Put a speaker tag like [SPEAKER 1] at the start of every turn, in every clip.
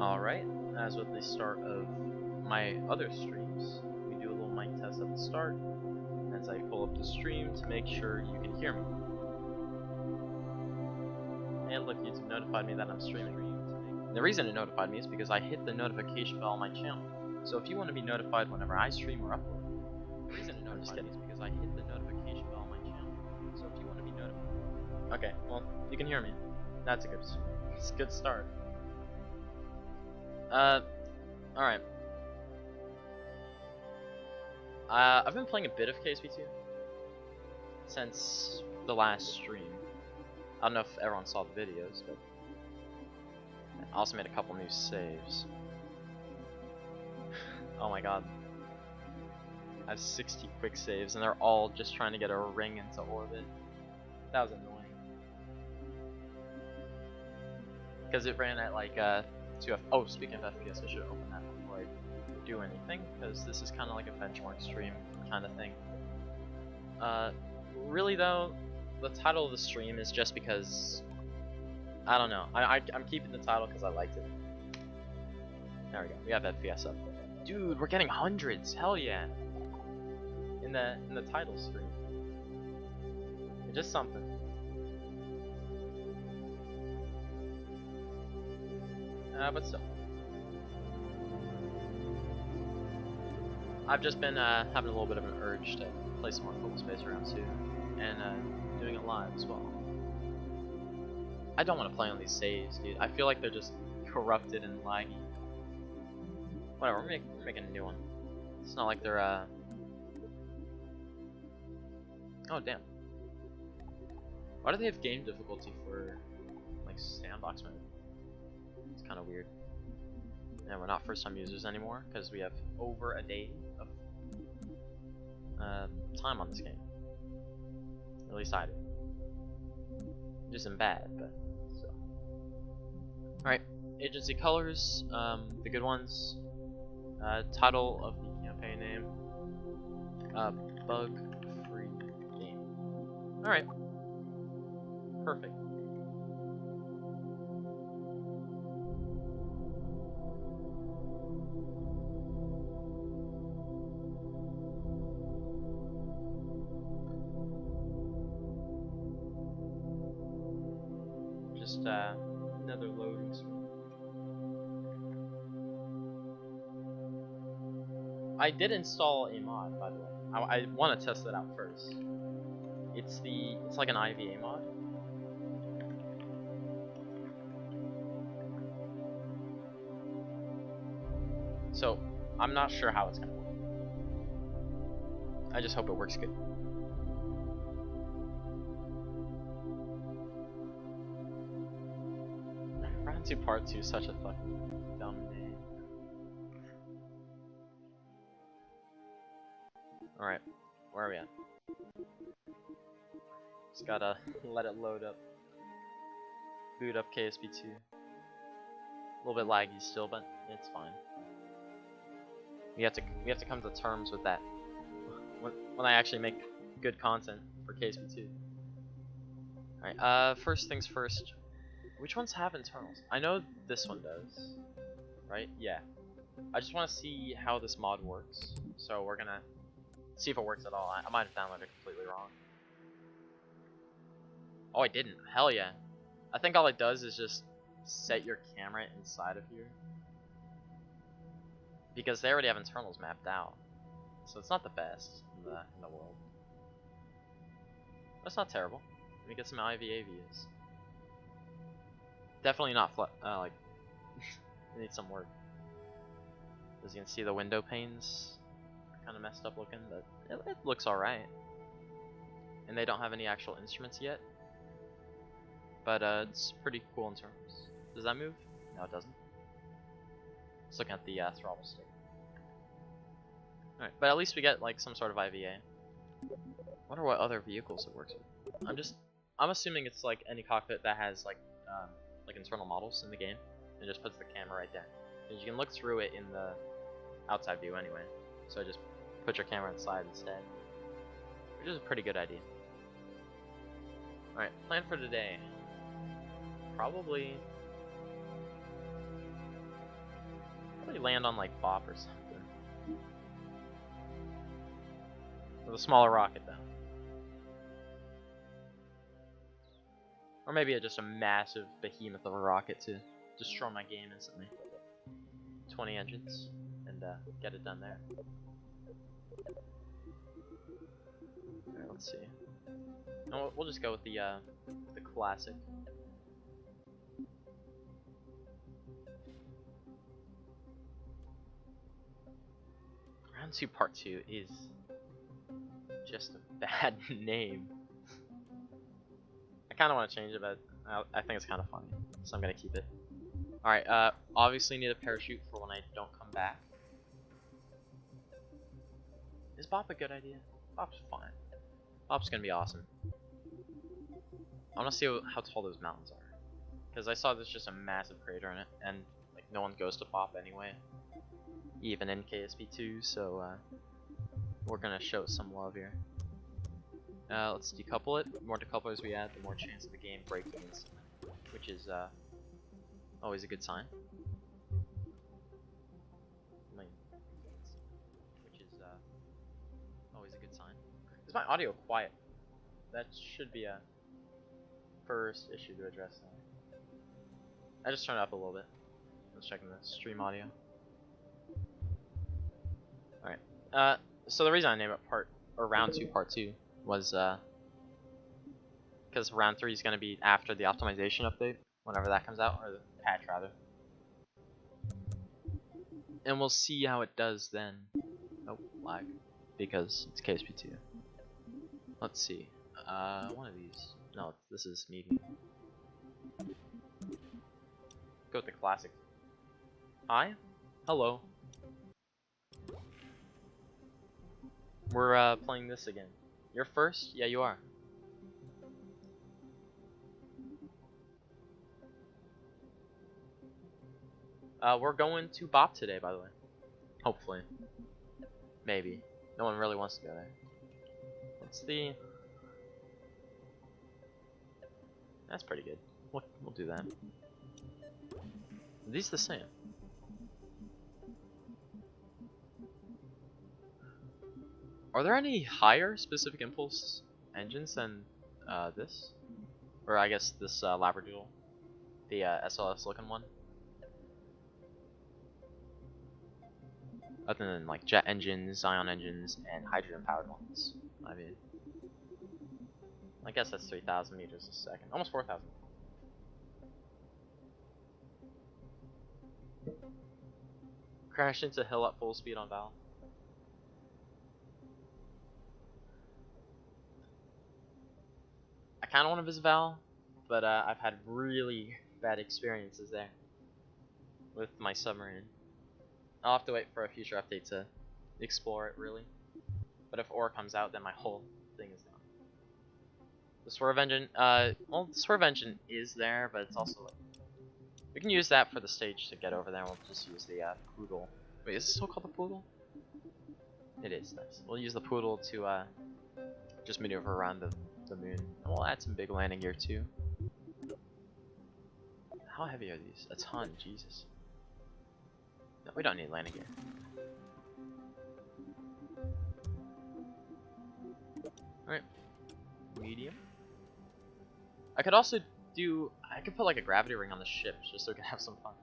[SPEAKER 1] Alright, as with the start of my other streams, we do a little mic test at the start, as I pull up the stream to make sure you can hear me. And look, YouTube notified me that I'm streaming. The reason it notified me is because I hit the notification bell on my channel. So if you want to be notified whenever I stream or upload, the reason it notified me is because I hit the notification bell on my channel. So if you want to be notified. Okay, well, you can hear me. That's a good start. Alright. I've been playing a bit of KSP2 since the last stream. I don't know if everyone saw the videos, but I also made a couple new saves. Oh my god. I have 60 quick saves and they're all just trying to get a ring into orbit. That was annoying. Because it ran at like 2F. Oh, speaking of FPS, I should open that before I do anything, because this is kind of like a benchmark stream kind of thing. Really though, the title of the stream is just because I don't know. I'm keeping the title because I liked it. There we go. We have FPS up. Dude, we're getting hundreds. Hell yeah! In the title screen. Just something. But still. I've just been having a little bit of an urge to play some more Kerbal Space Round 2, and doing it live as well. I don't want to play on these saves, dude. I feel like they're just corrupted and laggy. Whatever, we're making a new one. It's not like they're Oh damn. Why do they have game difficulty for like sandbox mode? It's kind of weird. And we're not first-time users anymore because we have over a day of time on this game. At least I do. Which isn't bad, but still. Alright, agency colors, the good ones. Title of the campaign name. Bug-free game. Alright. Perfect. Just another loading screen. I did install a mod, by the way. I want to test it out first. It's like an IVA mod. So I'm not sure how it's gonna work. I just hope it works good. Round 2 Part 2 is such a fucking dumb name. Alright, where are we at? Just gotta let it load up. Boot up KSP2. A little bit laggy still, but it's fine. We have to come to terms with that when I actually make good content for KSP2. Alright, first things first. Which ones have internals? I know this one does, right? Yeah. I just want to see how this mod works. So we're gonna see if it works at all. I might have downloaded it completely wrong. Oh, I didn't. Hell yeah. I think all it does is just set your camera inside of here. Because they already have internals mapped out. So it's not the best in the world. That's not terrible. Let me get some IVA views. Definitely not like it needs some work. As you can see, the window panes are kind of messed up looking, but it looks alright. And they don't have any actual instruments yet, but it's pretty cool in terms. Does that move? No, it doesn't. Let's look at the throttle stick. Alright, but at least we get like some sort of IVA. Wonder what other vehicles it works with. I'm assuming it's like any cockpit that has like internal models in the game, and just puts the camera right there. And you can look through it in the outside view anyway. So just put your camera inside instead, which is a pretty good idea. Alright, plan for today. Probably Probably land on like Bop or something. With a smaller rocket though. Or maybe just a massive behemoth of a rocket to destroy my game instantly. 20 engines and get it done there. Alright, let's see. No, we'll just go with the classic. Round 2 Part 2 is just a bad name. I kind of want to change it, but I think it's kind of funny, so I'm gonna keep it. Alright, obviously need a parachute for when I don't come back. Is Bop a good idea? Bop's fine. Bop's gonna be awesome. I want to see how tall those mountains are, because I saw there's just a massive crater in it, and like no one goes to Bop anyway, even in KSP2. So we're gonna show some love here. Let's decouple it. The more decouplers we add, the more chance of the game breaking instantly, which is always a good sign. Is my audio quiet? That should be a first issue to address now. I just turned it up a little bit. I was checking the stream audio. Alright. So the reason I named it round 2 part 2 was because round 3 is going to be after the optimization update, whenever that comes out, or the patch rather. And we'll see how it does then. Oh, lag. Because it's KSP2. Let's see. One of these. No, this is medium. Go with the classic. Hi. Hello. We're playing this again. You're first? Yeah, you are. We're going to Bop today, by the way. Hopefully. Maybe. No one really wants to go there. What's the... That's pretty good. We'll do that. Are these the same? Are there any higher specific impulse engines than this? Or I guess this Labradoodle? The SLS looking one? Other than like jet engines, ion engines, and hydrogen powered ones. I mean, I guess that's 3,000 meters a second. Almost 4,000. Crashed into a hill at full speed on Val. I kind of want to visit Val, but I've had really bad experiences there with my submarine. I'll have to wait for a future update to explore it, really. But if ore comes out, then my whole thing is done. The swerve engine, well, the swerve engine is there, but it's also like... We can use that for the stage to get over there, and we'll just use the Poodle. Wait, is it still called the Poodle? It is, nice. We'll use the Poodle to just maneuver around the moon. And we'll add some big landing gear too. How heavy are these? A ton, Jesus. No, we don't need landing gear. Alright. Medium. I could also I could put like a gravity ring on the ship just so we can have some fun.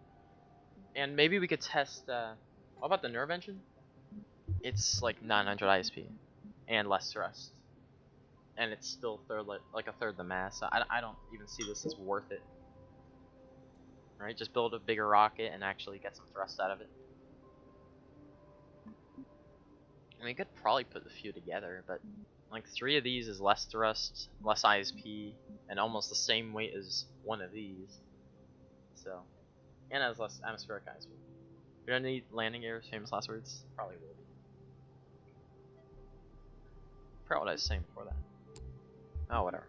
[SPEAKER 1] And maybe we could test, what about the nerve engine? It's like 900 ISP and less thrust. And it's still like a third the mass. So I don't even see this as worth it. Right, just build a bigger rocket and actually get some thrust out of it. I mean, you could probably put a few together, but like 3 of these is less thrust, less ISP, and almost the same weight as 1 of these. So, and has less atmospheric ISP. We don't need landing gear, famous last words? Probably will be. I forgot what I was saying before that. Oh, whatever.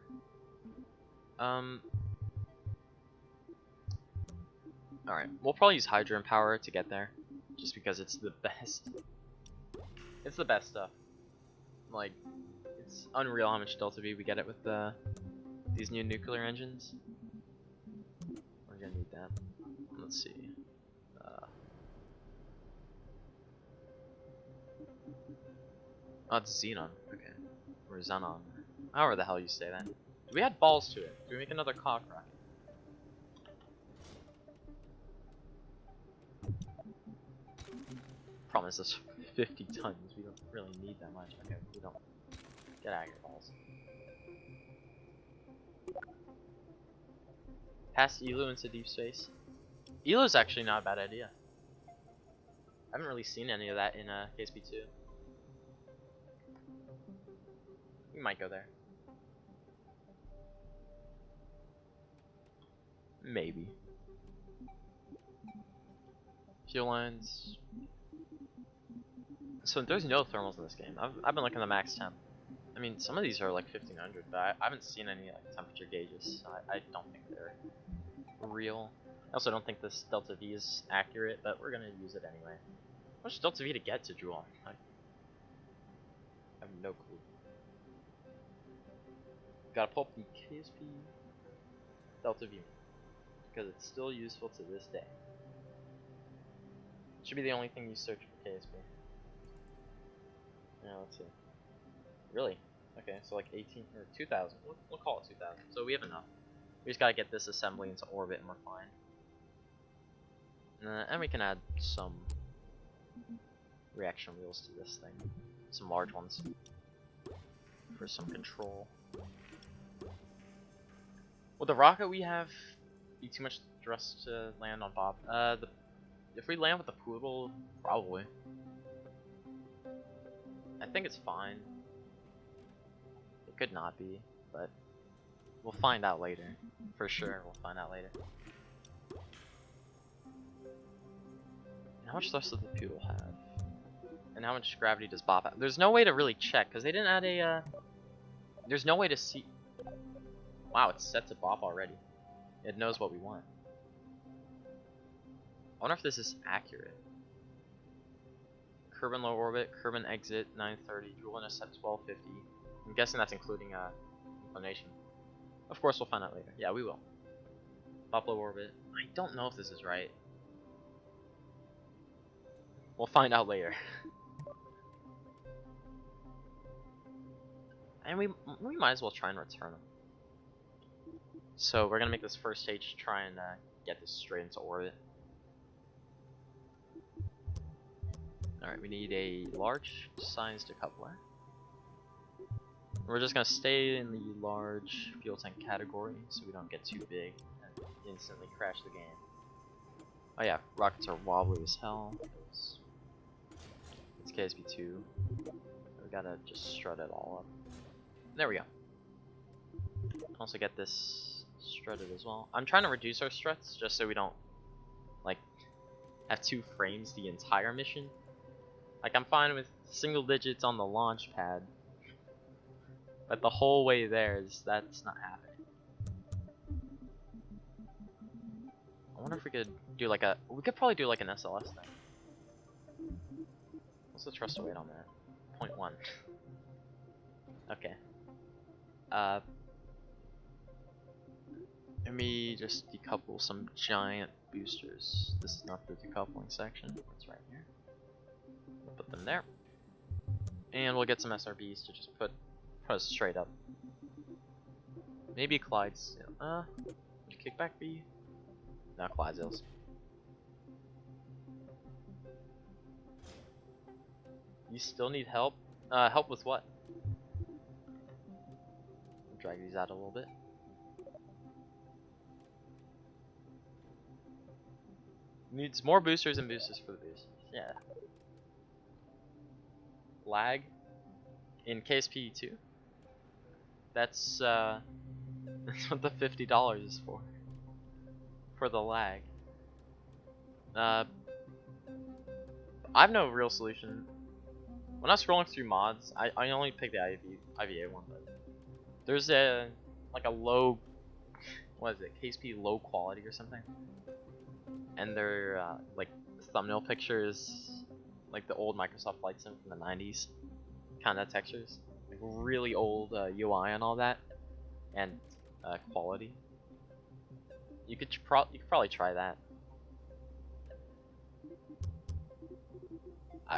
[SPEAKER 1] Alright, we'll probably use hydrogen power to get there, just because it's the best. It's the best stuff. Like, it's unreal how much delta V we get it with these new nuclear engines. We're gonna need that. Let's see. Oh, it's Xenon. Okay. Or Xenon. However the hell you say that. We had balls to it. Do we make another cock rocket? Problem is this 50 tons. We don't really need that much. Okay, we don't. Get out of here, balls. Pass Elu into deep space. Elu's actually not a bad idea. I haven't really seen any of that in KSP2. We might go there. Maybe. Fuel lines. So there's no thermals in this game. I've been looking at max temp. I mean, some of these are like 1500, but I haven't seen any like temperature gauges. So I don't think they're real. I also don't think this Delta V is accurate, but we're gonna use it anyway. How much Delta V to get to Jool? I have no clue. Gotta pull up the KSP Delta V because it's still useful to this day. Should be the only thing you search for KSP. Yeah, let's see. Really? Okay, so like 18 or 2000. We'll call it 2000. So we have enough. We just gotta get this assembly into orbit and we're fine. And we can add some reaction wheels to this thing. Some large ones. For some control. Will the rocket we have be too much thrust to land on Bob? If we land with the Poodle, probably. I think it's fine. It could not be, but we'll find out later. For sure, we'll find out later. And how much thrust does the Poodle have? And how much gravity does Bob have? There's no way to really check, because they didn't add a, there's no way to see. Wow, it's set to Bob already. It knows what we want. I wonder if this is accurate. Kerbin low orbit, Kerbin exit 930, Jool intercept 1250. I'm guessing that's including inclination. Of course, we'll find out later. Yeah, we will. Bob low orbit. I don't know if this is right. We'll find out later. And we might as well try and return them. So we're gonna make this first stage to try and get this straight into orbit. Alright, we need a large sized decoupler. We're just gonna stay in the large fuel tank category so we don't get too big and instantly crash the game. Oh yeah, rockets are wobbly as hell. It's KSP2. We gotta just strut it all up. There we go. Also get this strutted as well. I'm trying to reduce our struts just so we don't like have 2 frames the entire mission. Like I'm fine with single digits on the launch pad, but the whole way there that's not happening. I wonder if we could do like we could probably do like an SLS thing. What's the thrust weight on that? 0.1. Okay. Let me just decouple some giant boosters. This is not the decoupling section. It's right here. We'll put them there. And we'll get some SRBs to just put us straight up. Maybe Clyde's. Kickback B? No, Clydesdales. You still need help? Help with what? Drag these out a little bit. Needs more boosters and boosters for the boosters. Yeah. Lag in KSP2. That's that's what the $50 is for. For the lag. I have no real solution. When I was scrolling through mods, I only picked the IVA one, but there's a like a low, what is it, KSP low quality or something, and their like thumbnail pictures like the old Microsoft Flight Sim from the 90s kind of textures, like really old UI and all that, and quality. You could probably try that.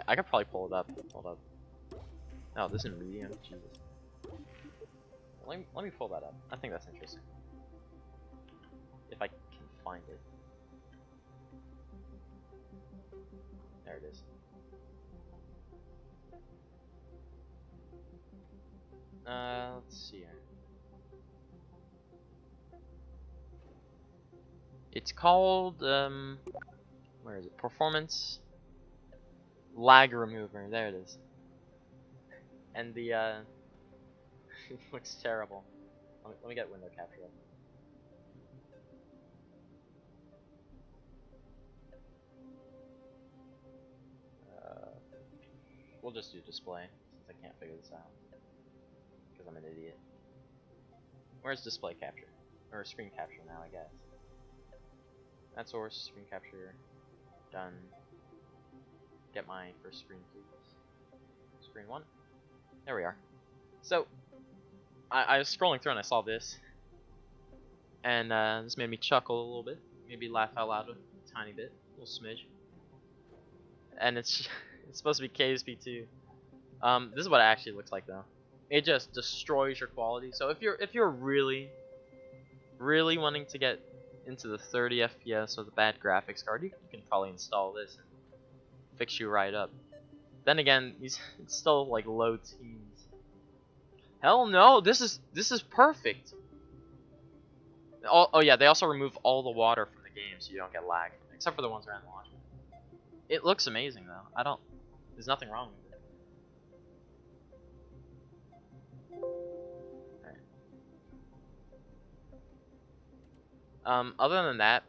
[SPEAKER 1] I could probably pull it up. Hold up. Oh, this is medium. Jesus. Let me pull that up. I think that's interesting. If I can find it. There it is. Let's see here. It's called, where is it? Performance lag remover. There it is. And the, it looks terrible. Let me get window capture up. We'll just do display, since I can't figure this out. Because I'm an idiot. Where's display capture? Or screen capture now, I guess. That's source, screen capture, done. Get my first screen, please. Screen 1. There we are. So, I was scrolling through and I saw this. And this made me chuckle a little bit. Maybe laugh out loud a tiny bit. A little smidge. And it's supposed to be KSP2. This is what it actually looks like though. It just destroys your quality. So if you're really wanting to get into the 30 FPS with a bad graphics card, you can probably install this and fix you right up. Then again, it's still like low teens. Hell no, this is perfect. Oh yeah, they also remove all the water from the game so you don't get lag, except for the ones around the launch. It looks amazing though. There's nothing wrong with it. Other than that,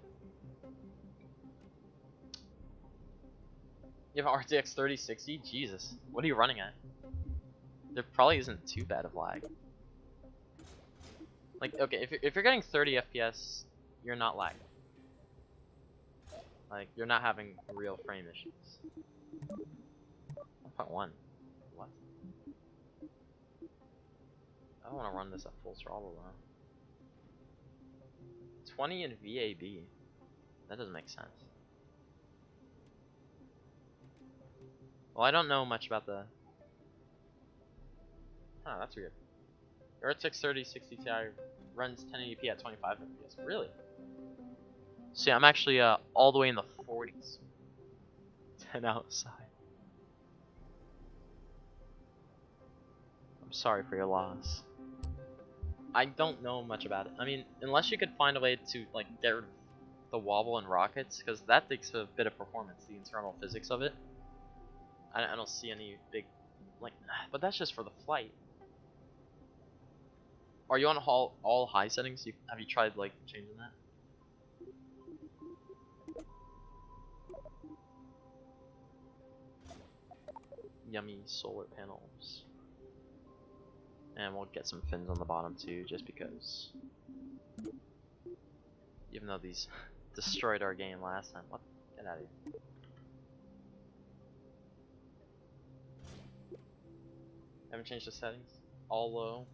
[SPEAKER 1] you have RTX 3060? Jesus, what are you running at? There probably isn't too bad of lag. Like, okay, if you're getting 30 FPS, you're not lagging. Like, you're not having real frame issues. 1.1. What? I don't want to run this at full throttle though. 20 in VAB. That doesn't make sense. Well, I don't know much about the... Huh, that's weird. RTX 3060 Ti runs 1080p at 25 FPS. Really? See, I'm actually all the way in the 40s. 10 outside. I'm sorry for your loss. I don't know much about it. I mean, unless you could find a way to like get rid of the wobble in rockets, because that takes a bit of performance, the internal physics of it. I don't see any big, like, but that's just for the flight. Are you on all high settings? Have you tried like changing that? Yummy solar panels. And we'll get some fins on the bottom too, just because. Even though these destroyed our game last time. What? Get out of here. Haven't changed the settings? All low.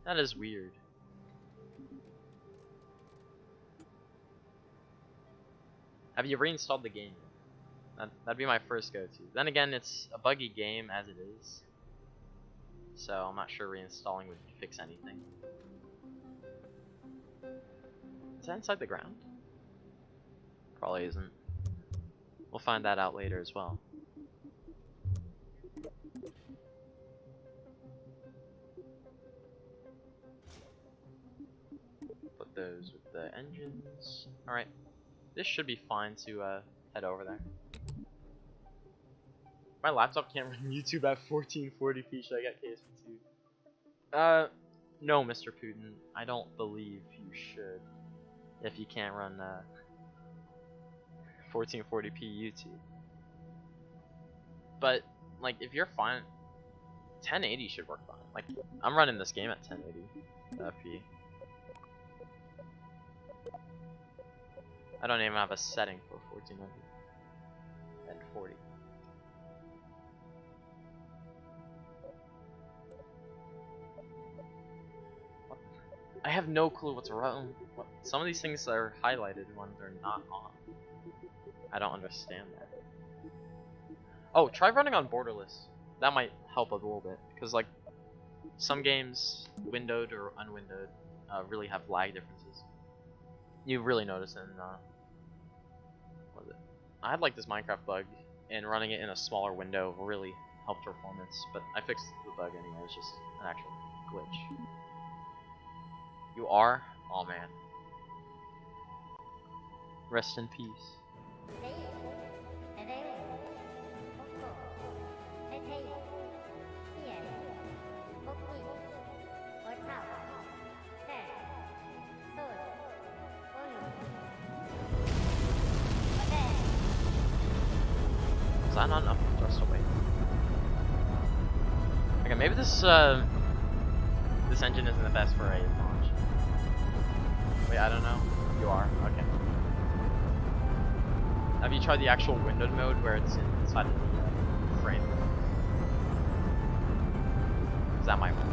[SPEAKER 1] That is weird. Have you reinstalled the game? That'd be my first go-to. Then again, it's a buggy game as it is, so I'm not sure reinstalling would fix anything. Is that inside the ground? Probably isn't. We'll find that out later as well. Put those with the engines. Alright. This should be fine to head over there. My laptop can't run YouTube at 1440p. Should I get KSP2? No, Mr. Putin. I don't believe you should. If you can't run 1440p YouTube. But like, if you're fine, 1080 should work fine. Like, I'm running this game at 1080p. I don't even have a setting for 1400 and 40. I have no clue what's wrong. Some of these things are highlighted when they're not on. I don't understand that. Oh, try running on borderless. That might help a little bit, because like some games, windowed or unwindowed, really have lag differences. You really notice it in what is it? I had like this Minecraft bug, and running it in a smaller window really helped performance. But I fixed the bug anyway. It's just an actual glitch. You are? Oh man. Rest in peace. Is that not enough thrust away? Okay, maybe this this engine isn't the best for a launch. Wait, I don't know. You are. Okay. Have you tried the actual windowed mode where it's inside of the frame? Because that might work.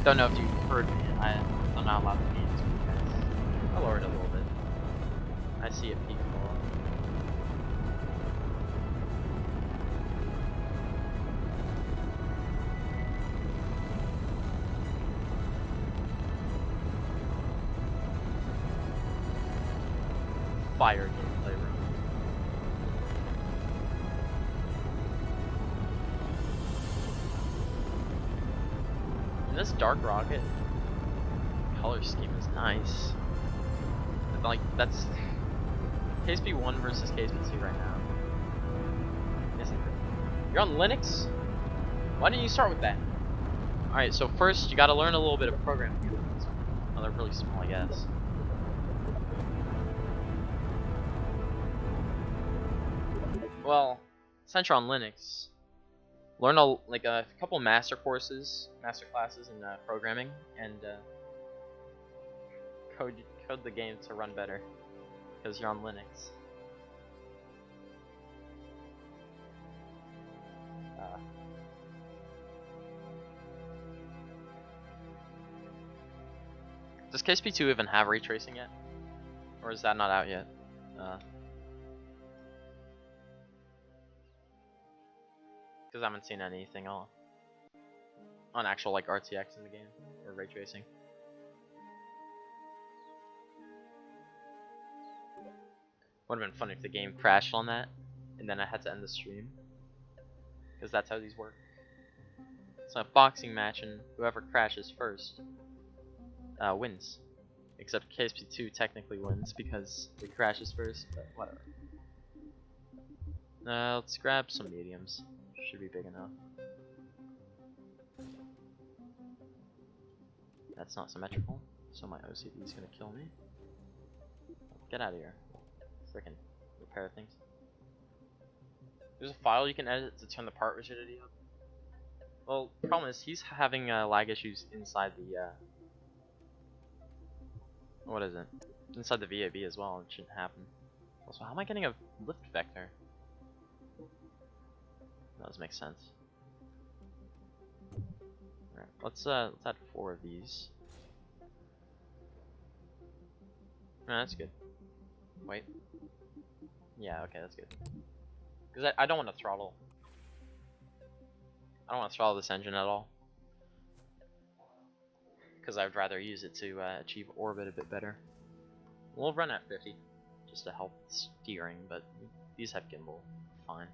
[SPEAKER 1] Don't know if you heard me. I'm not allowed to be into you guys. I lowered it a little bit. I see it peak below. Fire gameplay room. And this dark rocket color scheme is nice. But like that's KSP 1 versus KSP 2 right now. Isn't it? You're on Linux? Why didn't you start with that? Alright, so first you gotta learn a little bit of programming. Oh, they're really small, I guess. Well, since you're on Linux, learn a couple master classes in programming, and code the game to run better, because you're on Linux. Does KSP2 even have ray tracing yet, or is that not out yet? Because I haven't seen anything on actual like RTX in the game or ray tracing. Would have been funny if the game crashed on that, and then I had to end the stream. Because that's how these work. It's a boxing match, and whoever crashes first wins. Except KSP2 technically wins because it crashes first, but whatever. Let's grab some mediums. Should be big enough. That's not symmetrical, so my OCD is gonna kill me. Get out of here. Frickin' repair things. There's a file you can edit to turn the part rigidity up. Well, the problem is he's having lag issues inside the what is it? Inside the VAB as well. It shouldn't happen. Also, how am I getting a lift vector? That does make sense. Alright, let's add 4 of these. That's good. Wait. Yeah, okay, that's good. Because I don't want to throttle. I don't want to throttle this engine at all. Because I would rather use it to achieve orbit a bit better. We'll run at 50 just to help steering, but these have gimbal. Fine.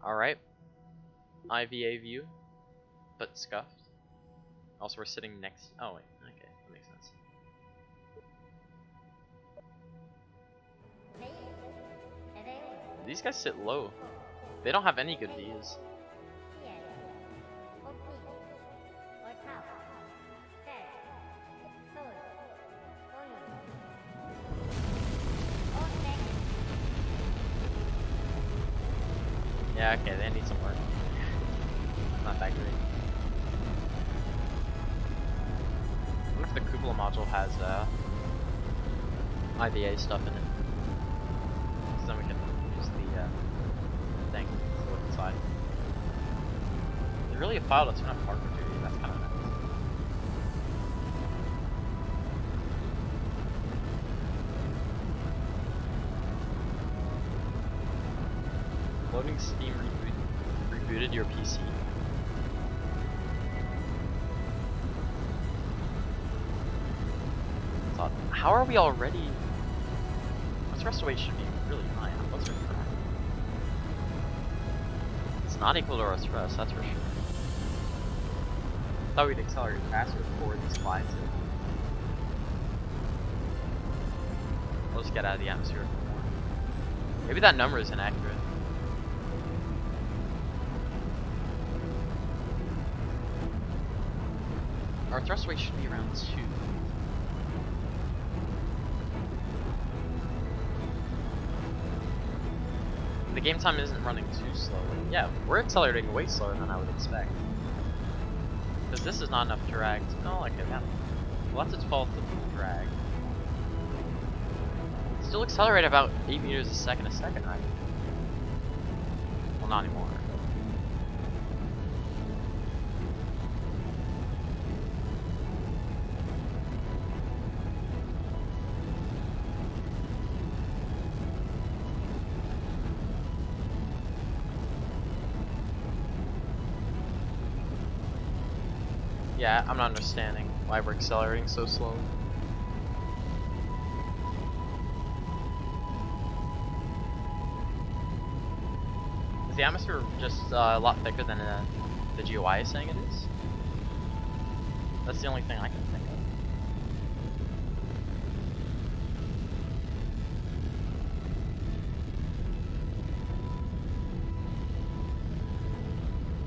[SPEAKER 1] Alright. IVA view, but scuffed. Also, we're sitting next. Oh, wait. Okay, that makes sense. These guys sit low. They don't have any good views. Yeah, okay, they need some work. Not that great. I wonder if the cupola module has IVA stuff in it. So then we can use the thing to look inside. There's really a file to turn up part rigidity, that's kind of nice. Loading Steam rebooted your PC. So, how are we already? What's rest away should be really high. What's our track? It's not equal to our thrust, that's for sure. Thought we'd accelerate faster before these glides. I'll just get out of the atmosphere. Maybe that number is inaccurate. Our thrust weight should be around 2. The game time isn't running too slowly. Yeah, we're accelerating way slower than I would expect. Because this is not enough drag. Oh, okay, that. Well, that's a 12th of the drag. Still accelerate about 8 meters a second, right? Well, not anymore. Yeah, I'm not understanding why we're accelerating so slowly. Is the atmosphere just a lot thicker than the GUI is saying it is? That's the only thing I can think of.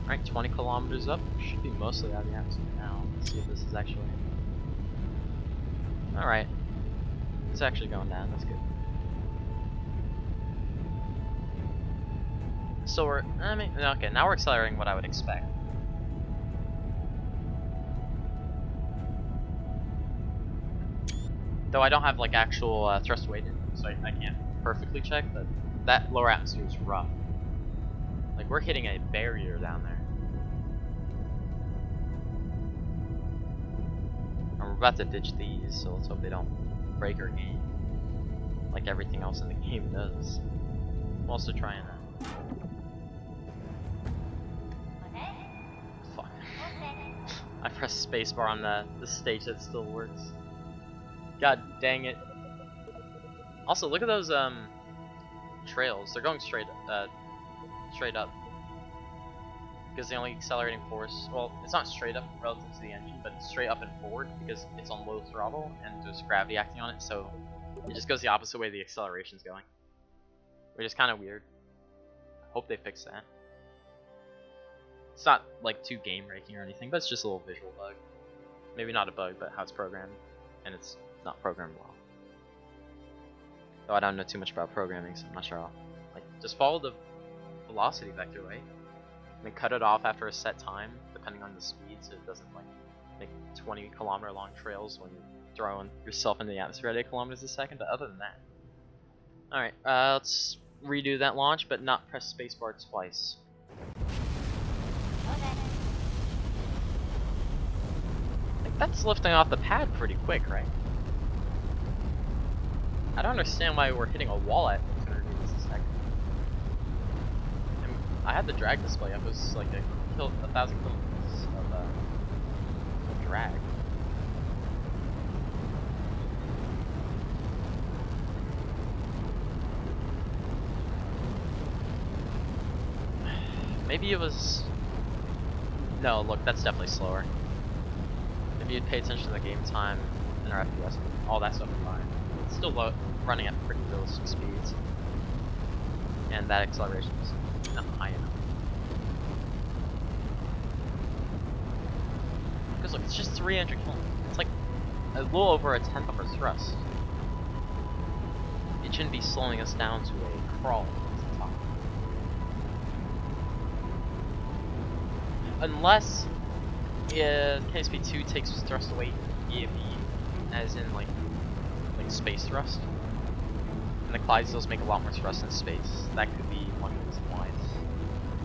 [SPEAKER 1] Alright, 20 kilometers up. Should be mostly out of the atmosphere now. Let's see if this is actually. Alright. It's actually going down, that's good. So we're, okay, now we're accelerating what I would expect. Though I don't have like actual thrust weight in, so I can't perfectly check, but that lower atmosphere is rough. Like we're hitting a barrier down there. And we're about to ditch these, so let's hope they don't break our game. Like everything else in the game does. I'm also trying to... Fuck. I pressed spacebar on the stage that still works. God dang it. Also, look at those trails. They're going straight up. Because the only accelerating force, well, it's not straight up relative to the engine, but it's straight up and forward because it's on low throttle and there's gravity acting on it, so it just goes the opposite way the acceleration's going. Which is kind of weird. Hope they fix that. It's not like too game breaking or anything, but it's just a little visual bug. Maybe not a bug, but how it's programmed, and it's not programmed well. Though I don't know too much about programming, so I'm not sure how. Like, just follow the velocity vector, right? And then cut it off after a set time, depending on the speed, so it doesn't like make 20-kilometer long trails when you're throwing yourself into the atmosphere at 8 kilometers a second. But other than that, all right, let's redo that launch, but not press spacebar twice. I think that's lifting off the pad pretty quick, right? I don't understand why we're hitting a wall at 200 meters a second. And I had the drag display up. It was like 1,000 kilometers of drag. Maybe it was... No, look, that's definitely slower. If you'd pay attention to the game time and our FPS, all that stuff is fine. It's still running at pretty realistic speeds. And that acceleration is not high enough. Because look, it's just 300 kilometers. It's like a little over a tenth of our thrust. It shouldn't be slowing us down to a crawl to the top. Unless KSP2 takes thrust away EFE, as in like space thrust, and the Clydesdales make a lot more thrust in space. That could be one reason why it's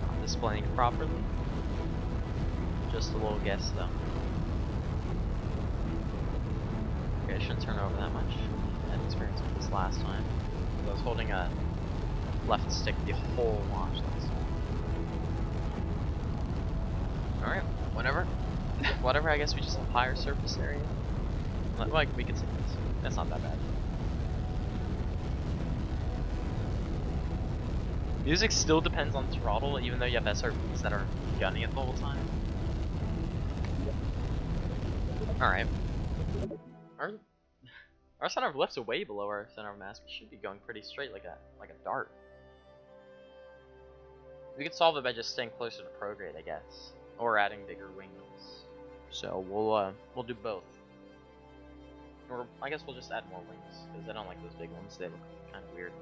[SPEAKER 1] not displaying it properly. Just a little guess though. Okay, I shouldn't turn over that much. I had experience with this last time. I was holding a left stick the whole launch. Alright, whatever, I guess we just have higher surface area. Like, we could say this. That's not that bad. Music still depends on throttle, even though you have SRBs that are gunning it the whole time. Alright. Our center of lift's way below our center of mass. We should be going pretty straight like a dart. We could solve it by just staying closer to prograde, I guess. Or adding bigger wings. So we'll do both. Or I guess we'll just add more wings, because I don't like those big ones. They look kind of weird.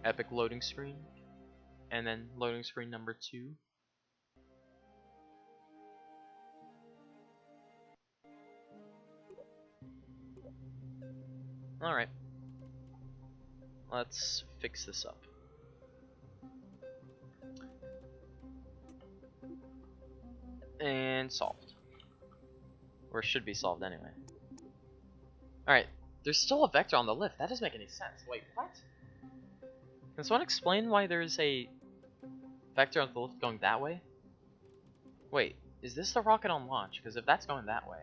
[SPEAKER 1] Epic loading screen. And then loading screen number 2. Alright. Let's fix this up. And solved. Or it should be solved anyway. Alright. There's still a vector on the lift. That doesn't make any sense. Wait, what? Can someone explain why there's a vector on the lift going that way? Wait, is this the rocket on launch? Because if that's going that way,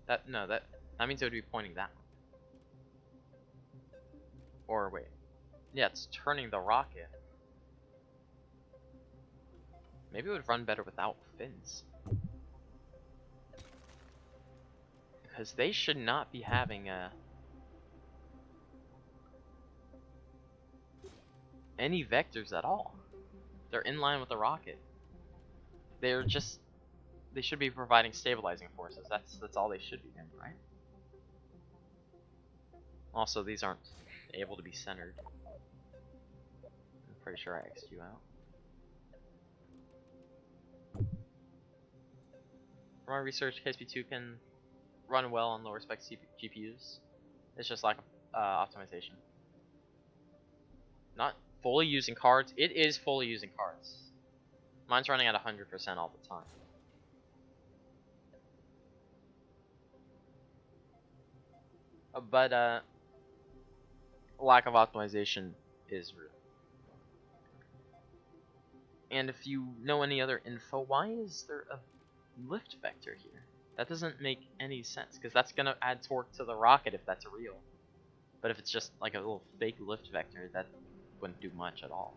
[SPEAKER 1] that means it would be pointing that way. Or wait, yeah, it's turning the rocket. Maybe it would run better without fins. Because they should not be having any vectors at all. They're in line with the rocket. They should be providing stabilizing forces. That's all they should be doing, right? Also, these aren't able to be centered. I'm pretty sure I X'd you out. From my research, KSP2 can run well on lower spec GPUs. It's just lack of optimization. Not fully using cards. It is fully using cards. Mine's running at 100% all the time. But lack of optimization is real. And if you know any other info, why is there a lift vector here? That doesn't make any sense, because that's gonna add torque to the rocket if that's real. But if it's just like a little fake lift vector, that wouldn't do much at all.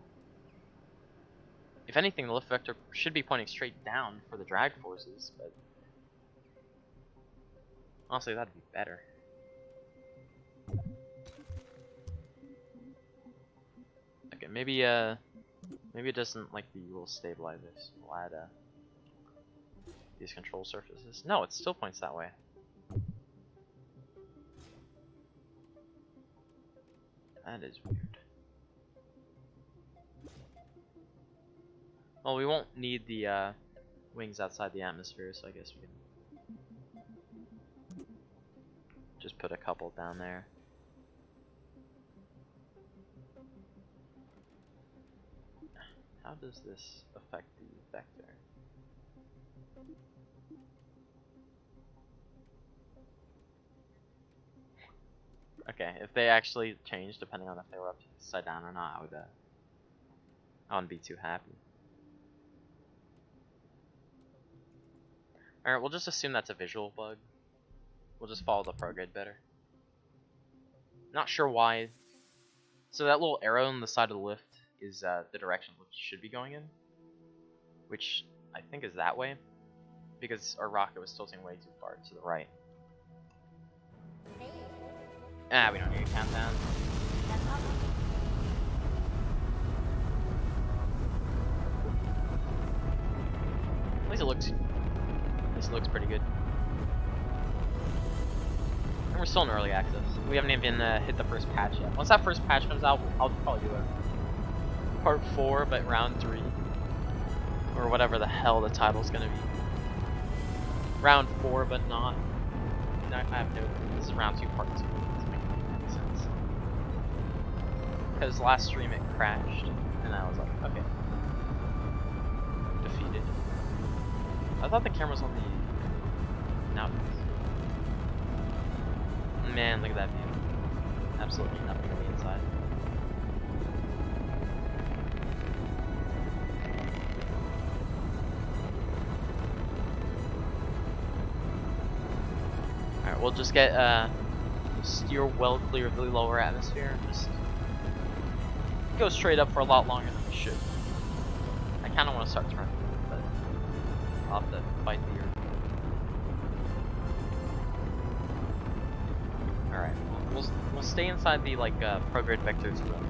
[SPEAKER 1] If anything, the lift vector should be pointing straight down for the drag forces, but honestly, that'd be better. Okay, maybe it doesn't like the Jool stabilizers. We'll add these control surfaces. No, it still points that way. That is weird. Well, we won't need the wings outside the atmosphere, so I guess we can just put a couple down there. How does this affect the vector? Okay, if they actually changed, depending on if they were upside down or not, I wouldn't be too happy. Alright, we'll just assume that's a visual bug. We'll just follow the prograde better. Not sure why. So that little arrow on the side of the lift is the direction the lift should be going in. Which I think is that way. Because our rocket was tilting way too far to the right. Ah, we don't need a countdown. At least it looks pretty good. And we're still in early access. We haven't even hit the first patch yet. Once that first patch comes out, I'll probably do a part 4, but round 3. Or whatever the hell the title's gonna be. Round 4, but not. I have no. This is round 2, part 2. Because last stream it crashed, and I was like, okay. Defeated. I thought the camera was on the... Now it is. Man, look at that view. Absolutely nothing on the inside. Alright, we'll just get steer well clear of the lower atmosphere. Just go straight up for a lot longer than we should. I kind of want to start turning, but I'll have to fight the Earth. Alright, we'll stay inside the like prograde vector tool.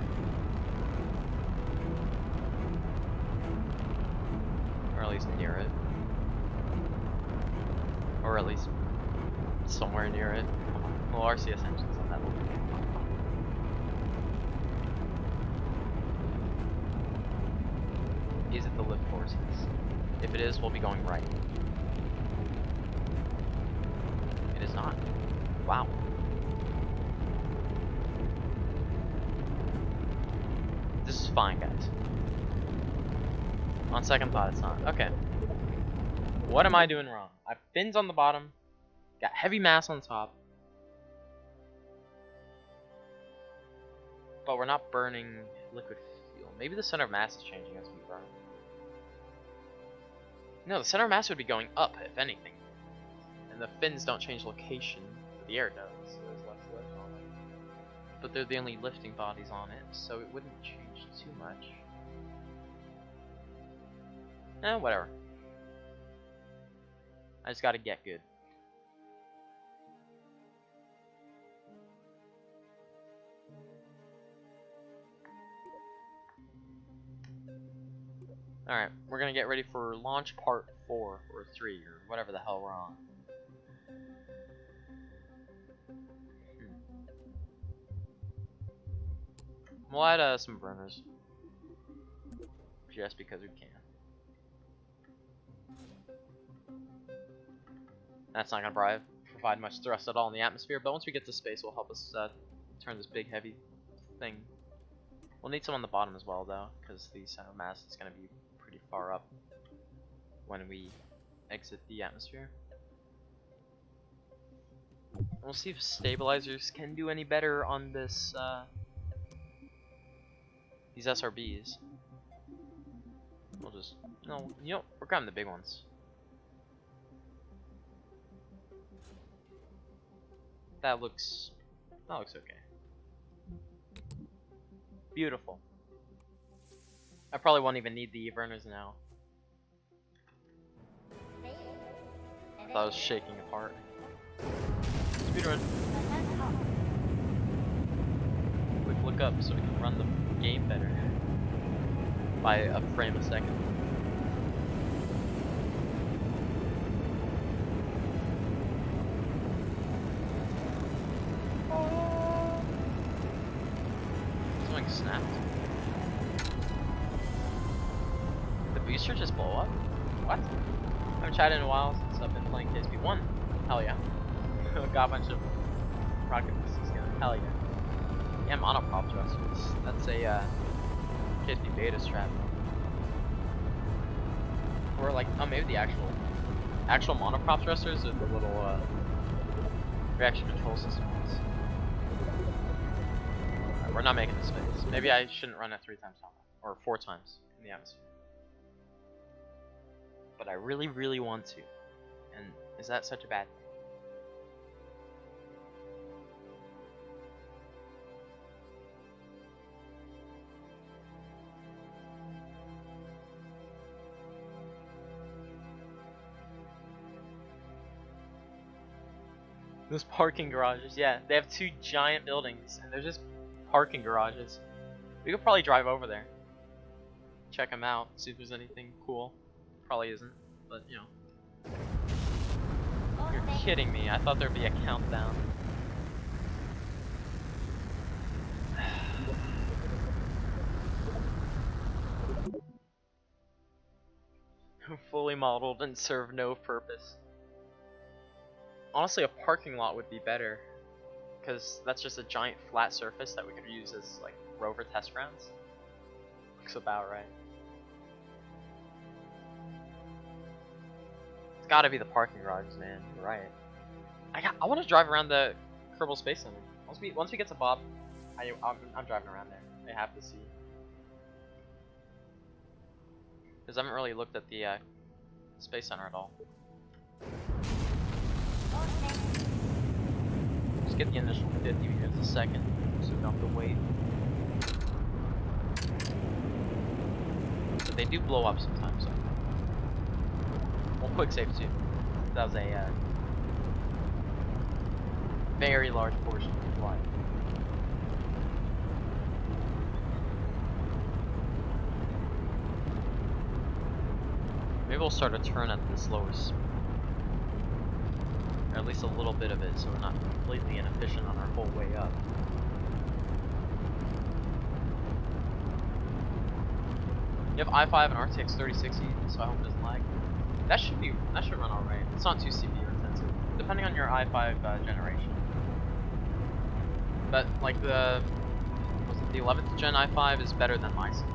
[SPEAKER 1] Or at least near it. Or at least somewhere near it. Well, RCS engines on that one. Is it the lift forces? If it is, we'll be going right. It is not. Wow. This is fine, guys. On second thought, it's not. Okay. What am I doing wrong? I have fins on the bottom, got heavy mass on top, but we're not burning liquid fuel. Maybe the center of mass is changing as we burn. No, the center of mass would be going up, if anything. And the fins don't change location, but the air does, so there's less lift on it. But they're the only lifting bodies on it, so it wouldn't change too much. Whatever. I just gotta get good. Alright, we're gonna get ready for launch part 4 or 3 or whatever the hell we're on. We'll add some burners. Just because we can. That's not gonna provide much thrust at all in the atmosphere, but once we get to space, will help us turn this big heavy thing. We'll need some on the bottom as well, though, because the center of mass is gonna be pretty far up when we exit the atmosphere. We'll see if stabilizers can do any better on this these SRBs. We'll just we're grabbing the big ones. That looks okay. Beautiful. I probably won't even need the burners now. I thought it was shaking apart. Speedrun. Quick look up so we can run the game better by a frame a second. Something snapped. Did the booster just blow up? What? I haven't chatted in a while since I've been playing KSP1. Hell yeah. Got a bunch of rocket boosters again. Hell yeah. Yeah, monoprop thrusters. That's a KSP beta strap. Or like, oh, maybe the actual monoprop thrusters are the little reaction control systems. We're not making this space. Maybe I shouldn't run it 3 times or 4 times in the atmosphere. But I really, really want to. And is that such a bad thing? Those parking garages, yeah, they have 2 giant buildings, and they're just parking garages. We could probably drive over there, check them out, see if there's anything cool. Probably isn't, but you know. You're kidding me, I thought there'd be a countdown. Fully modeled and serve no purpose. Honestly, a parking lot would be better, because that's just a giant flat surface that we could use as like rover test grounds. Looks about right. It's gotta be the parking garages, man. You're right. I want to drive around the Kerbal Space Center. Once we get to Bob, I'm driving around there. I have to see. Because I haven't really looked at the Space Center at all. Just get the initial 50 meters a second, so we don't have to wait. But they do blow up sometimes, so. Well, quick save too. That was a very large portion of the flight. Maybe we'll start a turn at this lower speed. Or at least a little bit of it, so we're not completely inefficient on our whole way up. You have i5 and RTX 3060, so I hope it doesn't lag. That should run alright. It's not too CPU intensive, depending on your i5 generation. But like the 11th gen i5 is better than my CPU,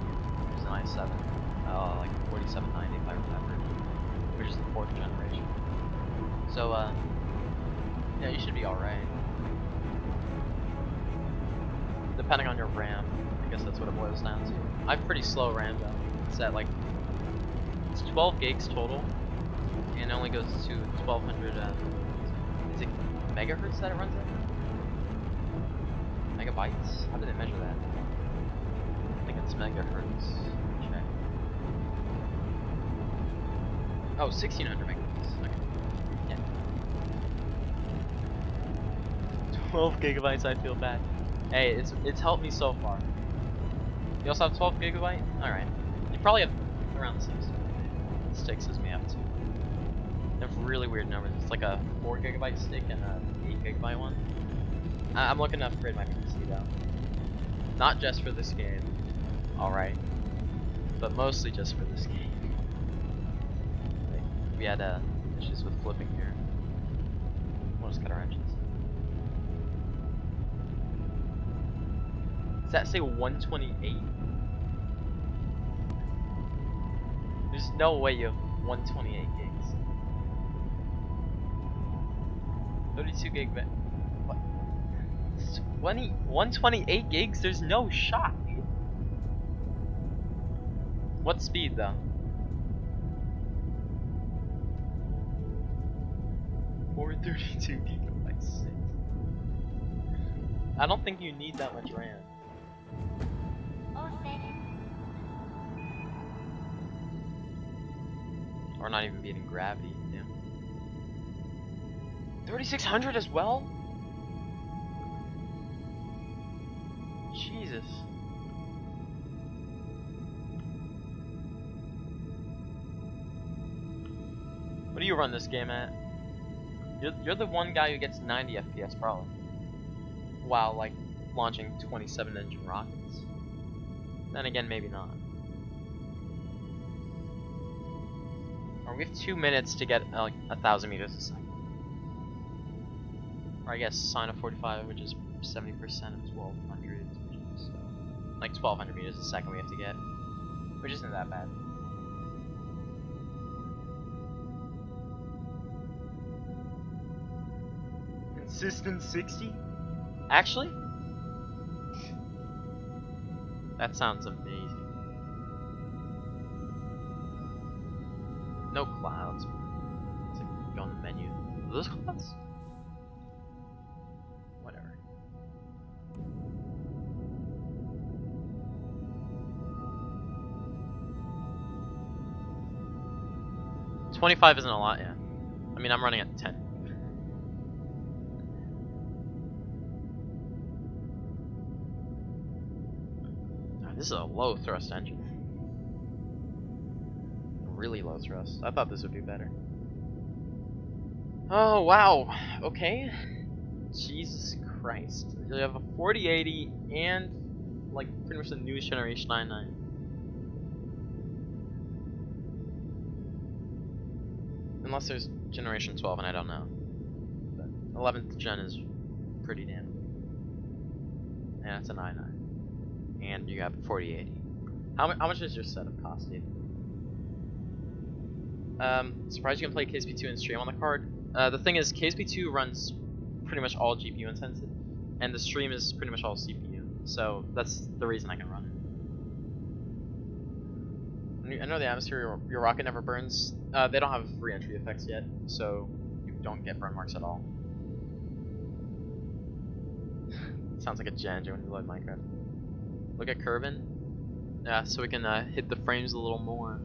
[SPEAKER 1] which is an i7, like 4790 if I remember, which is the 4th generation. So yeah, you should be alright. Depending on your RAM, I guess that's what it boils down to. I have pretty slow RAM though. It's at like, it's 12 gigs total, and it only goes to 1200, is it megahertz that it runs at? Megabytes? How did it measure that? I think it's megahertz. Check. Oh, 1600 megabytes. Okay. Yeah. 12 gigabytes, I feel bad. Hey, it's helped me so far. You also have 12 gigabyte? Alright. You probably have around 6. Stick says me up too. They have really weird numbers. It's like a 4 gigabyte stick and a 8 gigabyte one. I'm looking to upgrade my PC though. Not just for this game. Alright. But mostly just for this game. Like, we had issues with flipping here. We'll just cut our engines. Does that say 128? There's no way you have 128 gigs. 32 gig, what? 128 gigs? There's no shot, dude. What speed though? 432 gigabytes. I don't think you need that much RAM. Or not even beating gravity, damn. 3600 as well? Jesus. What do you run this game at? You're the one guy who gets 90 FPS probably. While like launching 27 engine rockets. Then again, maybe not. Or we have 2 minutes to get like 1,000 meters a second. Or I guess sine of 45, which is 70% of 1200, which is like 1200 meters a second we have to get, which isn't that bad. Consistent 60? Actually? That sounds amazing. No clouds. Let's like, go on the menu. Are those clouds? Whatever. $25 isn't a lot, yeah. I mean, I'm running at 10. This is a low thrust engine. Really low thrust. I thought this would be better. Oh wow. Okay. Jesus Christ. You have a 4080 and like pretty much the newest generation 99. Unless there's generation 12 and I don't know. But 11th gen is pretty damn good. And it's a 99. And you have 4080. How much does your setup cost, dude? Surprised you can play KSP2 and stream on the card. The thing is, KSP2 runs pretty much all GPU intensive, and the stream is pretty much all CPU. So that's the reason I can run it. I know the atmosphere, your rocket never burns. They don't have re-entry effects yet, so you don't get burn marks at all. Sounds like a Janjo when you load Minecraft. Look at Kerbin. Yeah, so we can hit the frames a little more.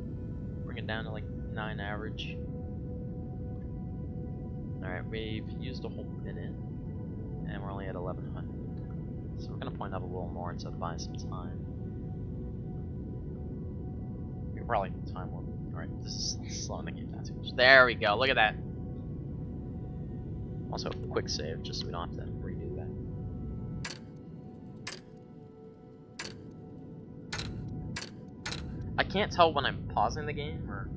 [SPEAKER 1] Bring it down to like 9 average. Alright, we've used a whole minute, and we're only at 1100. So we're gonna point up a little more to buy some time. We can probably time warp. Alright, this is slowing the game down too much. There we go, look at that. Also, quick save, just so we don't have to redo that. I can't tell when I'm pausing the game or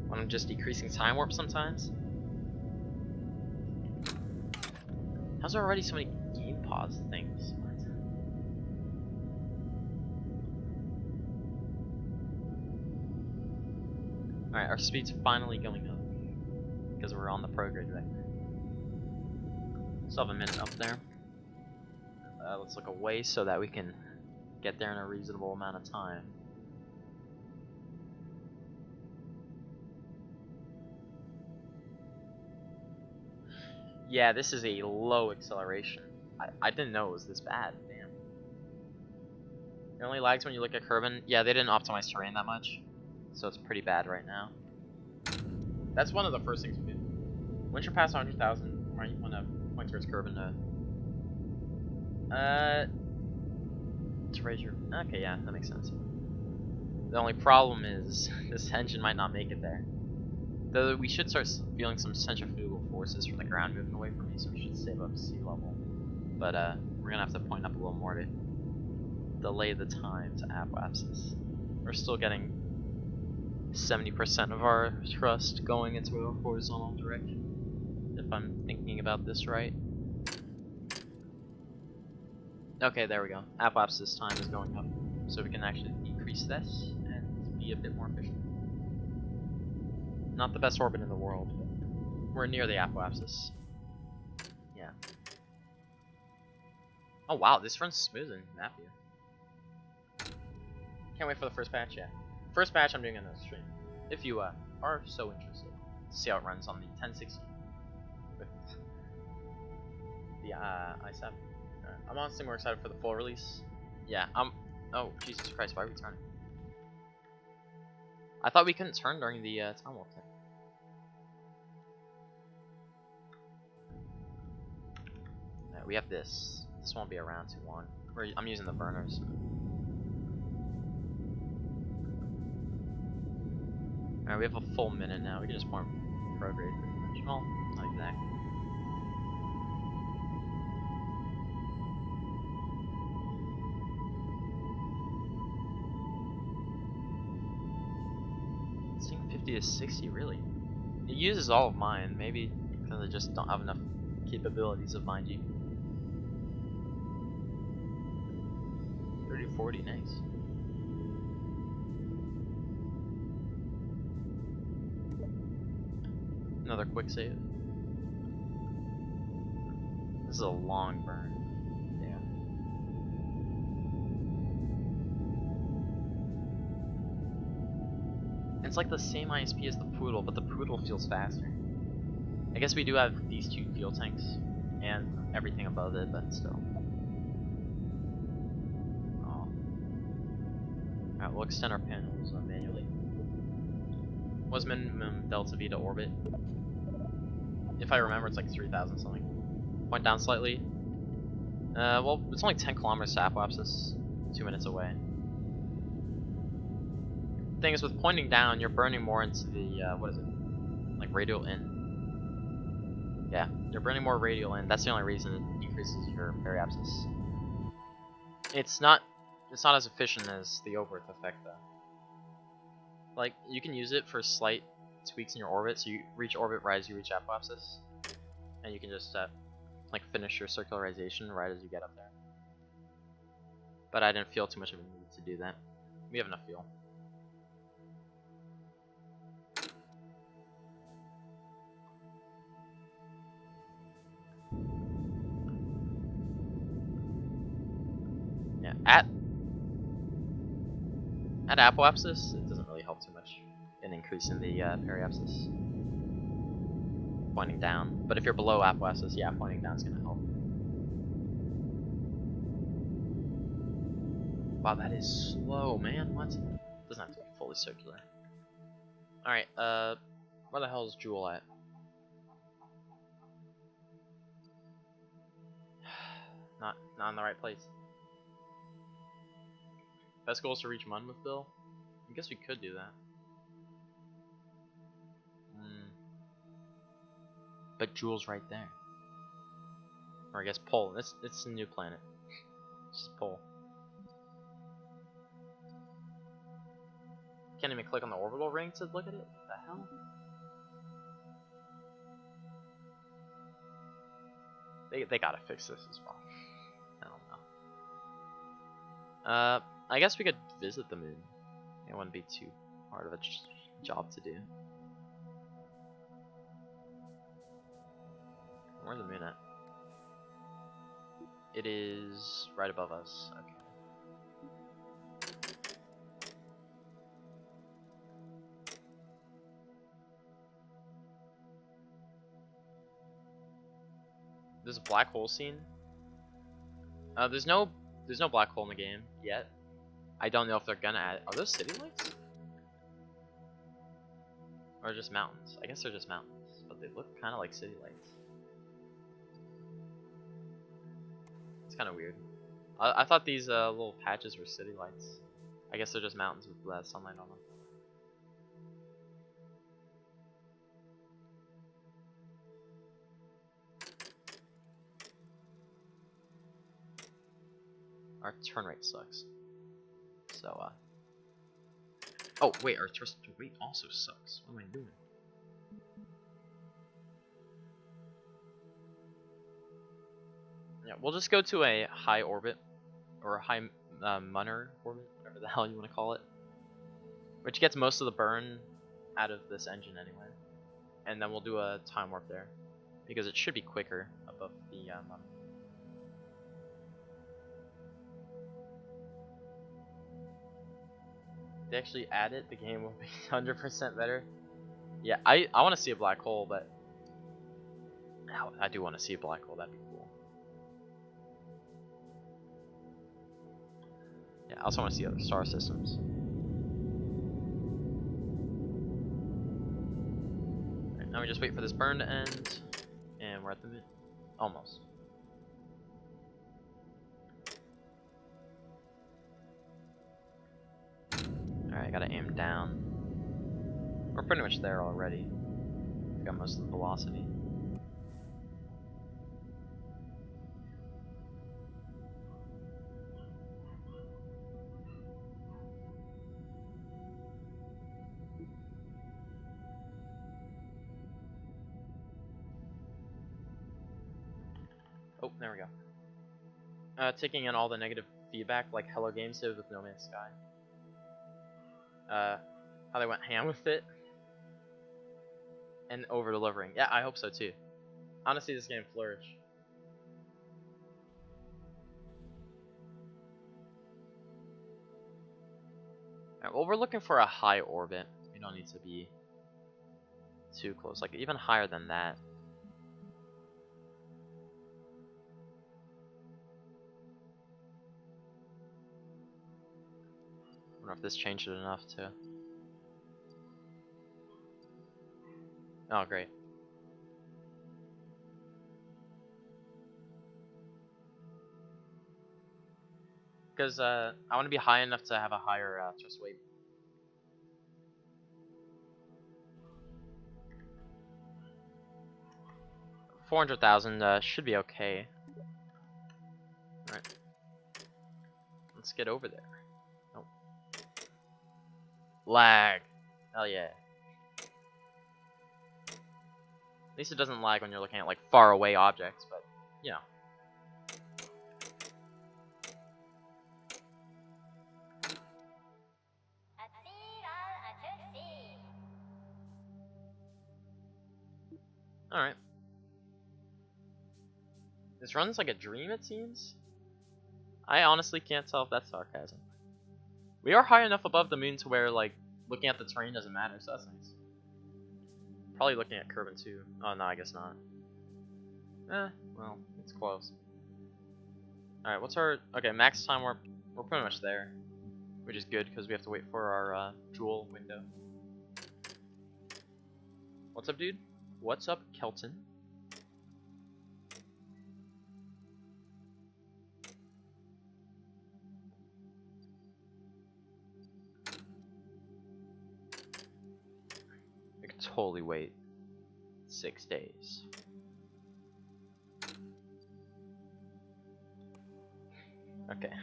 [SPEAKER 1] when I'm just decreasing time warp sometimes. How's there already so many game pause things? What? Alright, our speed's finally going up because we're on the pro grid right now. Still have a minute up there. Let's look away so that we can get there in a reasonable amount of time. Yeah, this is a low acceleration. I didn't know it was this bad. Damn. It only lags when you look at Kerbin. Yeah, they didn't optimize terrain that much, so it's pretty bad right now. That's one of the first things we do. Once you're past 100,000, you want to point towards Kerbin to raise your. Okay, yeah, that makes sense. The only problem is this engine might not make it there. Though we should start feeling some centrifugal forces from the ground moving away from me, so we should save up sea level. But we're gonna have to point up a little more to delay the time to apoapsis. We're still getting 70% of our thrust going into a horizontal direction, if I'm thinking about this right. Okay, there we go. Apoapsis time is going up, so we can actually decrease this and be a bit more efficient. Not the best orbit in the world, but we're near the apoapsis. Yeah. Oh wow, this runs smooth in Mapia. Can't wait for the first patch, yeah. First patch I'm doing on the stream. If you are so interested to see how it runs on the 1060 with the i7. I'm honestly more excited for the full release. Yeah, oh, Jesus Christ, why are we turning? I thought we couldn't turn during the time warp thing. We have this. This won't be around too long. I'm using the burners. Alright, we have a full minute now. We can just form pro grade pretty much. Well, not exactly. It's saying 50 to 60, really? It uses all of mine. Maybe because I just don't have enough capabilities of mine. 30-40, nice. Another quick save. This is a long burn. Yeah. It's like the same ISP as the Poodle, but the Poodle feels faster. I guess we do have these two fuel tanks and everything above it, but still. Alright, we'll extend our panels manually. What's minimum delta V to orbit? If I remember, it's like 3,000 something. Point down slightly. Well, it's only 10 kilometers to apoapsis. 2 minutes away. Thing is, with pointing down, you're burning more into the, what is it? Like radial in. Yeah, you're burning more radial in. That's the only reason it decreases your periapsis. It's not as efficient as the overth effect, though. Like, you can use it for slight tweaks in your orbit, so you reach orbit right as you reach apoapsis, and you can just like finish your circularization right as you get up there. But I didn't feel too much of a need to do that. We have enough fuel. At apoapsis, it doesn't really help too much in increasing the periapsis. Pointing down. But if you're below apoapsis, yeah, pointing down is going to help. Wow, that is slow, man. What? Doesn't have to be fully circular. Alright, where the hell is Jool at? Not in the right place. Best goal is to reach Mun with Bill? I guess we could do that. But Jool's right there. Or I guess Pole. It's a new planet. It's just Pole. Can't even click on the orbital ring to look at it? What the hell? They gotta fix this as well. I don't know. I guess we could visit the moon. It wouldn't be too hard of a job to do. Where's the moon at? It is right above us. Okay. There's a black hole scene. There's no black hole in the game yet. I don't know if they're gonna add. Are those city lights? Or just mountains? I guess they're just mountains, but they look kind of like city lights. It's kind of weird. I thought these little patches were city lights. I guess they're just mountains with sunlight on them. Our turn rate sucks. So, oh, wait, our turn rate also sucks. What am I doing? Yeah, we'll just go to a high orbit. Or a high Munner orbit, whatever the hell you want to call it. Which gets most of the burn out of this engine anyway. And then we'll do a time warp there. Because it should be quicker above the Munner. They actually add it, the game will be 100% better. Yeah, I want to see a black hole, but I do want to see a black hole. That'd be cool. Yeah, I also want to see other star systems. Right, now we just wait for this burn to end, and we're at the moon. Almost. Alright, I gotta aim down. We're pretty much there already. We got most of the velocity. Oh, there we go. Taking in all the negative feedback like Hello Games did with No Man's Sky. How they went ham with it. And over-delivering. Yeah, I hope so too. I want to see this game flourish. Alright, well, we're looking for a high orbit. We don't need to be too close. Like, even higher than that. I wonder if this changed it enough to... Oh, great. Because I want to be high enough to have a higher thrust weight. $400,000 should be okay. Alright. Let's get over there. Nope. Lag. Hell yeah. At least it doesn't lag when you're looking at like far away objects, but you know. Alright. This runs like a dream, it seems. I honestly can't tell if that's sarcasm. We are high enough above the moon to where, like, looking at the terrain doesn't matter, so that's nice. Probably looking at Kerbin too. Oh, no, I guess not. Well, it's close. Alright, what's our... Okay, max time, we're pretty much there. Which is good, because we have to wait for our Jool window. What's up, dude? What's up, Kelton? I could totally wait 6 days. Okay.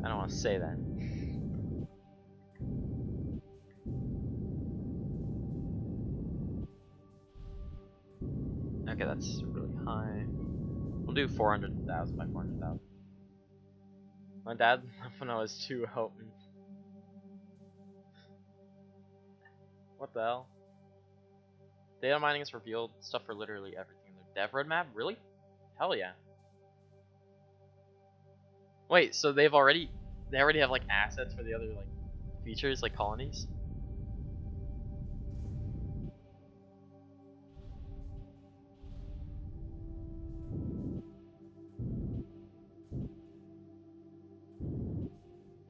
[SPEAKER 1] I don't want to say that. Okay, that's really high. We'll do 400,000 by 400,000. My dad left when I was 2, help me. What the hell? Data mining has revealed stuff for literally everything in their dev roadmap? Really? Hell yeah. Wait, so they already have like assets for the other like features, like colonies?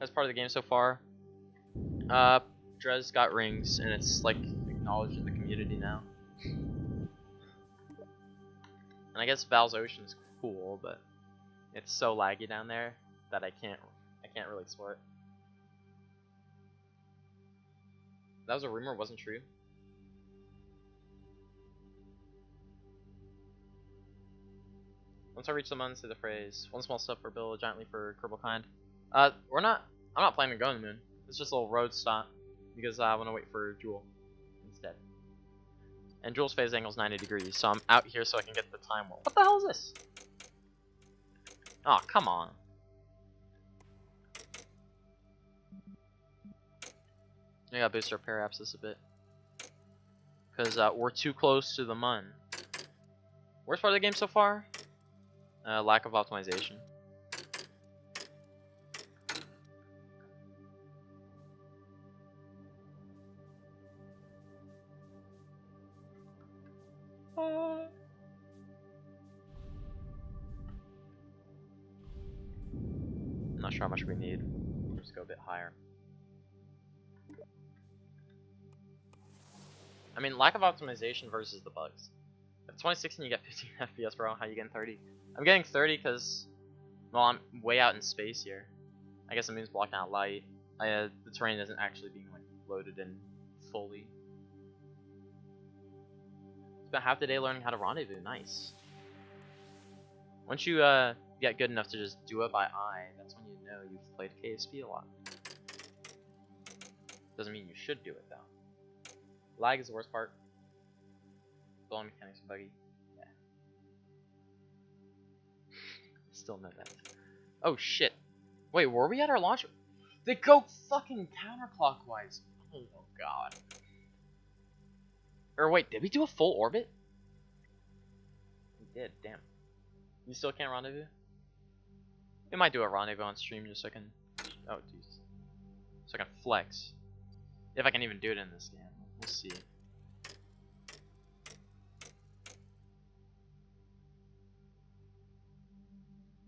[SPEAKER 1] That's part of the game so far. Drez got rings, and it's like acknowledged in the community now. And I guess Val's Ocean is cool, but it's so laggy down there that I can't really explore it. That was a rumor, wasn't true. Once I reach the moon, say the phrase, one small step for Bill, a giant leap for Kerbal kind. I'm not planning to go on the moon. It's just a little road stop, because I want to wait for Jool instead. And Jool's phase angle is 90 degrees, so I'm out here so I can get the time warp. What the hell is this? Oh, come on. I gotta boost our parapsis a bit. Because we're too close to the mun. Worst part of the game so far? Lack of optimization. I'm not sure how much we need. We'll just go a bit higher. I mean, lack of optimization versus the bugs. If 2016 you get 15 FPS, bro, how you getting 30? I'm getting 30 because, well, I'm way out in space here. I guess the moon's blocking out light. The terrain isn't actually being like loaded in fully. Spent half the day learning how to rendezvous. Nice. Once you get good enough to just do it by eye, that's when you know you've played KSP a lot. Doesn't mean you should do it though. Lag is the worst part. Blowing mechanics are buggy. Yeah. Still know that. Oh shit. Wait, were we at our launch? They go fucking counterclockwise. Oh god. Or wait, did we do a full orbit? We did, damn. You still can't rendezvous? We might do a rendezvous on stream just so I can... Oh, Jesus. So I can flex. If I can even do it in this game. We'll see.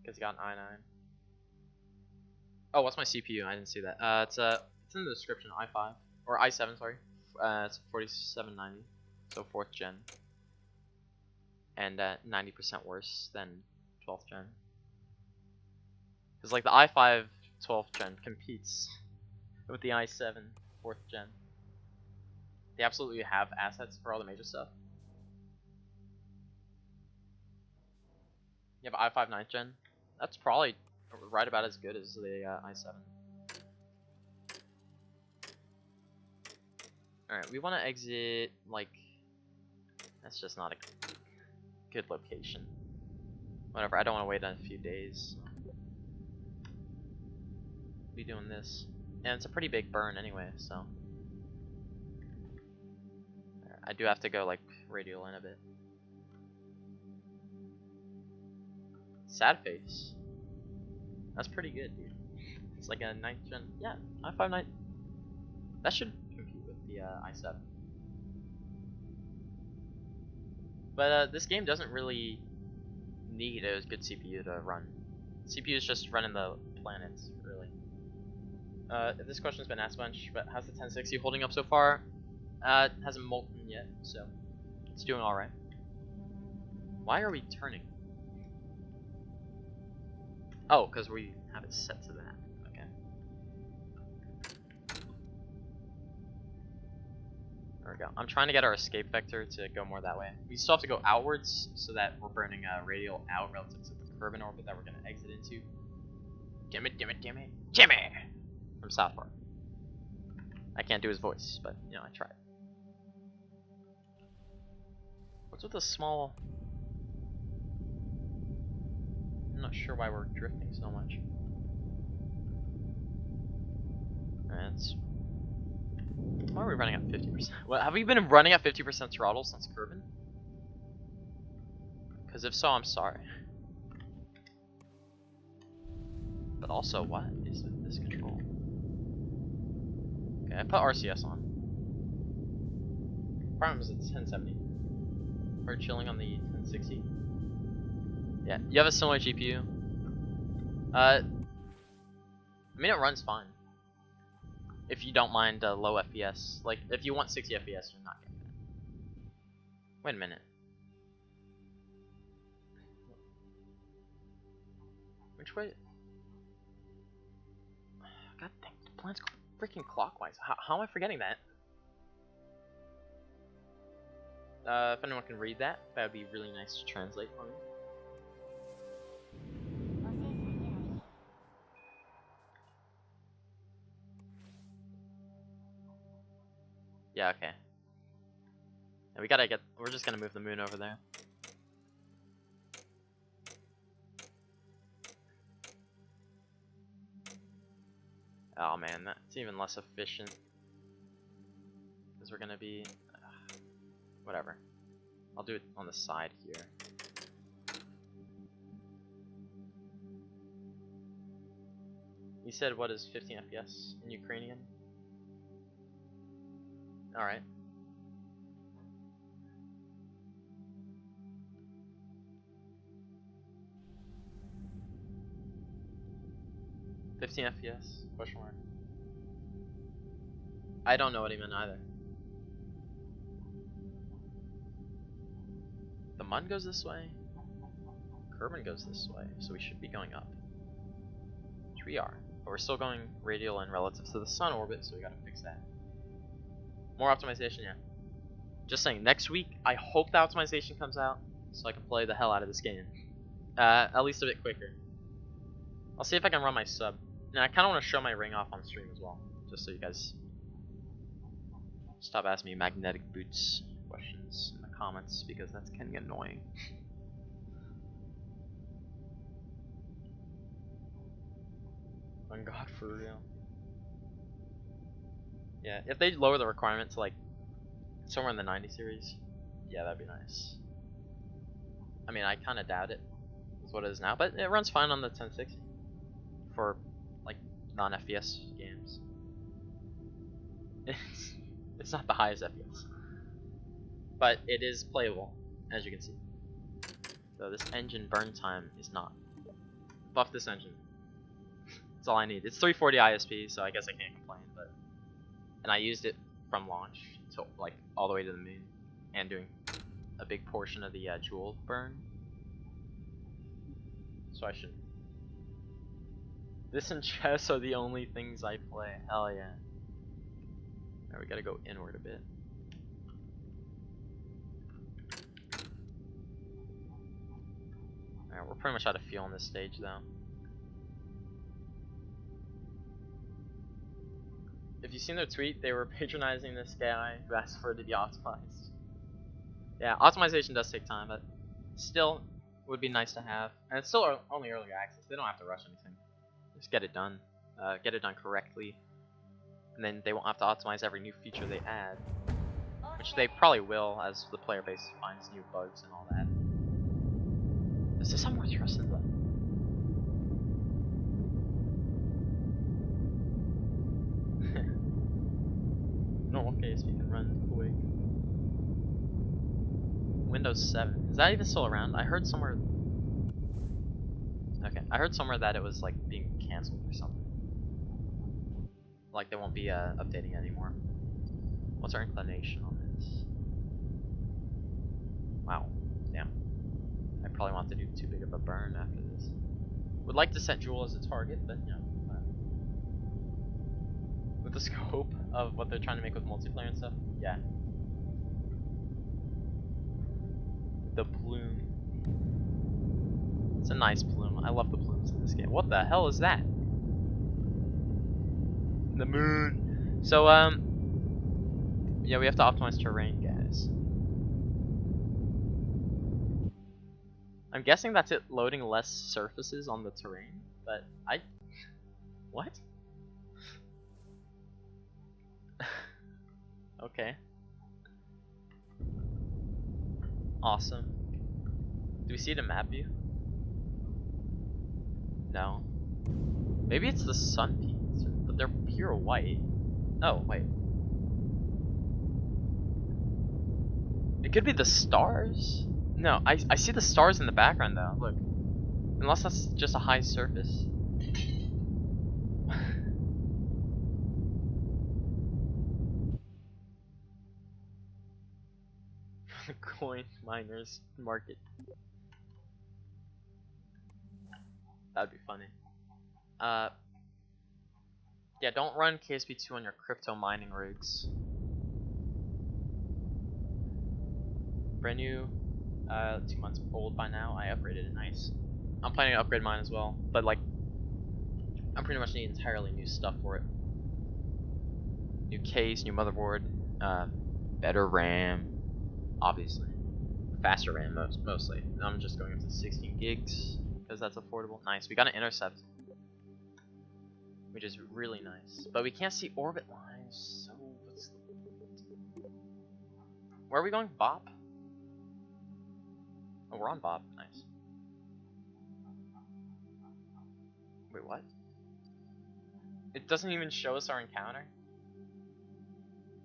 [SPEAKER 1] Because you got an i9. Oh, what's my CPU? I didn't see that. It's in the description. i5 or i7, sorry. It's 4790, so 4th gen, and 90% worse than 12th gen. Because like the i5 12th gen competes with the i7 4th gen. They absolutely have assets for all the major stuff. You have i5 9th gen. That's probably right about as good as the i7. Alright, we want to exit, like, that's just not a good location. Whatever, I don't want to wait a few days. Be doing this. And it's a pretty big burn anyway, so. I do have to go like radial in a bit. Sad face. That's pretty good, dude. It's like a 9th gen. Yeah, i5 That should compete with the i7. But this game doesn't really need a good CPU to run. CPU is just running the planets, really. This question's been asked a bunch, but how's the 1060 holding up so far? It hasn't molten yet, so it's doing alright. Why are we turning? Oh, because we have it set to that. Okay. There we go. I'm trying to get our escape vector to go more that way. We still have to go outwards so that we're burning radial out relative to the Kerbin orbit that we're going to exit into. Damn it, damn it, damn it. Jimmy! From South Park. I can't do his voice, but, you know, I tried. What's with the small... I'm not sure why we're drifting so much. Alright, why are we running at 50%? What, have we been running at 50% throttle since Kerbin? Because if so, I'm sorry. But also, what is this control? Okay, I put RCS on. Prime was at 1070. We're chilling on the 1060. Yeah, you have a similar GPU. I mean, it runs fine. If you don't mind low FPS. Like, if you want 60 FPS, you're not getting that. Wait a minute. Which way? God dang, the planet's freaking clockwise. How am I forgetting that? If anyone can read that, that would be really nice to translate for me. Yeah, okay. And we gotta get, we're just gonna move the moon over there. Oh man, that's even less efficient. Because we're gonna be, whatever. I'll do it on the side here. You said what is 15 FPS in Ukrainian? Alright. $15 FPS? Question mark. I don't know what he meant either. The Mun goes this way. Kerbin goes this way, so we should be going up. Which we are. But we're still going radial and relative to the sun orbit, so we gotta fix that. More optimization, yeah. Just saying, next week, I hope the optimization comes out, so I can play the hell out of this game. At least a bit quicker. I'll see if I can run my sub. And I kinda wanna show my ring off on stream as well, just so you guys stop asking me magnetic boots questions in the comments, because that's kinda annoying. On God, for real. Yeah, if they lower the requirement to like somewhere in the 90 series, yeah, that'd be nice. I mean, I kind of doubt it. Is what it is now, but it runs fine on the 1060 for like non-FPS games. It's not the highest FPS, but it is playable, as you can see. So this engine burn time is not. Buff this engine. That's all I need. It's 340 ISP, so I guess I can't complain. But and I used it from launch to like all the way to the moon, and doing a big portion of the Jool burn. So I shouldn't. This and chess are the only things I play. Hell yeah. Now we gotta go inward a bit. Alright, we're pretty much out of fuel on this stage though. If you've seen their tweet, they were patronizing this guy who asked for it to be optimized. Yeah, optimization does take time, but still would be nice to have. And it's still only early access. They don't have to rush anything. Just get it done. Get it done correctly. And then they won't have to optimize every new feature they add. which they probably will as the player base finds new bugs and all that. Does this have more thrust than that? Normal case, we can run quick. Windows 7. Is that even still around? I heard somewhere. Okay, I heard somewhere that it was like being cancelled or something. Like they won't be updating it anymore. What's our inclination on this? Wow, damn. I probably want to do too big of a burn after this. Would like to set Jool as a target, but you know. With the scope of what they're trying to make with multiplayer and stuff, yeah. The plume. It's a nice plume. I love the plumes in this game. What the hell is that? The moon. So, yeah, we have to optimize terrain, guys. I'm guessing that's it loading less surfaces on the terrain, but what? Okay. Awesome. Do we see it in map view? No. Maybe it's the sun peaks, but they're pure white. Oh, wait. It could be the stars? No, I see the stars in the background though, look. Unless that's just a high surface. Coin miners market. That'd be funny. Yeah, don't run KSP2 on your crypto mining rigs. Brand new, 2 months old by now. I upgraded it, nice. I'm planning to upgrade mine as well, but like, I'm pretty much need entirely new stuff for it. New case, new motherboard, better RAM, obviously. Faster RAM mostly. I'm just going up to 16 gigs because that's affordable. Nice. We got an intercept, which is really nice. But we can't see orbit lines, so what's the... Where are we going? Bop? Oh, we're on Bop. Nice. Wait, what? It doesn't even show us our encounter?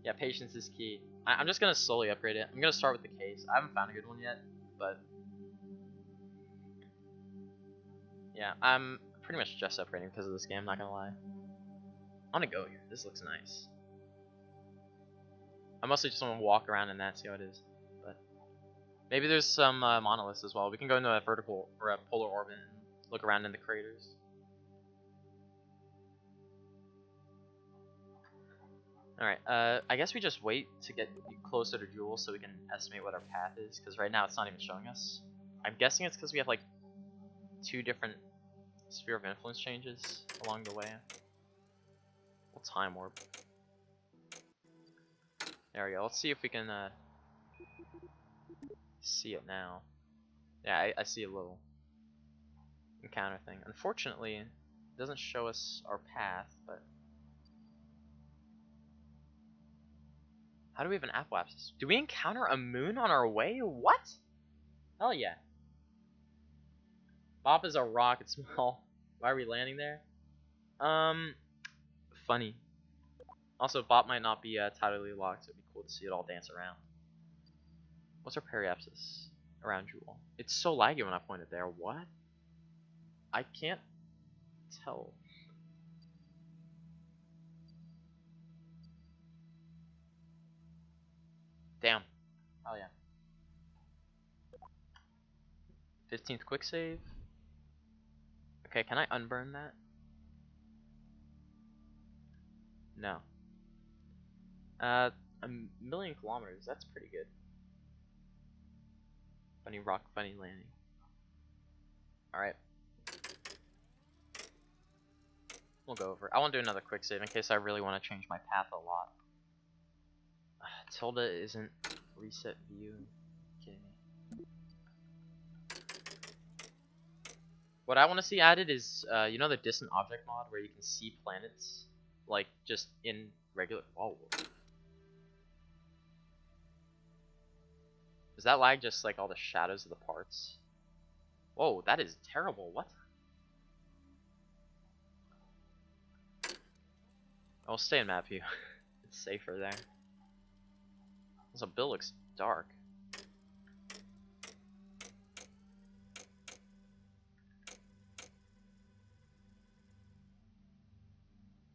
[SPEAKER 1] Yeah, patience is key. I'm just gonna slowly upgrade it. I'm gonna start with the case. I haven't found a good one yet, but yeah, I'm pretty much just upgrading because of this game, not gonna lie. I wanna go here. This looks nice. I mostly just wanna walk around in that, see how it is. But maybe there's some monoliths as well. We can go into a vertical or a polar orbit and look around in the craters. Alright, I guess we just wait to get closer to Jool so we can estimate what our path is, because right now it's not even showing us. I'm guessing it's because we have like 2 different sphere of influence changes along the way. We'll time warp. There we go, let's see if we can see it now. Yeah, I see a little encounter thing. Unfortunately, it doesn't show us our path, but... How do we have an apoapsis? Do we encounter a moon on our way? What? Hell yeah. Bop is a rock, it's small. Why are we landing there? Funny. Also, Bop might not be tidally locked, so it'd be cool to see it all dance around. What's our periapsis around Jool? It's so laggy when I point it there. What? I can't tell. Damn. Oh yeah. 15th quick save. Okay, can I unburn that? No. A million kilometers, that's pretty good. Funny rock, funny landing. Alright. We'll go over. I want to do another quick save in case I really want to change my path a lot. Tilde isn't reset view. Okay. What I want to see added is, you know the distant object mod where you can see planets, like just in regular. Whoa. Is that lag just like all the shadows of the parts? Whoa, that is terrible. What? I'll stay in map view. It's safer there. Also, Bill looks dark.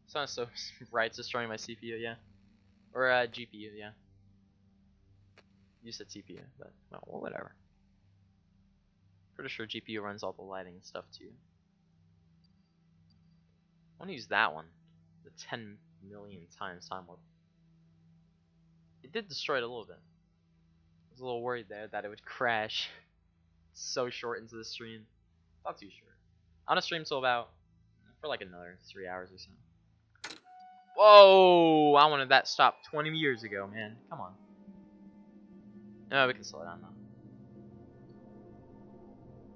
[SPEAKER 1] It's not so right. It's destroying my CPU, yeah. Or GPU, yeah. You said CPU, but well, whatever. Pretty sure GPU runs all the lighting and stuff too. I want to use that one. The 10 million times time warp. It did destroy it a little bit. I was a little worried there that it would crash so short into the stream. Not too short. I'm gonna stream till about for like another 3 hours or so. Whoa! I wanted that stopped 20 years ago, man. Come on. No, we can slow down now.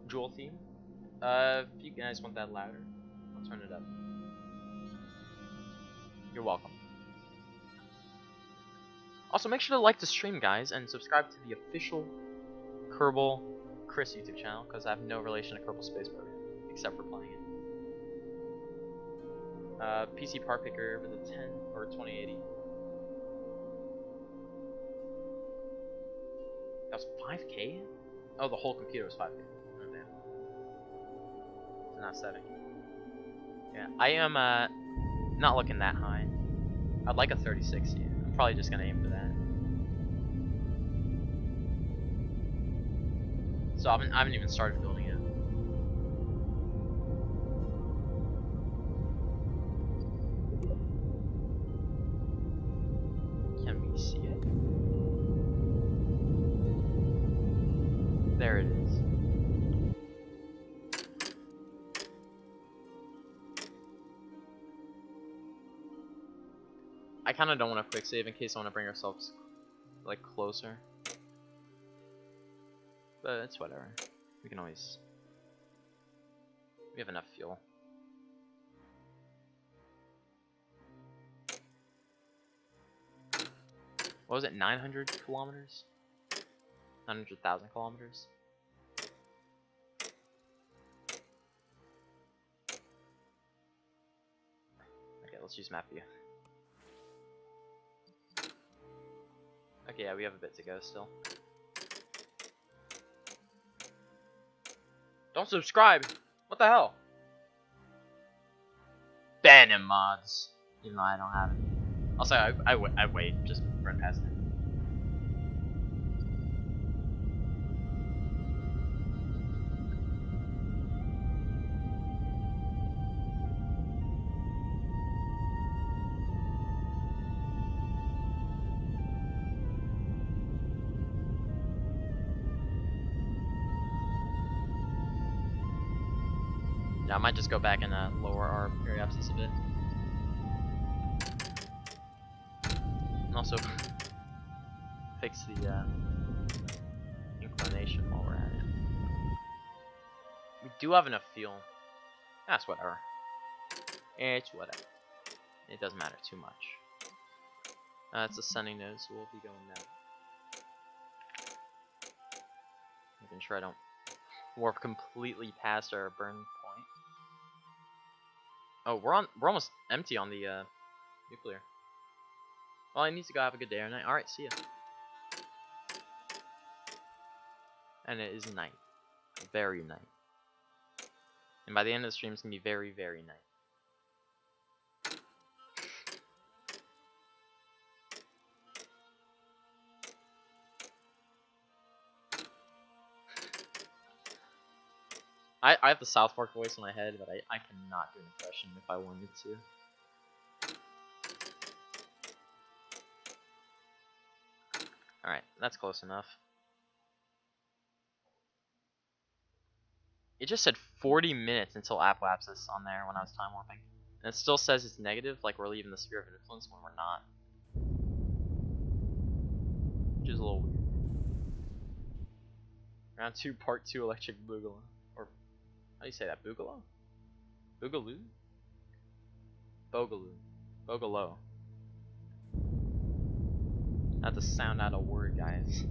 [SPEAKER 1] Jool theme. If you guys want that louder, I'll turn it up. You're welcome. Also, make sure to like the stream, guys, and subscribe to the official Kerbal Chris YouTube channel, because I have no relation to Kerbal Space Program, except for playing it. PC part picker with a 10 or 2080. That was 5K? Oh, the whole computer was 5K. Oh, damn. It's not 7K. Yeah, I am not looking that high. I'd like a 3060. I'm probably just gonna aim for that. So I haven't even started building it. Can we see it? There it is. I kind of don't want to quick save in case I want to bring ourselves like closer. But it's whatever. We can always. We have enough fuel. What was it? 900 kilometers? 900,000 kilometers? Okay, let's use map view. Okay, yeah, we have a bit to go still. Don't subscribe! What the hell? Ban him, mods. Even though I don't have it. Also, I wait, just run past it. Yeah, I might just go back and lower our periapsis a bit. And also fix the inclination while we're at it. We do have enough fuel. That's whatever. It's whatever. It doesn't matter too much. It's a sunny node, so we'll be going now. Making sure I don't warp completely past our burn point. Oh, we're almost empty on the nuclear. Well, I need to go have a good day or night. All right, see ya. And it is night, very night. And by the end of the stream, it's gonna be very, very night. I have the South Park voice in my head, but I cannot do an impression if I wanted to. Alright, that's close enough. It just said 40 minutes until apoapsis on there when I was time warping. And it still says it's negative, like we're leaving the sphere of influence when we're not. Which is a little weird. Round 2, part 2, electric boogaloo. Or, how do you say that? Boogaloo? Boogaloo? Bogaloo. Bogalo. I have to sound out a word, guys.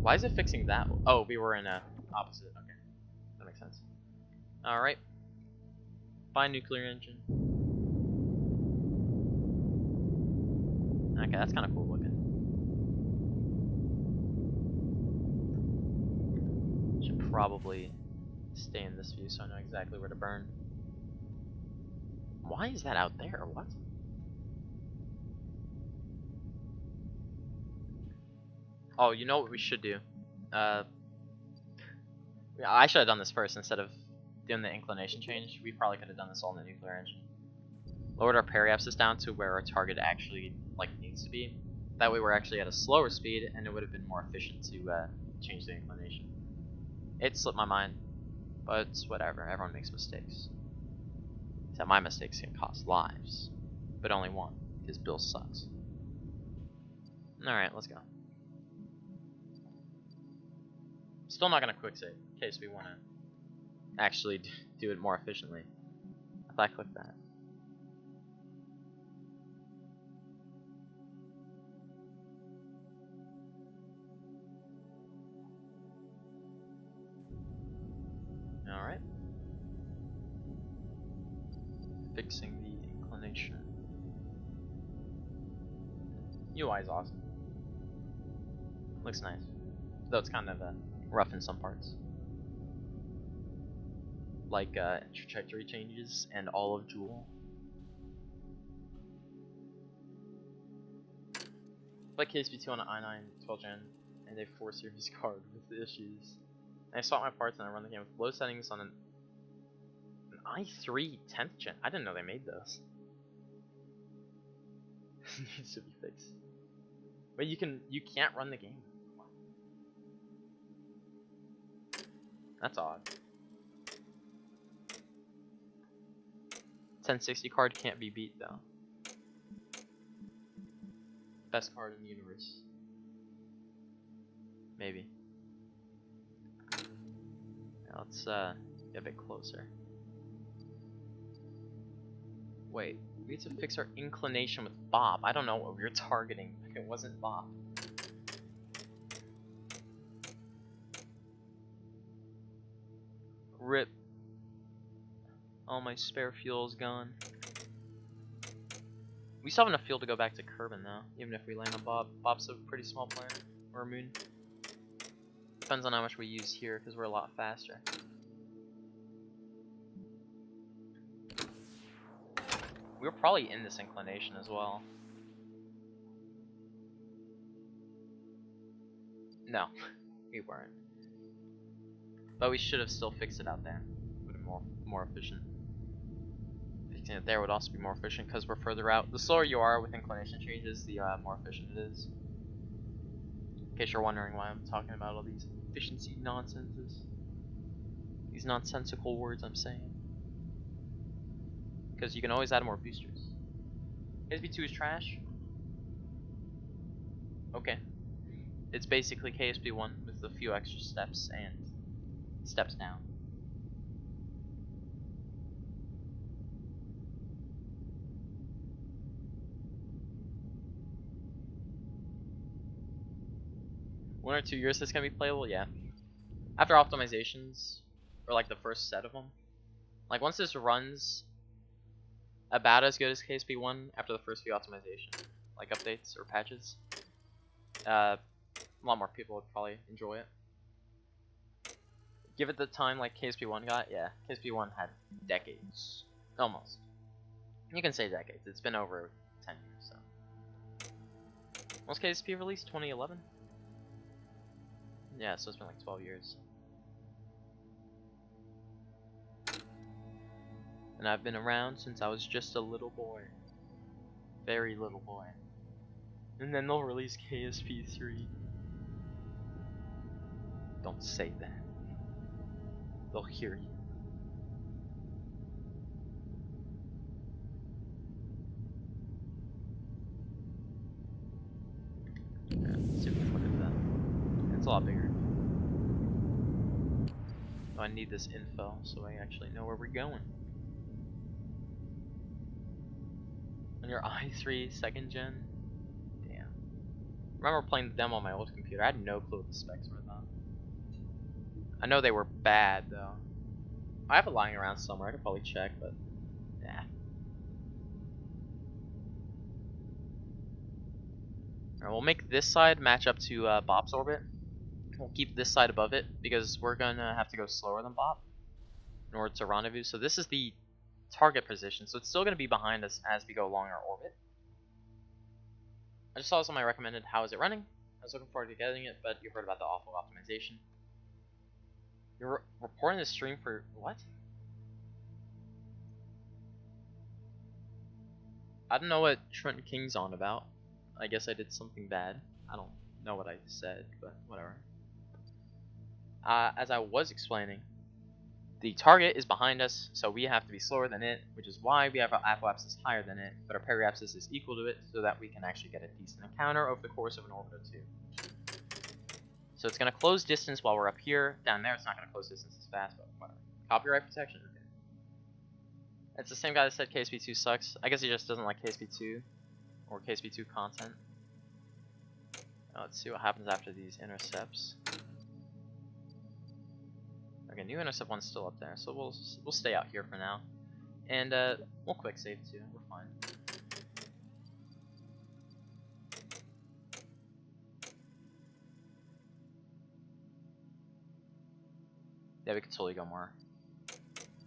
[SPEAKER 1] Why is it fixing that? Oh, we were in a opposite. Okay, that makes sense. All right. Buy nuclear engine. Okay, that's kind of cool looking. Should probably stay in this view so I know exactly where to burn. Why is that out there? What? Oh, you know what we should do? Yeah, I should have done this first instead of doing the inclination change. We probably could have done this all in the nuclear engine. Lowered our periapsis down to where our target actually needs to be. That way we're actually at a slower speed, and it would have been more efficient to change the inclination. It slipped my mind, but whatever. Everyone makes mistakes. Except my mistakes can cost lives, but only one, because Bill sucks. All right, let's go. Still not gonna quick save in case we want to actually do it more efficiently. If I click that. Alright. Fixing the inclination. UI is awesome. Looks nice. Though it's kind of rough in some parts. Like trajectory changes and all of Jool. Like KSP2 on an i9 12 gen and a 4 series card with the issues. And I swap my parts and I run the game with low settings on an i3 10th gen. I didn't know they made those. Needs to be fixed. But you can't run the game. That's odd. 1060 card can't be beat though. Best card in the universe. Maybe. Now let's get a bit closer. Wait, we need to fix our inclination with Bob. I don't know what we were targeting. It wasn't Bob. Rip. All my spare fuel is gone. We still have enough fuel to go back to Kerbin though, even if we land on Bob. Bob's a pretty small planet, or a moon. Depends on how much we use here, because we're a lot faster. We were probably in this inclination as well. No, we weren't. But we should have still fixed it out there. Would have been more efficient. Fixing it there would also be more efficient because we're further out. The slower you are with inclination changes, the more efficient it is. In case you're wondering why I'm talking about all these efficiency nonsenses. These nonsensical words I'm saying. Because you can always add more boosters. KSP2 is trash? Okay. It's basically KSP1 with a few extra steps and steps down. One or 2 years this can be playable, yeah. After optimizations, or like the first set of them, like once this runs about as good as KSP1 after the first few optimizations, like updates or patches, a lot more people would probably enjoy it. Give it the time like KSP1 got, yeah, KSP1 had decades, almost. You can say decades, it's been over 10 years, so. When was KSP released? 2011? Yeah, so it's been like 12 years. And I've been around since I was just a little boy. Very little boy. And then they'll release KSP3. Don't say that. They'll hear you. Yeah, let's see if we can look at that. It's a lot bigger. Oh, I need this info so I actually know where we're going. On your i3 2nd gen? Damn. remember playing the demo on my old computer. I had no clue what the specs were though. I know they were bad though. I have it lying around somewhere. I could probably check, but yeah. Alright, we'll make this side match up to Bob's orbit. We'll keep this side above it because we're gonna have to go slower than Bob in order to rendezvous. So this is the target position, so it's still gonna be behind us as we go along our orbit. I just saw this on my recommended how is it running. I was looking forward to getting it, but you heard about the awful optimization. You're reporting the stream for what? I don't know what Trent King's on about. I guess I did something bad. I don't know what I said, but whatever. As I was explaining, the target is behind us, so we have to be slower than it, which is why we have our apoapsis higher than it, but our periapsis is equal to it, so that we can actually get a decent encounter over the course of an orbit or two. So it's going to close distance while we're up here. Down there, it's not going to close distance as fast, but whatever. Copyright protection? Okay. It's the same guy that said KSP2 sucks. I guess he just doesn't like KSP2 or KSP2 content. Now let's see what happens after these intercepts. Okay, new intercept one's still up there, so we'll stay out here for now. And we'll quick save too. We're fine. Yeah, we could totally go more.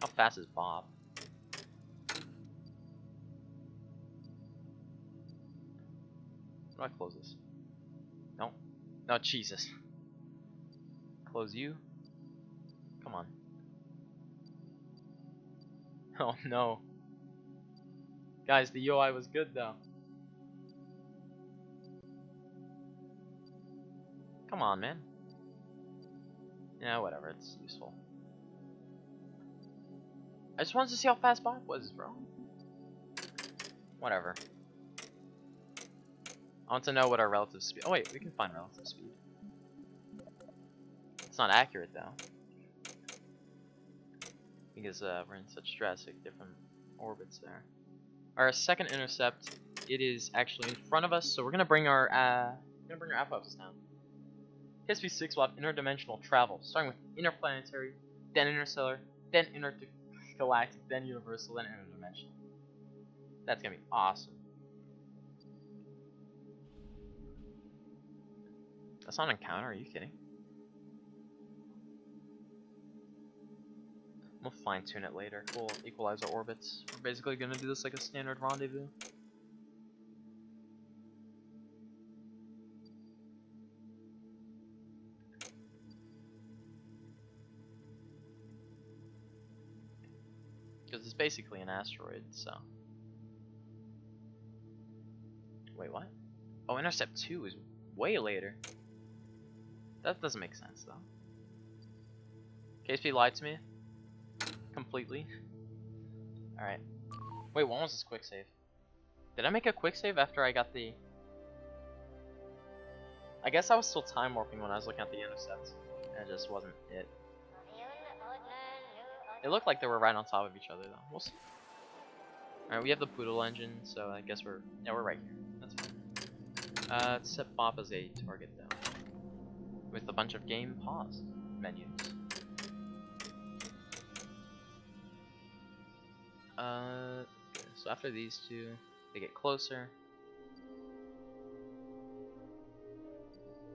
[SPEAKER 1] How fast is Bob? How do I close this? No. No, Jesus. Close you. Come on. Oh no. Guys, the UI was good though. Come on, man. Yeah, whatever, it's useful. I just wanted to see how fast Bob was, bro. Whatever. I want to know what our relative speed. Oh wait, we can find relative speed. It's not accurate though, because we're in such drastic different orbits there. Our second intercept, it is actually in front of us, so we're gonna bring our apoapsis down. KSP6 will have interdimensional travel, starting with interplanetary, then interstellar, then intergalactic, then universal, then interdimensional. That's gonna be awesome. That's not an encounter, are you kidding? We'll fine tune it later. We'll equalize our orbits. We're basically gonna do this like a standard rendezvous. Because it's basically an asteroid, so. Wait, what? Oh, intercept 2 is way later. That doesn't make sense, though. KSP lied to me. Completely. Alright. Wait, when was this quick save? Did I make a quick save after I got the... I guess I was still time warping when I was looking at the intercepts. That just wasn't it. It looked like they were right on top of each other, though. We'll see. Alright, we have the Poodle engine, so I guess we're right here. That's fine. Let's set Bob as a target, though. With a bunch of game pause menus. So after these two, they get closer.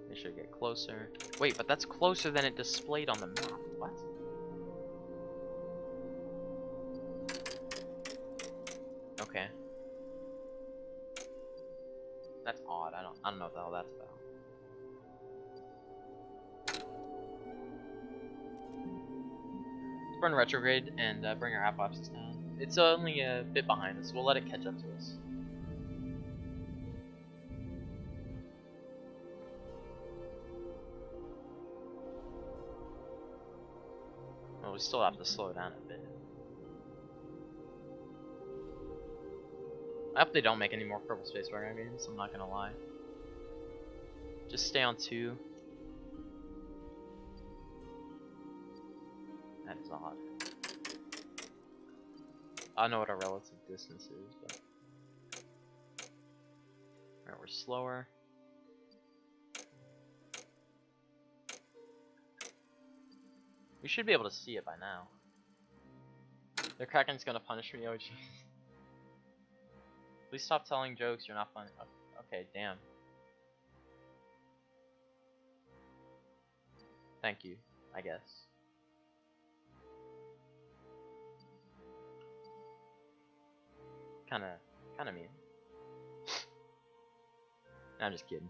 [SPEAKER 1] They should get closer. Wait, but that's closer than it displayed on the map. What? Okay. That's odd. I don't know what the hell that's about. Let's burn retrograde and bring our apoapsis down. It's only a bit behind us. We'll let it catch up to us. Well, we still have to slow down a bit. I hope they don't make any more Kerbal Space Program games, I'm not gonna lie. Just stay on 2. That is odd. I don't know what our relative distance is, but... Alright, we're slower. We should be able to see it by now. The Kraken's gonna punish me, oh jeez. Please stop telling jokes, you're not funny. Okay, damn. Thank you, I guess. Kinda mean. I'm just kidding.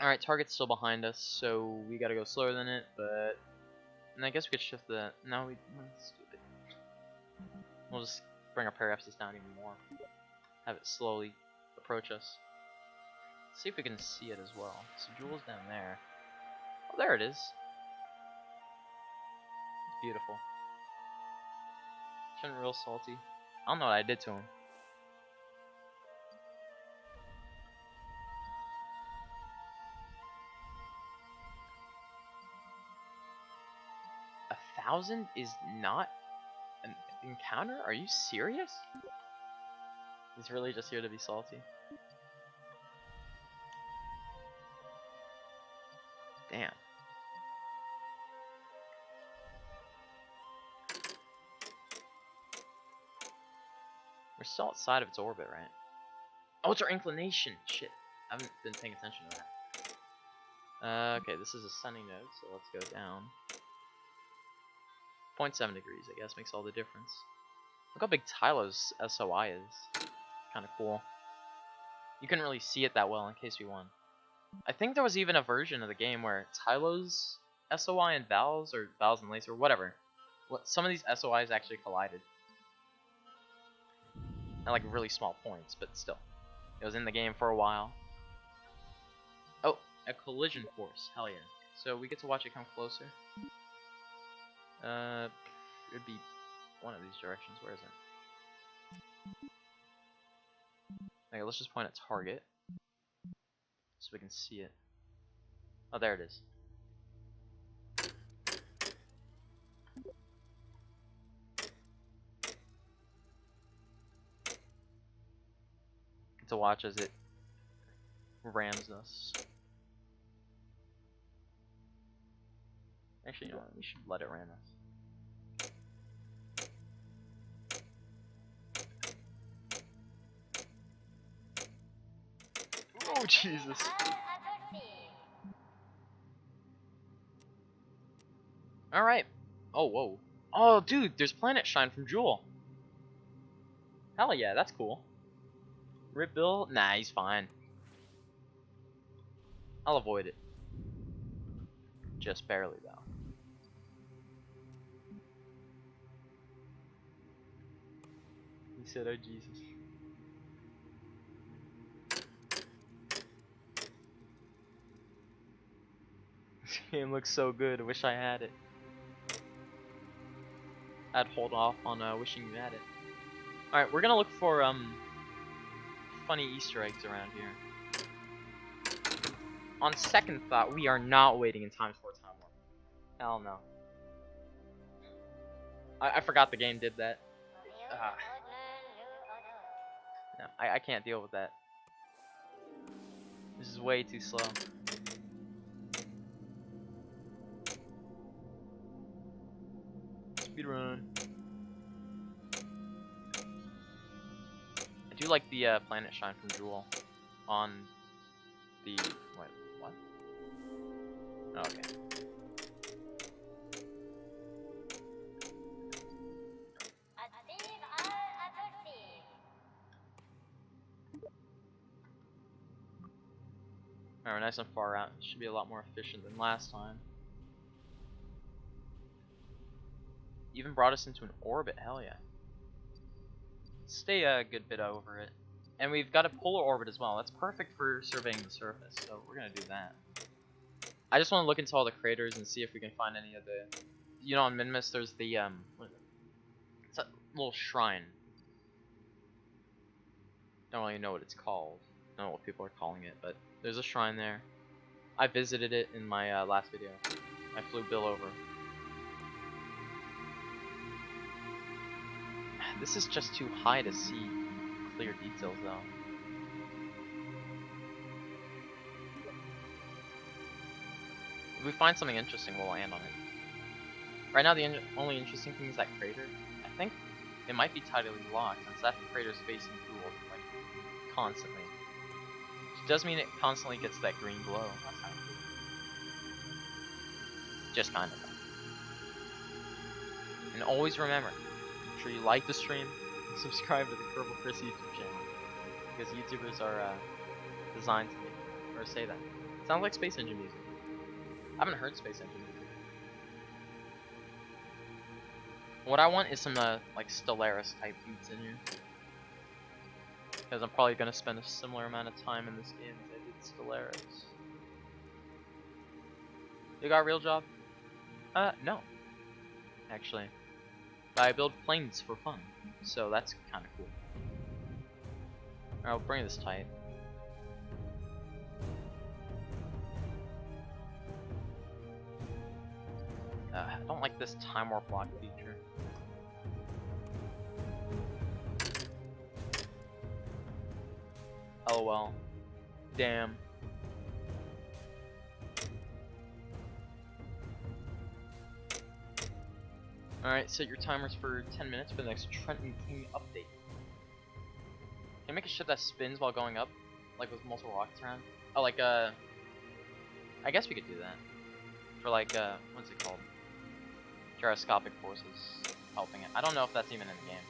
[SPEAKER 1] Alright, target's still behind us, so we gotta go slower than it, but... And I guess we could shift the... No, that's stupid. We'll just bring our periapsis down even more. Have it slowly approach us. See if we can see it as well. So Jool's down there. Oh, there it is. It's beautiful. Shouldn't real salty. I don't know what I did to him. $1,000 is not an encounter? Are you serious? He's really just here to be salty. Damn. We're still outside of its orbit, right? Oh, it's our inclination! Shit. I haven't been paying attention to that. Okay, this is ascending node, so let's go down. 0.7 degrees, I guess, makes all the difference. Look how big Tylo's SOI is. Kinda cool. You couldn't really see it that well in case we won. I think there was even a version of the game where Tylo's SOI and Val's, or Val's and Laser, whatever. Some of these SOIs actually collided. At like really small points, but still. It was in the game for a while. Oh, a collision force. Hell yeah. So we get to watch it come closer. It'd be one of these directions. Where is it? Okay, let's just point at target. So we can see it. Oh, there it is. Get to watch as it rams us. Actually, you know what? We should let it ram us. Oh, Jesus. Alright. Oh, whoa. Oh, dude, there's Planet Shine from Jool. Hell yeah, that's cool. Rip Bill? Nah, he's fine. I'll avoid it. Just barely, though. He said, oh, Jesus. This game looks so good. I wish I had it. I'd hold off on wishing you had it. Alright, we're gonna look for funny Easter eggs around here. On second thought, we are not waiting in times for time warp. Hell no. I forgot the game did that. No, I can't deal with that. This is way too slow. Speedrun. I do like the Planet Shine from Jool on the... Wait, what? Oh, okay. Alright, we're nice and far out. Should be a lot more efficient than last time. Even brought us into an orbit, hell yeah. Stay a good bit over it. And we've got a polar orbit as well. That's perfect for surveying the surface, so we're gonna do that. I just want to look into all the craters and see if we can find any of the... You know, on Minmus, there's the, what is it? It's a little shrine. Don't really know what it's called. I don't know what people are calling it, but there's a shrine there. I visited it in my last video. I flew Bill over. This is just too high to see clear details, though. If we find something interesting, we'll land on it. Right now, the only interesting thing is that crater. I think it might be tidally locked since that crater is facing Jool, like, constantly. Which does mean it constantly gets that green glow. That's kind of cool. Just kind of. And always remember, make sure you like the stream and subscribe to the Kerbal Chris YouTube channel. Because YouTubers are designed to make, or say that. Sounds like space engine music. I haven't heard space engine music. What I want is some like Stellaris type beats in here. Because I'm probably going to spend a similar amount of time in this game as I did Stellaris. You got a real job? No. Actually. I build planes for fun. So that's kind of cool. I'll bring this tight. I don't like this time warp lock feature. LOL. Damn. Alright, set your timers for 10 minutes for the next Trenton King update. Can you make a ship that spins while going up? Like with multiple rockets around? Oh, like, I guess we could do that. For like, what's it called? Gyroscopic forces helping it. I don't know if that's even in the game.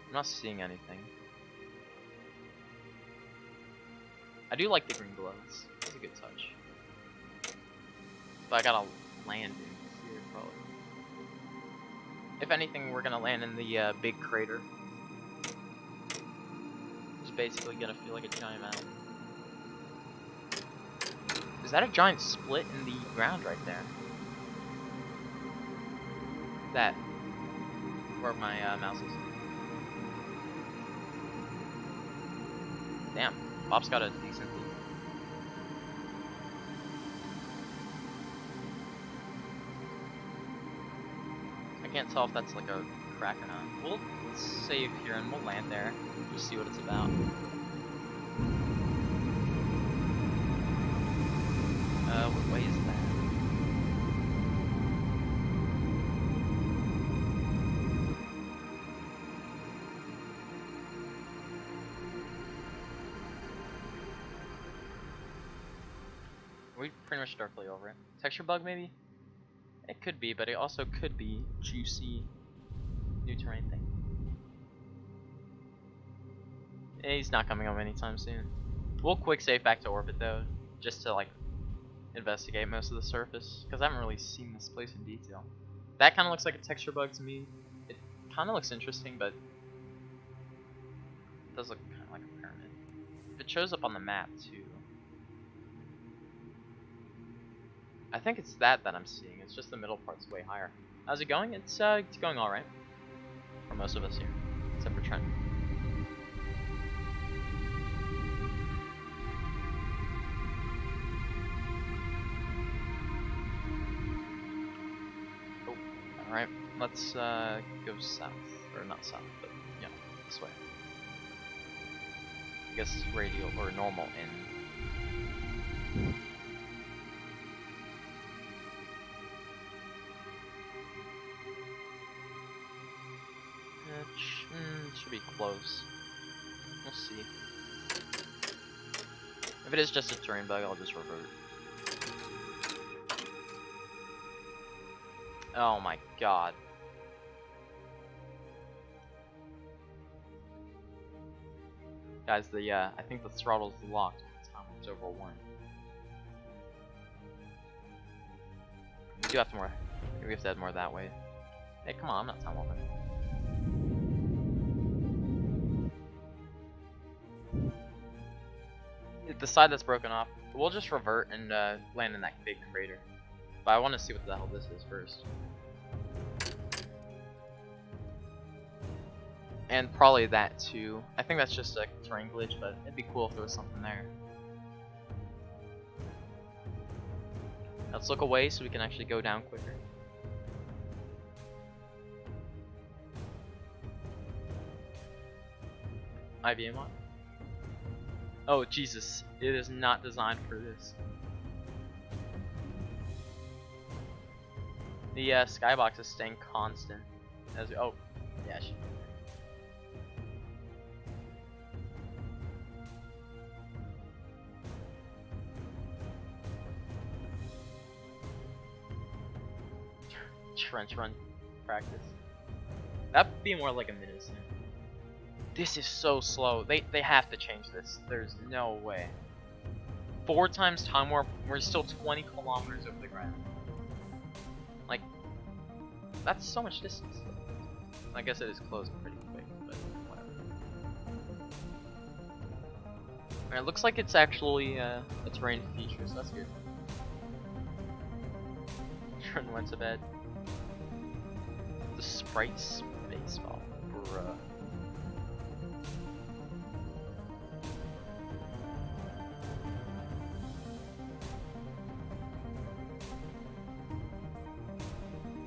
[SPEAKER 1] I'm not seeing anything. I do like the green glow. It's a good touch. But I gotta land in here probably. If anything, we're gonna land in the big crater. It's basically gonna feel like a giant mountain. Is that a giant split in the ground right there? That. Where my mouse is. Damn, Bob's got a decent lead. I can't tell if that's like a crack or not. We'll save here and we'll land there. Just see what it's about. What way is that? We pretty much directly over it. Texture bug maybe? It could be, but it also could be juicy new terrain thing. He's not coming up anytime soon. We'll quick save back to orbit though, just to like investigate most of the surface, because I haven't really seen this place in detail. That kind of looks like a texture bug to me. It kind of looks interesting, but it does look kind of like a pyramid. It shows up on the map too. I think it's that I'm seeing. It's just the middle part's way higher. How's it going? It's going all right for most of us here, except for Trent. Oh, all right. Let's go south, or not south, but yeah, this way. I guess radial or normal in. Should be close. We'll see. If it is just a terrain bug, I'll just revert. Oh my god. Guys, I think the throttle's locked when the time warp's over 1. We do have to more. We have to add more that way. Hey, come on, I'm not time warping. The side that's broken off, we'll just revert and land in that big crater. But I want to see what the hell this is first. And probably that too. I think that's just a terrain glitch, but it'd be cool if there was something there. Let's look away so we can actually go down quicker. IBM on? Oh Jesus, it is not designed for this. The skybox is staying constant. As we, oh, yeah. Trench run practice. That'd be more like a minute. This is so slow. They have to change this. There's no way. 4 times time warp. We're still 20 kilometers over the ground. Like, that's so much distance. I guess it is closing pretty quick, but whatever. Alright, it looks like it's actually a terrain feature, so that's good. Trent went to bed. The Sprites baseball, bruh.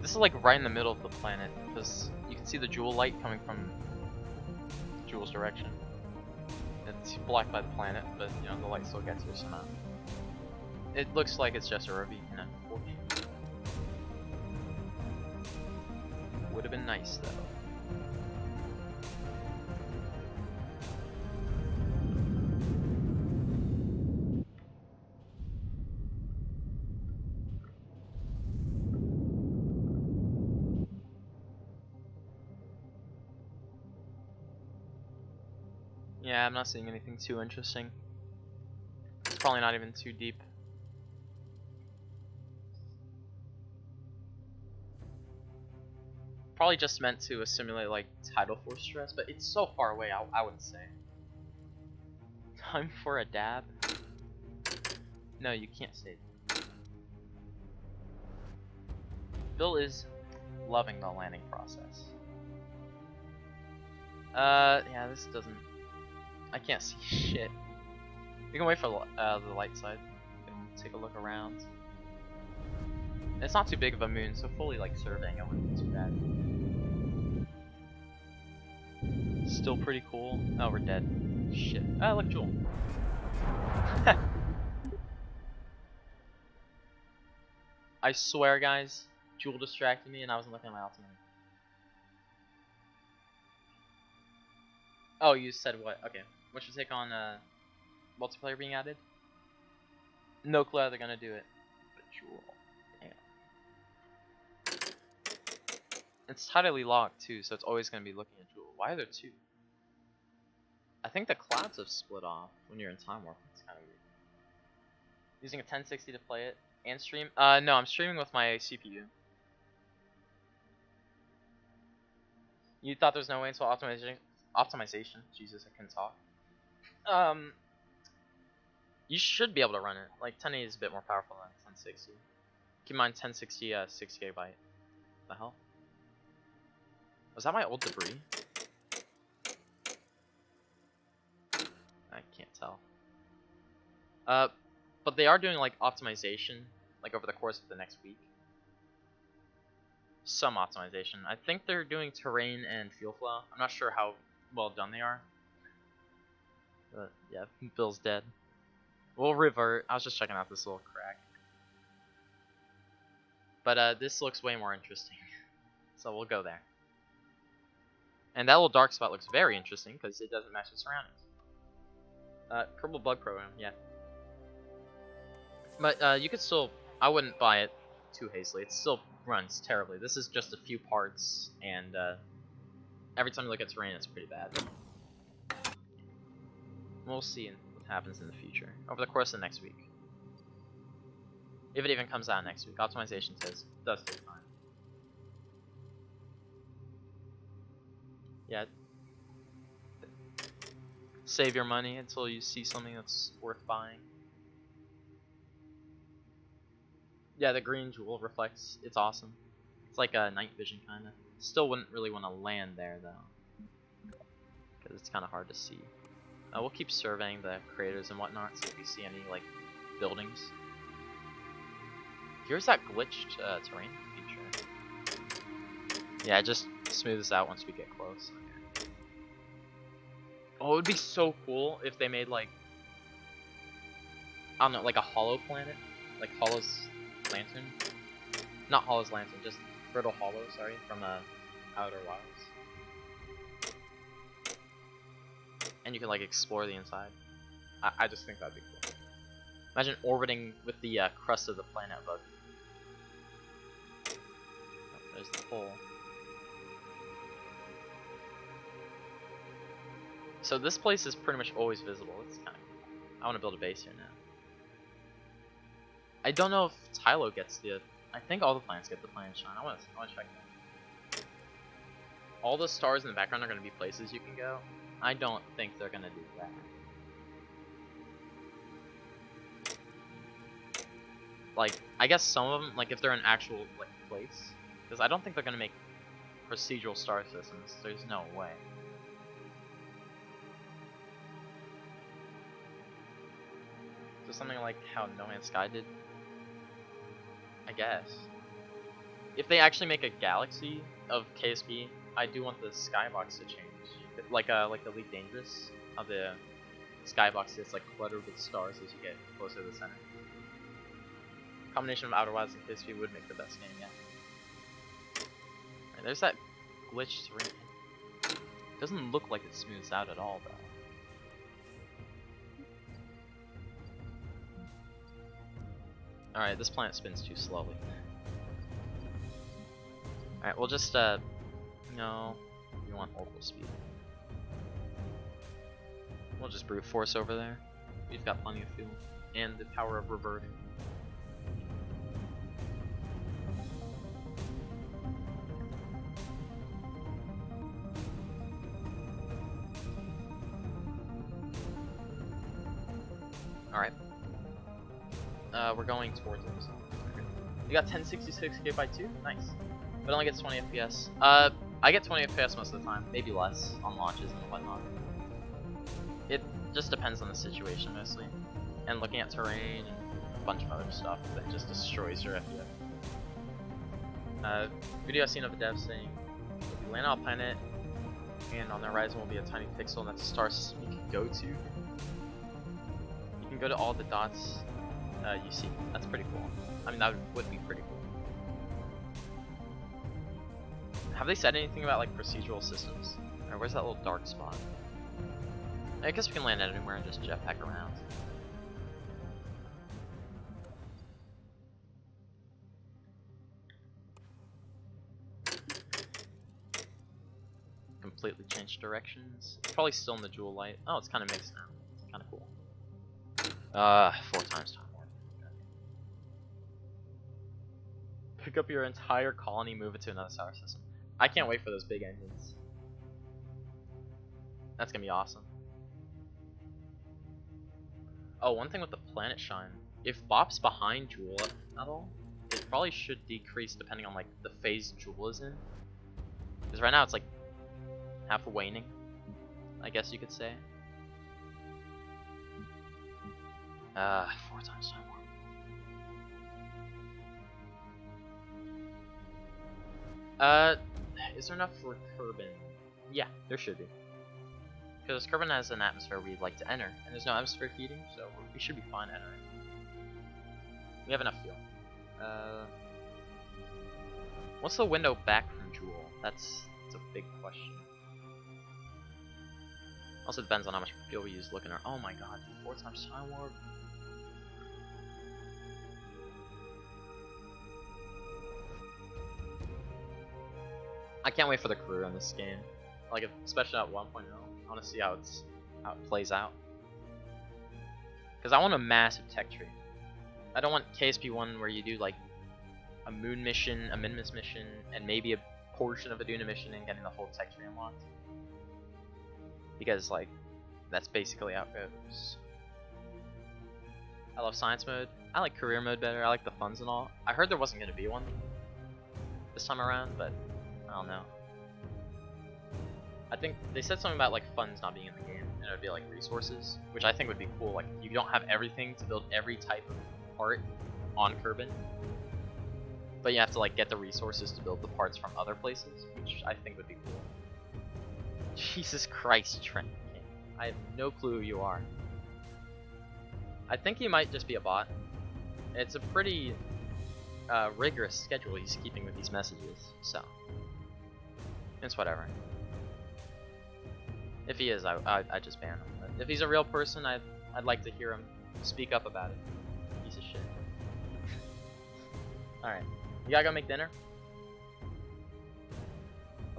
[SPEAKER 1] This is like right in the middle of the planet, because you can see the Jool light coming from Jool's direction. It's blocked by the planet, but you know the light still gets here somehow. It looks like it's just a ravine, unfortunately. Would have been nice though. Yeah, I'm not seeing anything too interesting. It's probably not even too deep. Probably just meant to simulate like tidal force stress, but it's so far away, I wouldn't say. Time for a dab? No, you can't say that. Bill is loving the landing process. Yeah, this doesn't... I can't see shit. We can wait for the light side. We can take a look around. It's not too big of a moon, so fully like surveying it wouldn't be too bad. Still pretty cool. Oh, we're dead. Shit. Ah, look, Jool. I swear, guys, Jool distracted me and I wasn't looking at my altimeter. Oh, you said what? Okay. What's your take on multiplayer being added? No clue how they're gonna do it. But Jool. Damn. It's tidally locked too, so it's always gonna be looking at Jool. Why are there 2? I think the clouds have split off when you're in time warp. It's kind of weird. Using a 1060 to play it and stream? No, I'm streaming with my CPU. You thought there's no way until optimization. Jesus, I couldn't talk. You should be able to run it. Like 1080 is a bit more powerful than 1060. Keep in mind 1060, 6 GB. The hell? Was that my old debris? I can't tell. But they are doing like optimization, like over the course of the next week. Some optimization. I think they're doing terrain and fuel flow. I'm not sure how well done they are. But yeah, Bill's dead. We'll revert. I was just checking out this little crack. But this looks way more interesting. So we'll go there. And that little dark spot looks very interesting because it doesn't match the surroundings. Kerbal bug program, yeah. But you could still, I wouldn't buy it too hastily. It still runs terribly. This is just a few parts, and every time you look at terrain, it's pretty bad. We'll see what happens in the future over the course of the next week. If it even comes out next week. Optimization does take time. Yeah. Save your money until you see something that's worth buying. Yeah, the green Jool reflects. It's awesome. It's like a night vision kind of. Still wouldn't really want to land there though, because it's kind of hard to see. We'll keep surveying the craters and whatnot, see if we see any like buildings. Here's that glitched terrain feature. Yeah, just smooth this out once we get close. Okay. Oh, it would be so cool if they made like I don't know, like a hollow planet, like Hollow's Lantern, not Hollow's Lantern, just Brittle Hollow, sorry, from Outer Wilds. And you can like explore the inside. I just think that'd be cool. Imagine orbiting with the crust of the planet above you. Oh, there's the hole. So this place is pretty much always visible. It's kind of cool. I want to build a base here now. I don't know if Tylo gets the. I think all the planets get the planet shine. I want to check that. All the stars in the background are going to be places you can go. I don't think they're going to do that. Like, I guess some of them, like if they're an actual like place, because I don't think they're going to make procedural star systems. There's no way. So something like how No Man's Sky did, I guess. If they actually make a galaxy of KSP, I do want the skybox to change. Like Elite Dangerous, how the skybox is like cluttered with stars as you get closer to the center. Combination of Outer Wilds and KSP would make the best game yet. Right, there's that glitch terrain. It doesn't look like it smooths out at all though. Alright, this planet spins too slowly. Alright, we'll just, no, we want orbital speed. We'll just brute force over there. We've got plenty of fuel. And the power of reverting. Alright. We're going towards it. So. You got 1066 by 2? Nice. But only gets 20 FPS. I get 20 FPS most of the time, maybe less on launches and whatnot. It just depends on the situation mostly. And looking at terrain and a bunch of other stuff that just destroys your FPS. Video I've seen of a dev saying, if you land on a planet and on the horizon will be a tiny pixel and that's a star system you can go to. You can go to all the dots you see. That's pretty cool. I mean, that would be pretty cool. Have they said anything about like procedural systems? Or where's that little dark spot? I guess we can land anywhere and just jetpack around. Completely changed directions. It's probably still in the Jool light. Oh, it's kind of mixed now. It's kind of cool. 4 times time warp. Okay. Pick up your entire colony, move it to another solar system. I can't wait for those big engines. That's gonna be awesome. Oh, one thing with the planet shine. If Bop's behind Jool at all, it probably should decrease depending on like the phase Jool is in. Because right now it's like half waning, I guess you could say. 4 times time warp. Is there enough for Kerbin? Yeah, there should be. Because Kerbin has an atmosphere we'd like to enter, and there's no atmosphere heating, so we should be fine entering. We have enough fuel. What's the window back from Jool? That's a big question. Also depends on how much fuel we use looking at. Oh my god, 4 times time warp. I can't wait for the career in this game. Like, especially at 1.0. I want to see how it plays out. Because I want a massive tech tree. I don't want KSP1 where you do like a moon mission, a Minimus mission, and maybe a portion of a Duna mission and getting the whole tech tree unlocked. Because like, that's basically how it goes. I love science mode. I like career mode better. I like the funds and all. I heard there wasn't going to be one this time around, but I don't know. I think they said something about like funds not being in the game, and it would be like resources, which I think would be cool. Like you don't have everything to build every type of part on Kerbin, but you have to like get the resources to build the parts from other places, which I think would be cool. Jesus Christ, Trent King. I have no clue who you are. I think he might just be a bot. It's a pretty rigorous schedule he's keeping with these messages, so it's whatever. If he is, I just ban him. But if he's a real person, I'd like to hear him speak up about it. Piece of shit. All right, you gotta go make dinner.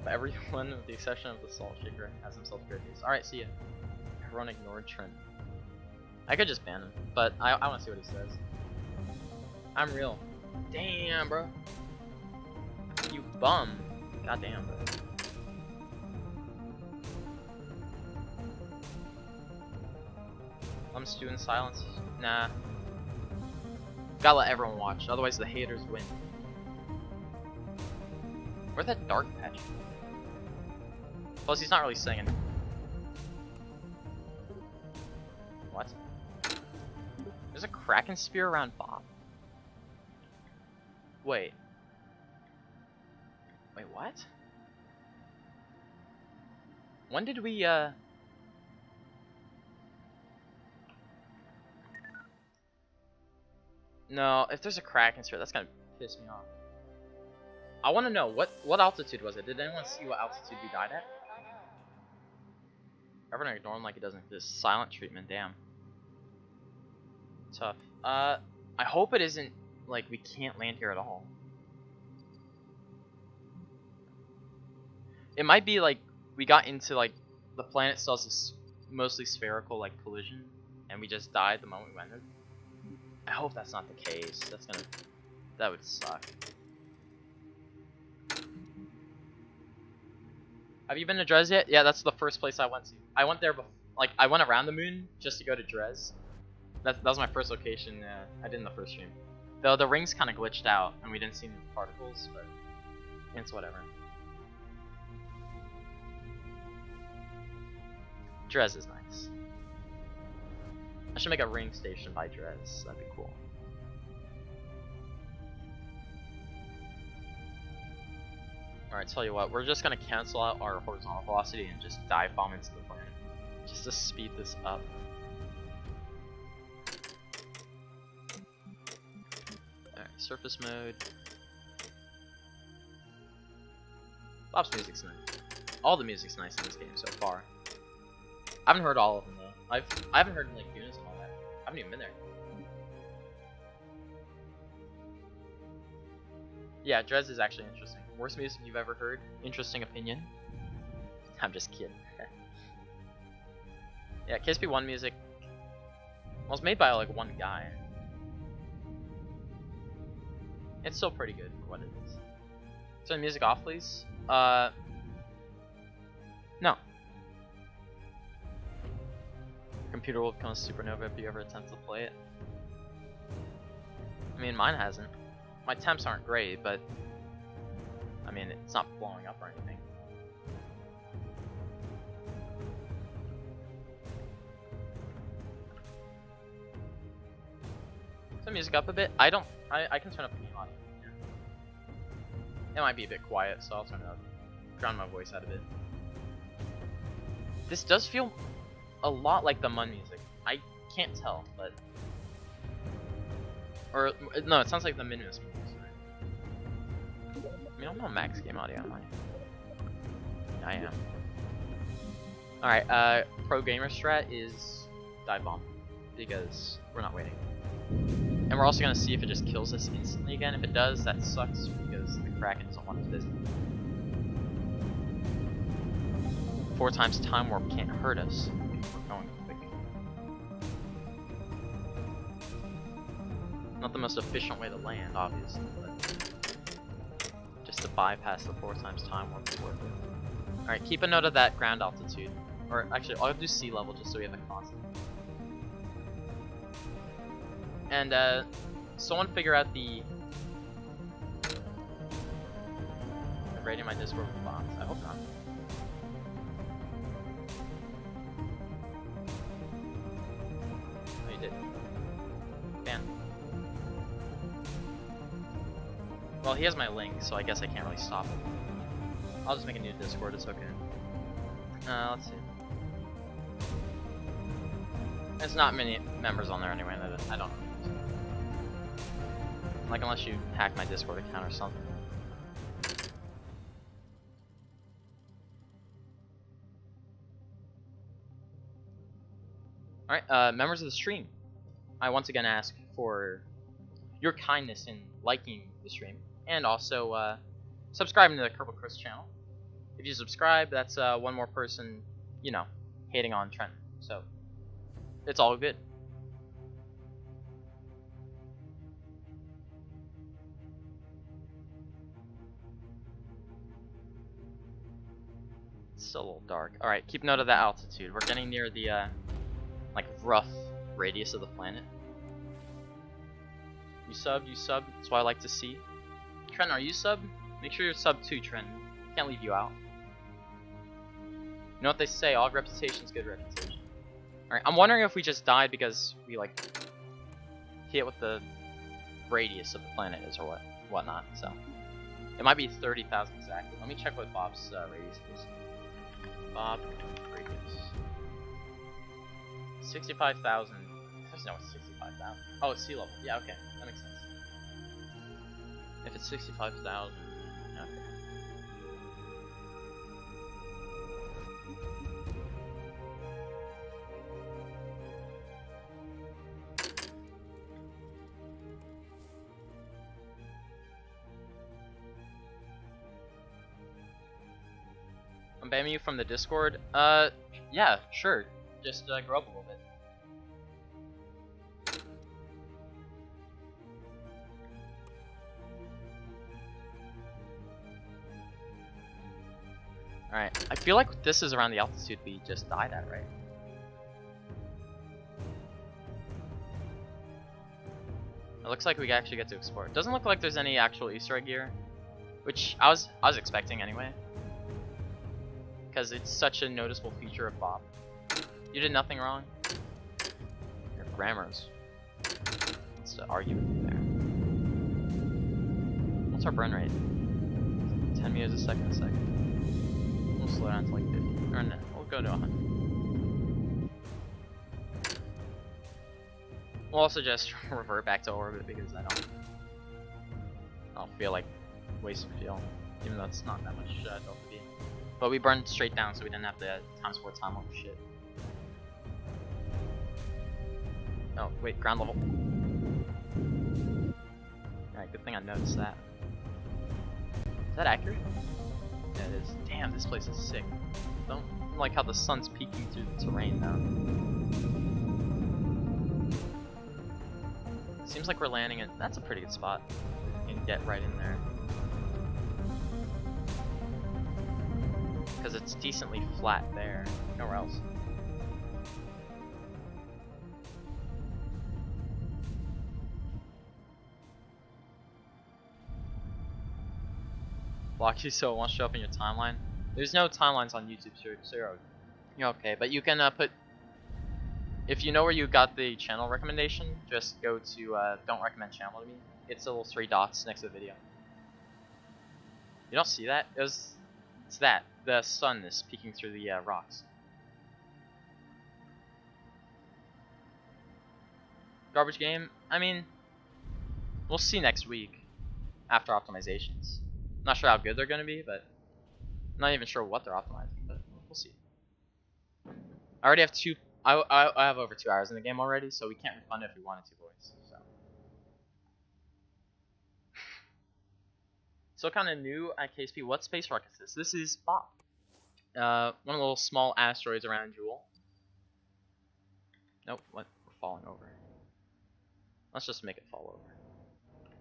[SPEAKER 1] Everyone, with the exception of the salt shaker, has himself great days. All right, see ya. Everyone ignored Trent. I could just ban him, but I want to see what he says. I'm real. Damn, bro. You bum. Goddamn, bro. I'm stewing in silence. Nah. Gotta let everyone watch, otherwise the haters win. Where'd that dark patch? Plus, he's not really saying anything. What? There's a Kraken spear around Bob. Wait. Wait, what? When did we, No, if there's a Kraken spear, that's gonna piss me off. I want to know, what altitude was it? Did anyone see what altitude we died at? Everyone ignore him like he doesn't exist. Silent treatment, damn. Tough. I hope it isn't, like, we can't land here at all. It might be, like, we got into, like, the planet still has this mostly spherical, like, collision, and we just died the moment we landed. I hope that's not the case. That would suck. Have you been to Dres yet? Yeah, that's the first place I went to. I went there before, like, I went around the moon just to go to Dres. That was my first location I did in the first stream. Though the rings kind of glitched out and we didn't see any particles, but it's whatever. Dres is nice. I should make a ring station by Dres. That'd be cool. Alright, tell you what, we're just gonna cancel out our horizontal velocity and just dive bomb into the planet. Just to speed this up. Alright, surface mode. Bob's music's nice. All the music's nice in this game so far. I haven't heard all of them though. I haven't heard like Eunice and all that. I haven't even been there. Yeah, Dres is actually interesting. Worst music you've ever heard? Interesting opinion. I'm just kidding. Yeah, KSP1 music was made by like one guy. It's still pretty good for what it is. Turn music off, please. No. Computer will become a supernova if you ever attempt to play it. I mean, mine hasn't. My temps aren't great, but I mean, it's not blowing up or anything. Turn music up a bit. I can turn up the game audio. Yeah. It might be a bit quiet, so I'll turn it up. Drown my voice out a bit. This does feel a lot like the Mun music. I can't tell, but or no, it sounds like the Minmus music. I mean, I'm not max game audio, am I? I am. Alright, pro gamer strat is dive bomb, because we're not waiting. And we're also gonna see if it just kills us instantly again. If it does, that sucks, because the Kraken doesn't want us busy. 4 times time warp can't hurt us if we're going quick. Not the most efficient way to land, obviously, but just to bypass the 4 times time warp is worth it. Alright, keep a note of that ground altitude. Or actually, I'll do sea level just so we have a constant. And someone figure out the rating my Discord with bots. I hope not. Oh, you did. Ban. Well, he has my link, so I guess I can't really stop him. I'll just make a new Discord, it's okay. Let's see. There's not many members on there anyway. I don't know. Like, unless you hack my Discord account or something. Alright, members of the stream, I once again ask for your kindness in liking the stream, and also subscribing to the Kerbal channel. If you subscribe, that's one more person, you know, hating on Trent. So, it's all good. It's still a little dark. Alright, keep note of that altitude. We're getting near the, like, rough radius of the planet. You subbed, that's what I like to see. Trent, are you subbed? Make sure you're subbed too, Trent. Can't leave you out. You know what they say, all reputation's good reputation. Alright, I'm wondering if we just died because we, like, hit what the radius of the planet is or whatnot, so. It might be 30,000 exactly. Let me check what Bob's radius is. Bob radius. 65,000. There's no 65,000. Oh, it's sea level. Yeah, okay. That makes sense. If it's 65,000, okay. I'm banning you from the Discord. Yeah, sure. Just grow up a little bit. Alright, I feel like this is around the altitude we just died at, right? It looks like we actually get to explore. It doesn't look like there's any actual Easter egg here, which I was expecting anyway, because it's such a noticeable feature of Bob. You did nothing wrong. Your grammar's. What's the argument there? What's our burn rate? 10 meters a second. We'll slow down to like 50. Or no, we'll go to 100. We'll also just revert back to orbit because I don't feel like wasting fuel, even though it's not that much Delta V. But we burned straight down, so we didn't have to times 4 time over shit. Oh wait, ground level. Alright, good thing I noticed that. Is that accurate? Yeah, it is. Damn, this place is sick. Don't like how the sun's peeking through the terrain now. Seems like we're landing at. That's a pretty good spot. We can get right in there. Because it's decently flat there. Nowhere else. Block you so it won't show up in your timeline. There's no timelines on YouTube, so you're okay. But you can put, if you know where you got the channel recommendation, just go to don't recommend channel to me. It's the little 3 dots next to the video. You don't see that? It's that. The sun is peeking through the rocks. Garbage game? I mean, we'll see next week after optimizations. Not sure how good they're going to be, but I'm not even sure what they're optimizing, but we'll see. I already have I have over 2 hours in the game already, so we can't refund it if we wanted to, boys. So kind of new at KSP. What space rocket is this? This is Bob. One of the little small asteroids around Jool. Nope, what? We're falling over. Let's just make it fall over,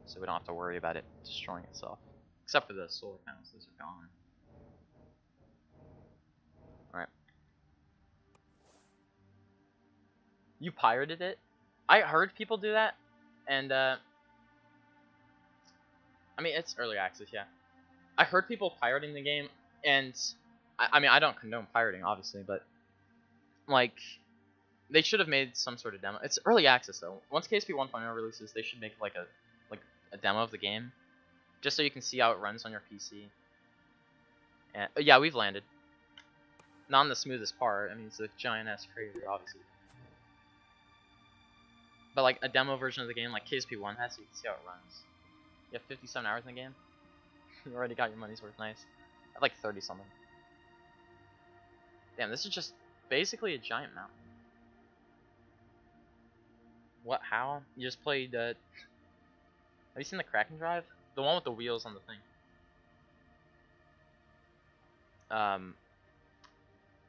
[SPEAKER 1] so we don't have to worry about it destroying itself. Except for the solar panels, those are gone. Alright. You pirated it? I heard people do that, and I mean, it's early access, yeah. I heard people pirating the game, and I mean, I don't condone pirating, obviously, but like, they should have made some sort of demo. It's early access though. Once KSP 1.0 releases, they should make like a demo of the game, just so you can see how it runs on your PC. And yeah, we've landed. Not on the smoothest part. I mean, it's a giant ass crater, obviously. But like a demo version of the game, like KSP1 has, so you can see how it runs. You have 57 hours in the game. You already got your money's worth. Nice. I have like 30 something. Damn, this is just basically a giant mountain. What? How? You just played. Have you seen the Kraken Drive? The one with the wheels on the thing.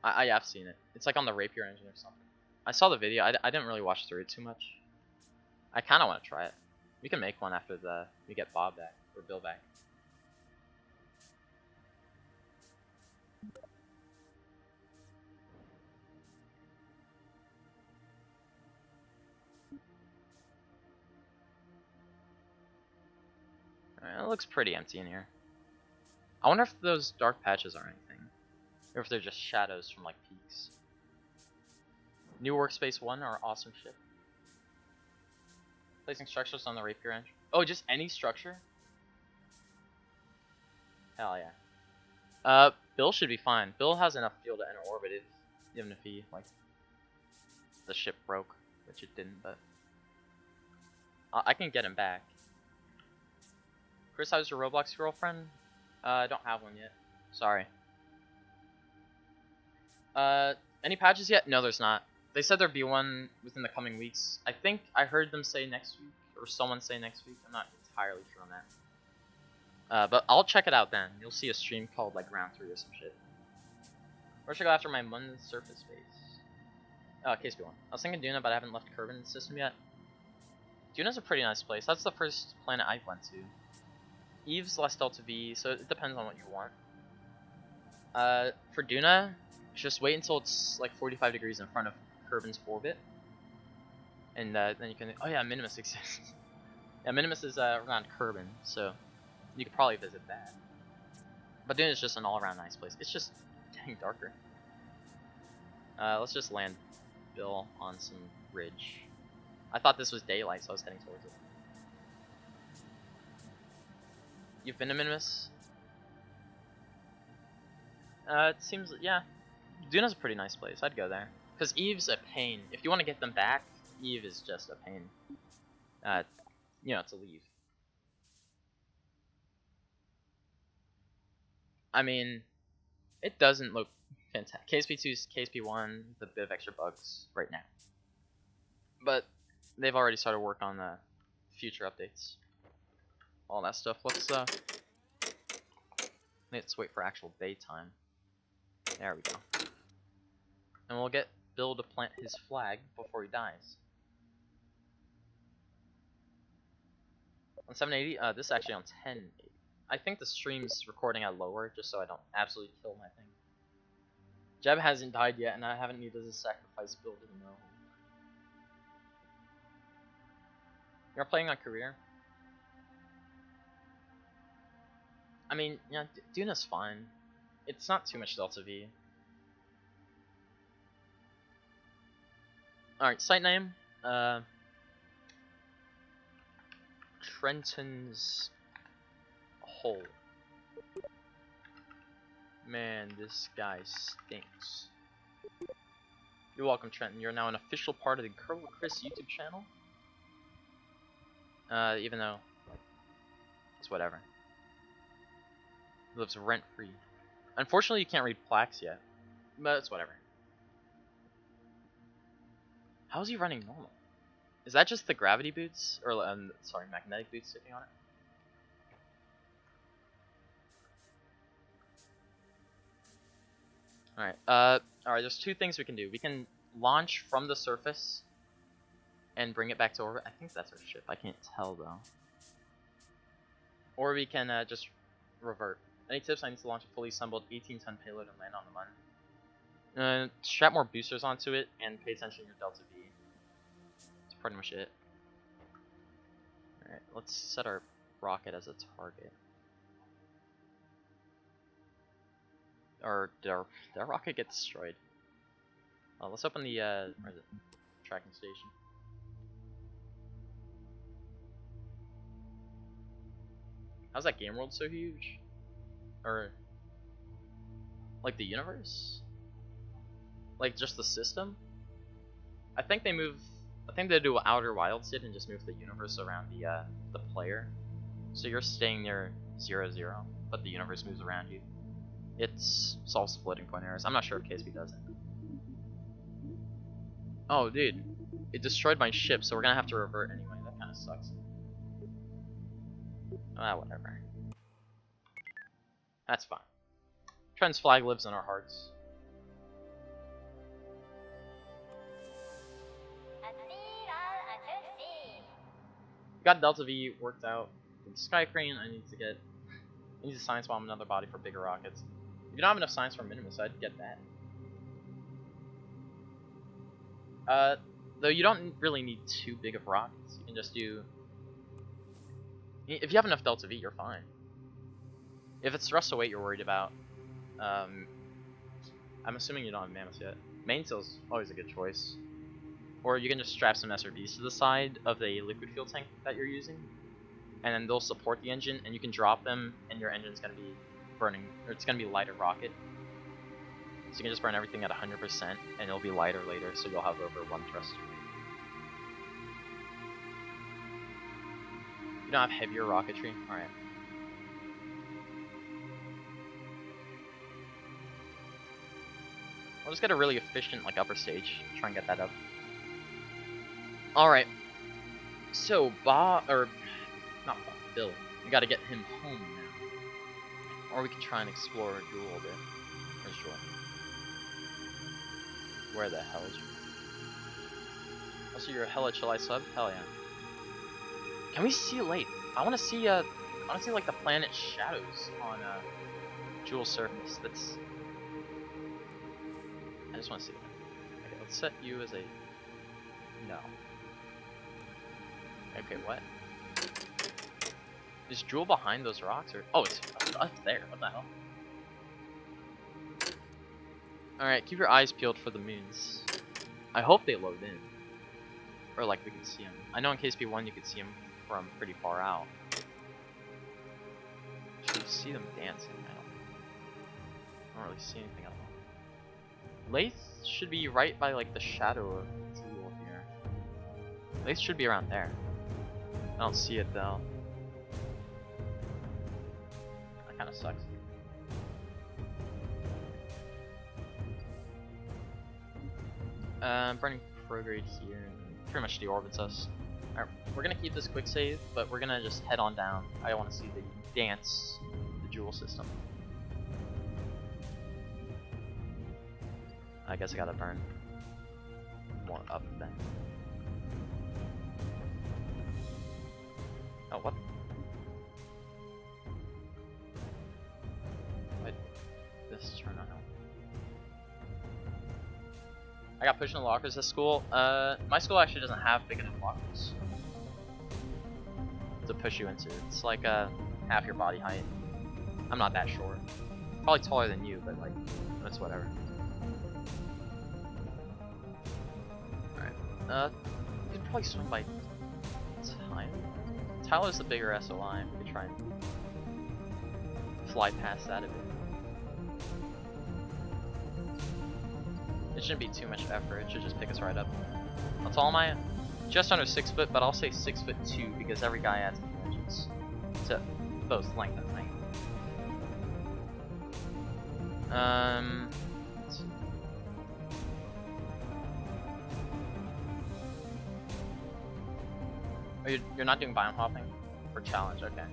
[SPEAKER 1] I have seen it. It's like on the Rapier engine or something. I saw the video. I didn't really watch through it too much. I kind of want to try it. We can make one after we get Bob back or Bill back. Alright, it looks pretty empty in here. I wonder if those dark patches are anything, or if they're just shadows from like peaks. New workspace 1, our awesome ship. Placing structures on the Rapier engine. Oh, just any structure? Hell yeah. Bill should be fine. Bill has enough fuel to enter orbit even if he, like, the ship broke, which it didn't, but I can get him back. Chris, how's your Roblox girlfriend? I don't have one yet. Sorry. Any patches yet? No, there's not. They said there'd be one within the coming weeks. I think I heard them say next week, or someone say next week. I'm not entirely sure on that. But I'll check it out then. You'll see a stream called like round 3 or some shit. Where should I go after my Mun surface base? KSP1. I was thinking Duna, but I haven't left Kerbin's system yet. Duna's a pretty nice place. That's the first planet I went to. Eve's less Delta V, so it depends on what you want. For Duna, just wait until it's like 45 degrees in front of Kerbin's orbit. And then you can... Oh yeah, Minimus exists. Yeah, Minimus is around Kerbin, so you could probably visit that. But Duna is just an all-around nice place. It's just dang darker. Let's just land Bill on some ridge. I thought this was daylight, so I was heading towards it. You've been to Minimus? It seems, yeah. Duna's a pretty nice place. I'd go there. Because Eve's a pain. If you want to get them back, Eve is just a pain. You know, to leave. I mean, it doesn't look fantastic. KSP2's KSP1, the bit of extra bugs right now. But they've already started work on the future updates. All that stuff. Let's wait for actual daytime. There we go. And we'll get Bill to plant his flag before he dies. On 780, this is actually on 1080. I think the stream's recording at lower, just so I don't absolutely kill my thing. Jeb hasn't died yet, and I haven't needed to sacrifice Bill to the mill. You're playing on career? I mean, yeah, Duna's fine. It's not too much Delta V. Alright, site name. Trenton's Hole. Man, this guy stinks. You're welcome, Trenton. You're now an official part of the Kerbal Chris YouTube channel. Even though it's whatever. He lives rent-free. Unfortunately, you can't read plaques yet, but it's whatever. How is he running normal? Is that just the gravity boots, or sorry, magnetic boots sitting on it? Alright, there's two things we can do. We can launch from the surface and bring it back to orbit. I think that's our ship. I can't tell, though. Or we can just revert. Any tips? I need to launch a fully assembled 18-ton payload and land on the Mun. Strap more boosters onto it and pay attention to your Delta V. That's pretty much it. Alright, let's set our rocket as a target. Or did our rocket get destroyed? Let's open the where is it? Tracking station. How's that game world so huge? Or like the universe? Like just the system? I think they move I think they do what Outer Wilds did and just move the universe around the player. So you're staying near 0-0, but the universe moves around you. It solves floating point errors. I'm not sure if KSP does it. Oh, dude. It destroyed my ship, so we're gonna have to revert anyway. That kinda sucks. Ah, whatever. That's fine. Trent's flag lives in our hearts. Got Delta V worked out. For the Sky Crane, I need a Science Bomb, another body for bigger rockets. If you don't have enough science for Minimus, I'd get that. Though you don't really need too big of rockets. You can just do... If you have enough Delta V, you're fine. If it's thrust to weight you're worried about, I'm assuming you don't have Mammoth yet. Mainsail's always a good choice. Or you can just strap some SRBs to the side of the liquid fuel tank that you're using, and then they'll support the engine, and you can drop them, and your engine's gonna be burning, or it's gonna be lighter rocket. So you can just burn everything at 100%, and it'll be lighter later, so you'll have over 1 thrust. You don't have heavier rocketry? Alright. I'll just get a really efficient like upper stage, try and get that up. Alright. So not Bill. We gotta get him home now. Or we can try and explore Jool a bit. Where's Jool? Where the hell is Jool? Oh, so you're a hella chill I sub? Hell yeah. Can we see late? I wanna see like the planet shadows on Jool's surface. I just wanna see that. Okay, let's set you as a no. Okay, what? Is Jool behind those rocks or it's up there, what the hell? Alright, keep your eyes peeled for the moons. I hope they load in. Or like we can see them. I know in KSP1 you can see them from pretty far out. Should see them dancing. I don't really see anything at all. Lathe should be right by like the shadow of Jool here. Lathe should be around there. I don't see it though. That kinda sucks. Burning prograde here pretty much deorbits us. Alright, we're gonna keep this quick save, but we're gonna just head on down. I wanna see the dance, the Jool system. I guess I gotta burn more up then. Oh, what? Wait, this turn on. I got pushed in the lockers at school. My school actually doesn't have big enough lockers to push you into. It's like half your body height. I'm not that short. Probably taller than you, but like, that's whatever. Alright. You could probably swing by time. Tylo's the bigger SOI. We could try and fly past that a bit. It shouldn't be too much effort, it should just pick us right up. How tall am I? Just under 6 foot, but I'll say 6'2" because every guy adds dimensions to both length and height. Let's see. Oh, you're not doing biome hopping? For challenge, okay.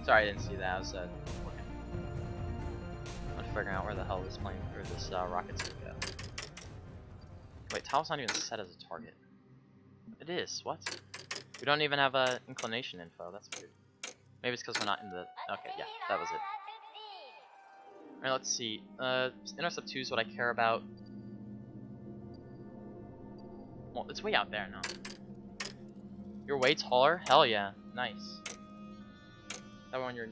[SPEAKER 1] Sorry, I didn't see that. I was looking. I'm figuring out where the hell this plane or this rocket's gonna go. Wait, Tao's not even set as a target. It is. What? We don't even have inclination info. That's weird. Maybe it's because we're not in the. Okay, yeah, that was it. Alright, let's see. Intercept 2 is what I care about. Well, it's way out there now. You're way taller? Hell yeah. Nice. That one you're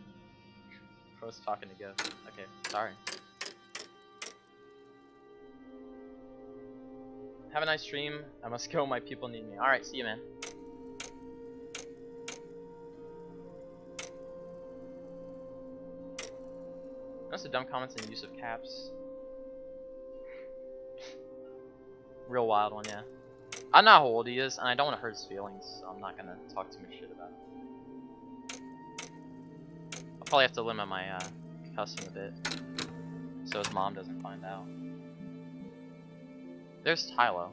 [SPEAKER 1] close talking to go. Okay, sorry. Have a nice stream. I must go, my people need me. Alright, see you, man. Notice the dumb comments and use of caps. Real wild one, yeah. I know how old he is, and I don't want to hurt his feelings, so I'm not gonna talk too much shit about him. I'll probably have to limit my cussing a bit, so his mom doesn't find out. There's Tylo.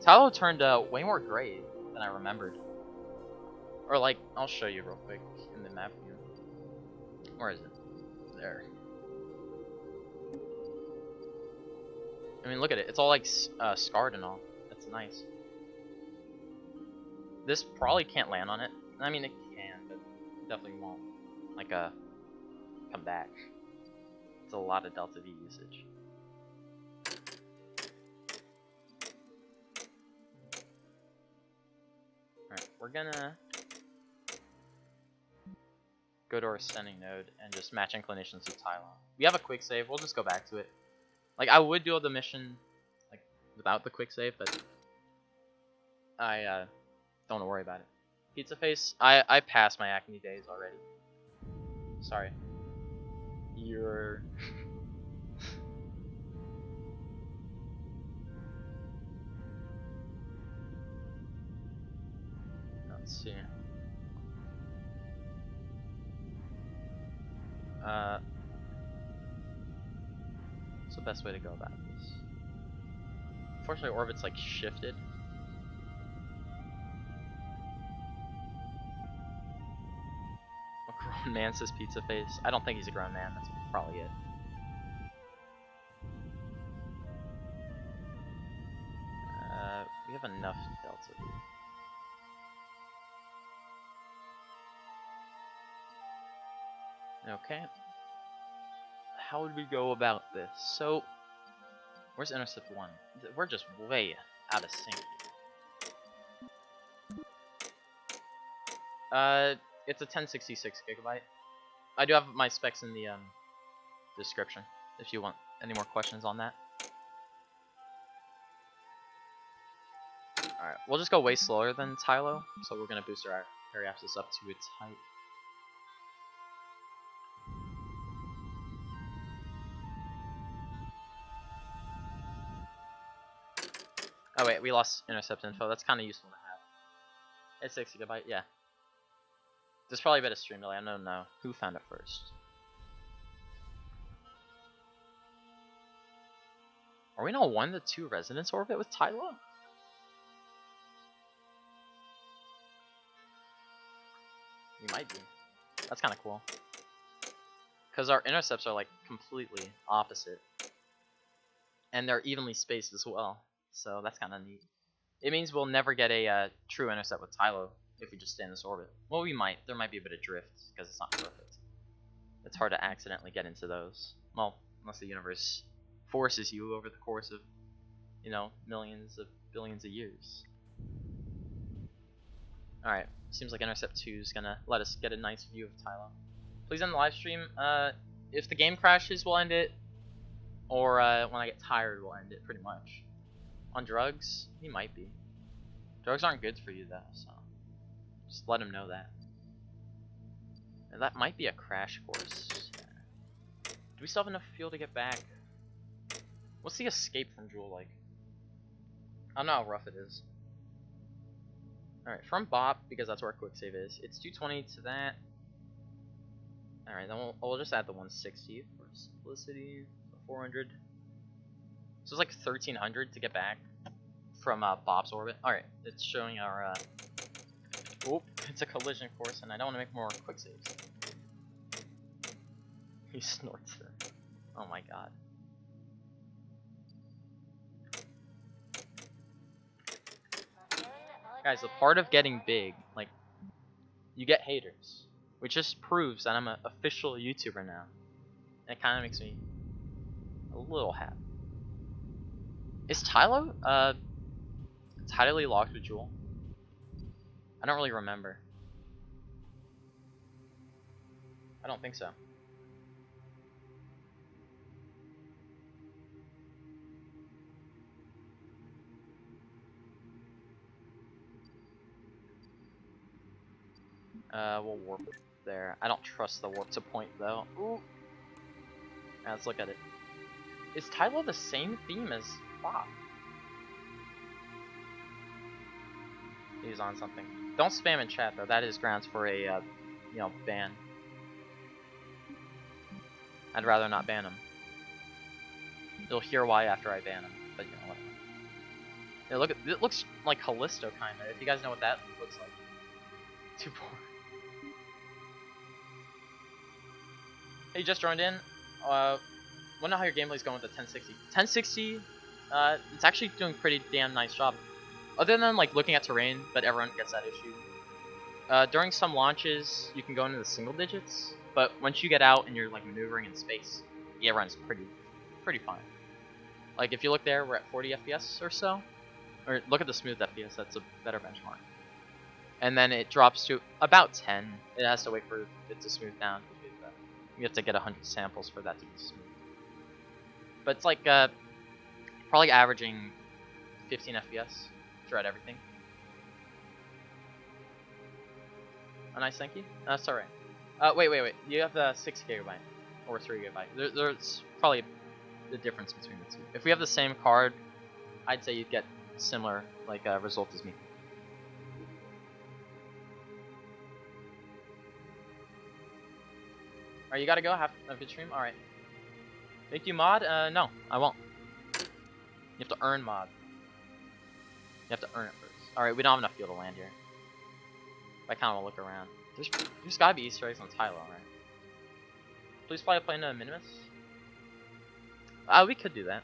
[SPEAKER 1] Tylo turned way more gray than I remembered. Or like, I'll show you real quick in the map view. Where is it? There. I mean, look at it. It's all like scarred and all. That's nice. This probably can't land on it. I mean, it can, but it definitely won't. Like come back. It's a lot of Delta V usage. Alright, we're gonna go to our ascending node and just match inclinations with Tylo. We have a quick save, we'll just go back to it. Like, I would do the mission like without the quick save, but I don't worry about it. Pizza face, I passed my acne days already. Sorry. You're let's see. What's the best way to go about this? Unfortunately, orbit's like shifted. A grown man says pizza face. I don't think he's a grown man. That's probably it. We have enough Delta V. Okay. How would we go about this? So, where's intercept 1? We're just way out of sync here. It's a 1066 gigabyte. I do have my specs in the description if you want any more questions on that. Alright, we'll just go way slower than Tylo, so we're gonna boost our periapsis up to its height. Oh wait, we lost intercept info. That's kind of useful to have. It's 6 gigabyte, yeah. There's probably a bit of stream delay. I don't know who found it first. Are we now 1 to 2 resonance orbit with Tylo? You might be. That's kind of cool. Because our intercepts are like completely opposite. And they're evenly spaced as well. So that's kind of neat. It means we'll never get a true intercept with Tylo if we just stay in this orbit. Well, we might. There might be a bit of drift because it's not perfect. It's hard to accidentally get into those. Well, unless the universe forces you over the course of, you know, millions of billions of years. Alright, seems like Intercept 2 is gonna let us get a nice view of Tylo. Please end the live stream. If the game crashes, we'll end it. Or when I get tired, we'll end it, pretty much. On drugs? He might be. Drugs aren't good for you, though, so just let him know that. And that might be a crash course. Do we still have enough fuel to get back? What's the escape from Jool like? I don't know how rough it is. Alright, from Bop, because that's where our quick save is, it's 220 to that. Alright, then we'll just add the 160 for simplicity, 400. So it's like 1300 to get back from Bop's orbit. Alright, it's showing our, oop, it's a collision course, and I don't want to make more quick saves. He snorts it. Oh my god. Guys, the part of getting big, like, you get haters, which just proves that I'm an official YouTuber now. And it kind of makes me a little happy. Is Tylo, tidally locked with Jool? I don't really remember. I don't think so. We'll warp there. I don't trust the warp to point though. Ooh. Right, let's look at it. Is Tylo the same theme as Bop? he's on something. Don't spam in chat though. That is grounds for a you know, ban. I'd rather not ban him. You'll hear why after I ban him, but you know what. Yeah, look at it. Looks like Callisto kinda. If you guys know what that looks like. Too poor. Hey, you just joined in. Wanna know how your gameplay's going with the 1060? 1060, it's actually doing pretty damn nice job. Other than like looking at terrain, but everyone gets that issue. During some launches, you can go into the single digits, but once you get out and you're like maneuvering in space, it runs pretty fine. Like if you look there, we're at 40 FPS or so. Or look at the smooth FPS, that's a better benchmark. And then it drops to about 10. It has to wait for it to smooth down. You have to get 100 samples for that to be smooth. But it's like probably averaging 15 FPS throughout everything. A nice thank you. That's alright. Wait. You have the 6 GB or 3 GB. There's probably the difference between the two. If we have the same card, I'd say you'd get similar like result as me. Alright, you gotta go. Have a good stream. Alright. Make you mod? No, I won't. You have to earn mod. You have to earn it first. Alright, we don't have enough fuel to land here. I kinda wanna look around. There's gotta be Easter eggs on Tylo, right? Please fly a plane to Minimus. We could do that.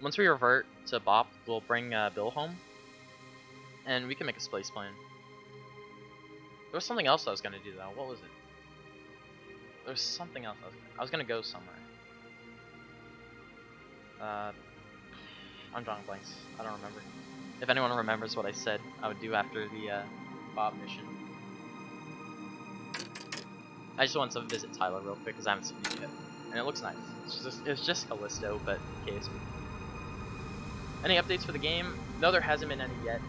[SPEAKER 1] Once we revert to Bop, we'll bring Bill home. And we can make a space plane. There was something else I was gonna do though. What was it? There's something else I was gonna go somewhere. I'm drawing blanks. I don't remember. If anyone remembers what I said, I would do after the Bob mission. I just want to visit Tylo real quick because I haven't seen it yet, and it looks nice. It's just Callisto, but KSP. Any updates for the game? No, there hasn't been any yet,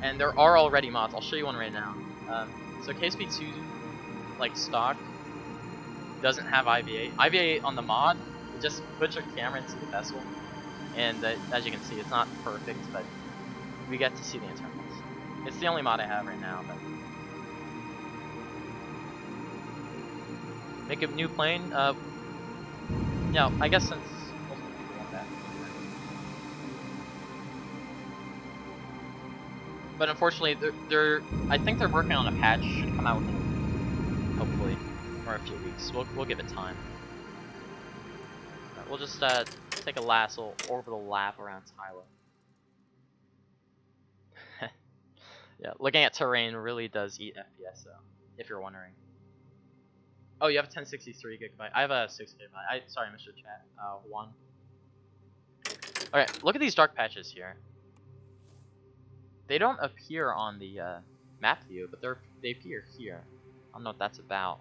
[SPEAKER 1] and there are already mods. I'll show you one right now. So KSP 2, like stock, doesn't have IVA. IVA on the mod, it just puts your camera into the vessel, and as you can see, it's not perfect, but we get to see the internals. It's the only mod I have right now. But make a new plane. No, I guess since most of the people want that. But unfortunately, I think they're working on a patch. Should come out within, hopefully, or a few weeks. We'll give it time. We'll just take a last little orbital lap around Tylo. Yeah, looking at terrain really does eat FPS though, if you're wondering. Oh, you have a 1063 GB. I have a 6 GB. Sorry, Mr. Chat. 1. Alright, look at these dark patches here. They don't appear on the map view, but they appear here. I don't know what that's about.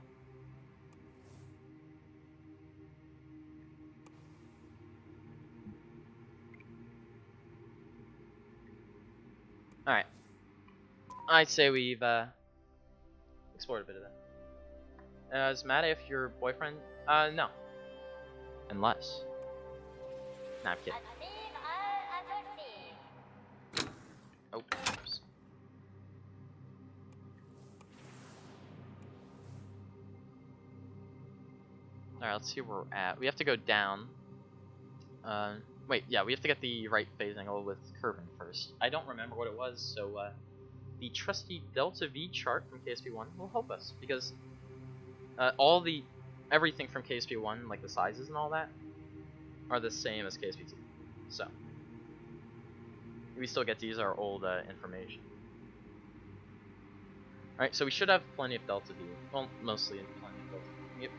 [SPEAKER 1] Alright. I'd say we've explored a bit of that. Is Matt if your boyfriend? No. Unless. Nah, I'm kidding. Oh, oops. Alright, let's see where we're at. We have to go down. Wait, yeah, we have to get the right phase angle with Kerbin first. I don't remember what it was, so the trusty Delta V chart from KSP1 will help us, because everything from KSP1, like the sizes and all that, are the same as KSP2. So we still get to use our old information. Alright, so we should have plenty of Delta V. Well, mostly plenty of Delta V. Yep.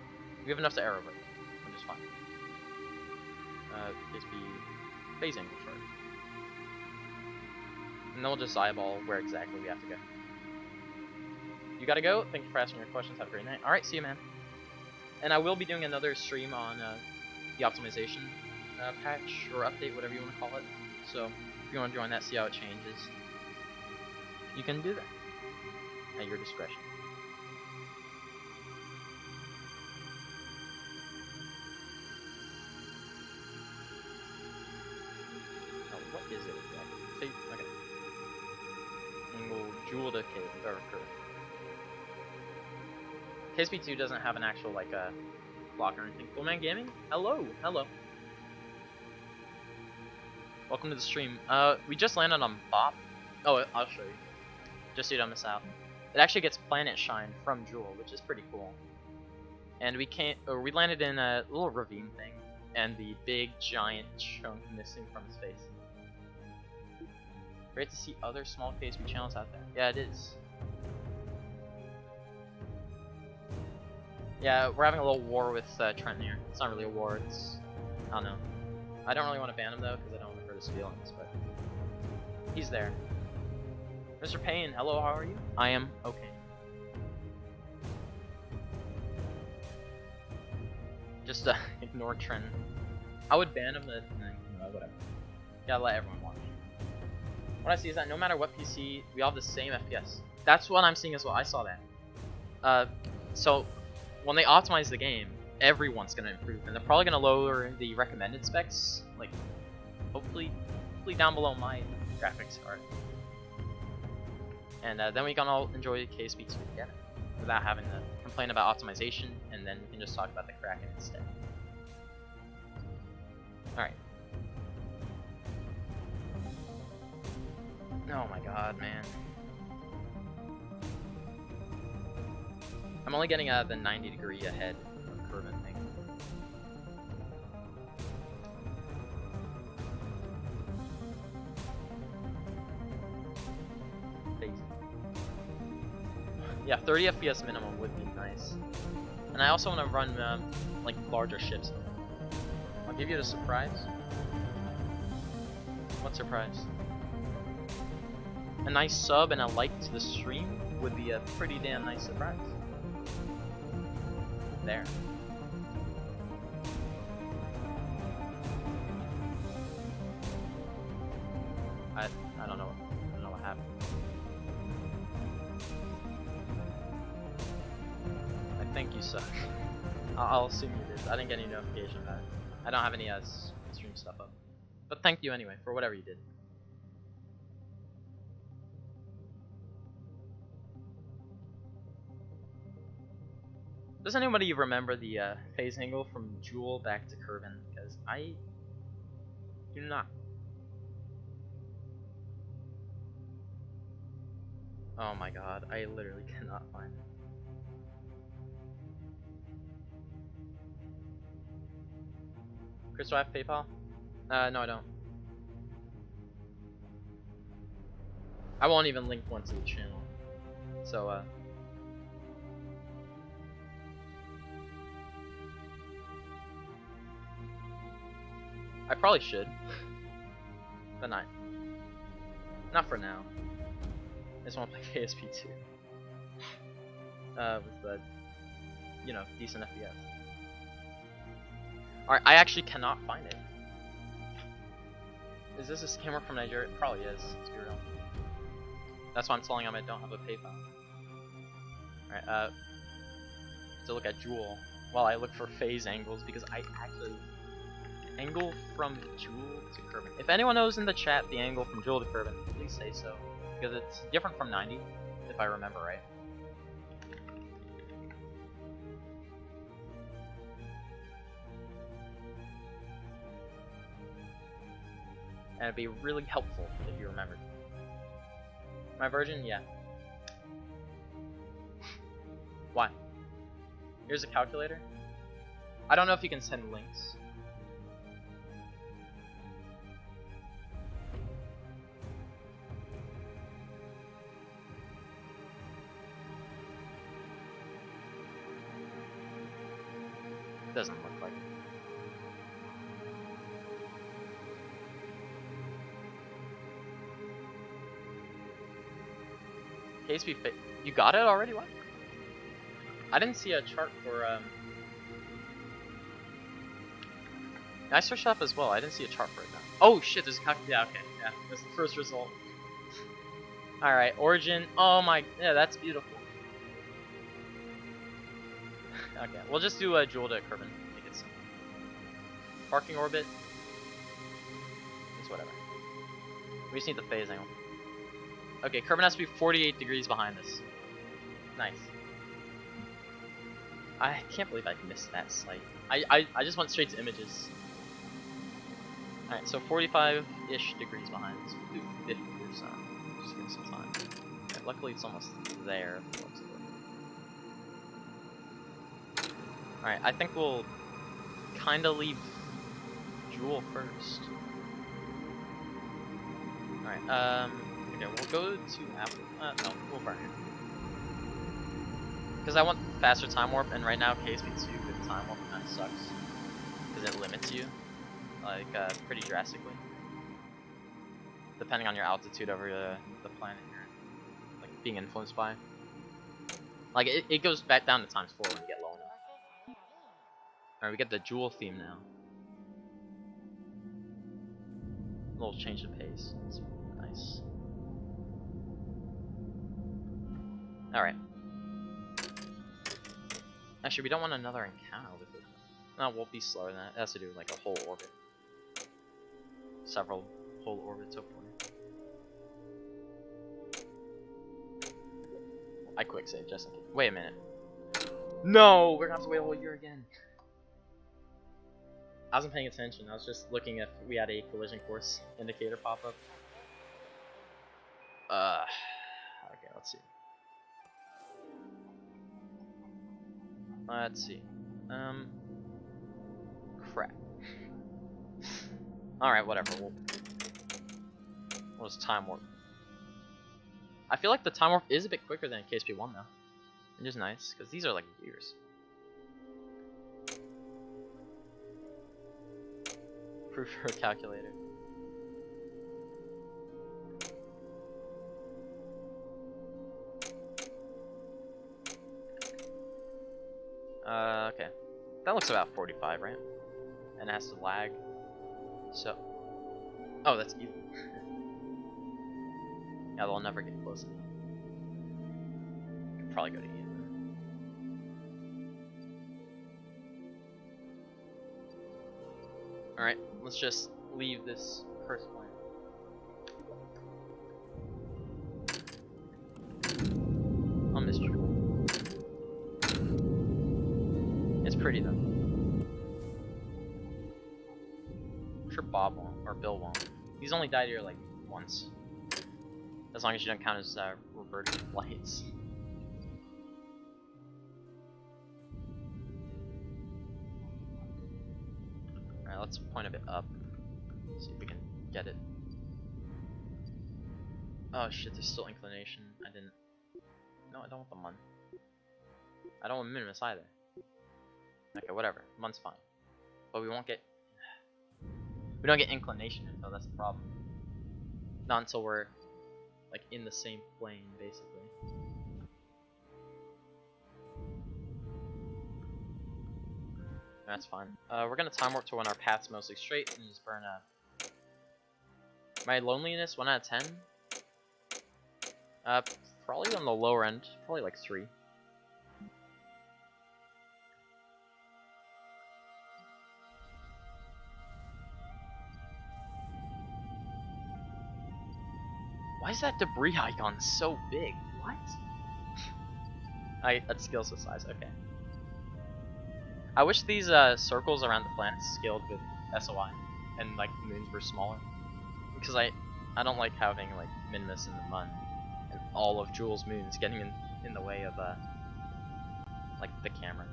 [SPEAKER 1] We have enough to aero, which is fine. KSP phase angle chart. And then we'll just eyeball where exactly we have to go. You gotta go. Thank you for asking your questions. Have a great night. Alright, see you, man. And I will be doing another stream on the optimization patch or update, whatever you want to call it. So if you want to join that, see how it changes, you can do that at your discretion. Now, what is it exactly? See, okay. Angle Jool cave or curve. KSP2 doesn't have an actual like block or anything. Fullman Gaming, hello, hello. Welcome to the stream. We just landed on Bop. Oh, I'll show you. Just so you don't miss out. It actually gets planet shine from Jool, which is pretty cool. And we landed in a little ravine thing, and the big giant chunk missing from his face. Great to see other small KSP channels out there. Yeah, it is. Yeah, we're having a little war with Trent here. It's not really a war, it's... I don't know. I don't really want to ban him though, because I don't want to hurt his feelings, but... He's there. Mr. Payne, hello, how are you? I am okay. Just ignore Trent. I would ban him, but whatever. Gotta let everyone watch. What I see is that no matter what PC, we all have the same FPS. That's what I'm seeing as well. I saw that. So when they optimize the game, everyone's gonna improve, and they're probably gonna lower the recommended specs, like hopefully down below my graphics card. And then we can all enjoy KSP2 together without having to complain about optimization, and then we can just talk about the Kraken instead. Alright. Oh my god, man. I'm only getting the 90-degree ahead of Kerbin thing. Yeah, 30 FPS minimum would be nice. And I also want to run like larger ships. I'll give you the surprise. What surprise? A nice sub and a like to the stream would be a pretty damn nice surprise. There. I don't know. I don't know what happened. I think you suck. I'll assume you did. I didn't get any notification of that. I don't have any stream stuff up. But thank you anyway for whatever you did. Does anybody remember the phase angle from Jool back to Kerbin? Because I do not. Oh my god, I literally cannot find it. Chris, do I have PayPal? No I don't. I won't even link one to the channel. So, I probably should, but not for now. I just want to play KSP2 with the, you know, decent FPS. Alright, I actually cannot find it. Is this a scammer from Nigeria? It probably is, let's be real. That's why I'm telling him I don't have a PayPal. Alright, to look at Jool while I look for phase angles, because I actually angle from Jool to Kerbin. If anyone knows in the chat the angle from Jool to Kerbin, please say so, because it's different from 90, if I remember right. And it'd be really helpful if you remembered. My version, yeah. Why? Here's a calculator. I don't know if you can send links. Doesn't look like it. KSP, you got it already? What? I didn't see a chart for I searched up as well. I didn't see a chart for it now. Oh shit, there's a calculator. Yeah, okay, yeah, that's the first result. All right, origin. Oh my, yeah, that's beautiful. Okay, we'll just do a Jool to Kerbin. Make it simple. Parking orbit. It's whatever. We just need the phase angle. Okay, Kerbin has to be 48 degrees behind us. Nice. I can't believe I missed that sight. I just went straight to images. Alright, so 45-ish degrees behind us. We'll do 50 or so. Just give us some time. Okay, luckily it's almost there. Alright, I think we'll kinda leave Jool first. Alright, okay, we'll go to Apple. No, we'll burn it. Because I want faster time warp, and right now KSP2 with time warp kind of sucks. Because it limits you, like, pretty drastically. Depending on your altitude over the planet you're, like, being influenced by. Like, it goes back down to ×4 when you get low enough. Alright, we get the Jool theme now. A little change of pace. It's nice. Alright. Actually, we don't want another encounter with it. No, we'll be slower than that. It has to do with like a whole orbit. Several whole orbits, hopefully. I quick save just in case. Wait a minute. No! We're gonna have to wait a whole year again. I wasn't paying attention. I was just looking if we had a collision course indicator pop up. Okay, let's see. Let's see. Crap. Alright, whatever. We'll just time warp. I feel like the time warp is a bit quicker than KSP1 though. Which is nice, because these are like years. Proof for a calculator. Okay. That looks about 45, right? And it has to lag. So. Oh, that's evil. Yeah, they'll never get close enough. Could probably go to even. Alright, let's just leave this cursed planet. I'll miss you. It's pretty though. I'm sure Bob won't, or Bill won't. He's only died here like once. As long as you don't count his reverted flights. Alright, let's point a bit up. See if we can get it. Oh shit, there's still inclination. I didn't. No, I don't want the Mun. I don't want Minimus either. Okay, whatever. Mun's fine. But we won't get. We don't get inclination until that's the problem. Not until we're like in the same plane, basically. That's fine. We're gonna time warp to when our path's mostly straight and just burn up. My loneliness, 1 out of 10. Probably on the lower end. Probably like 3. Why is that debris icon so big? What? That scales with size. Okay. I wish these circles around the planet scaled with SOI and like moons were smaller, because I don't like having like Minimus and the Mun and all of Jool's moons getting in the way of like the camera.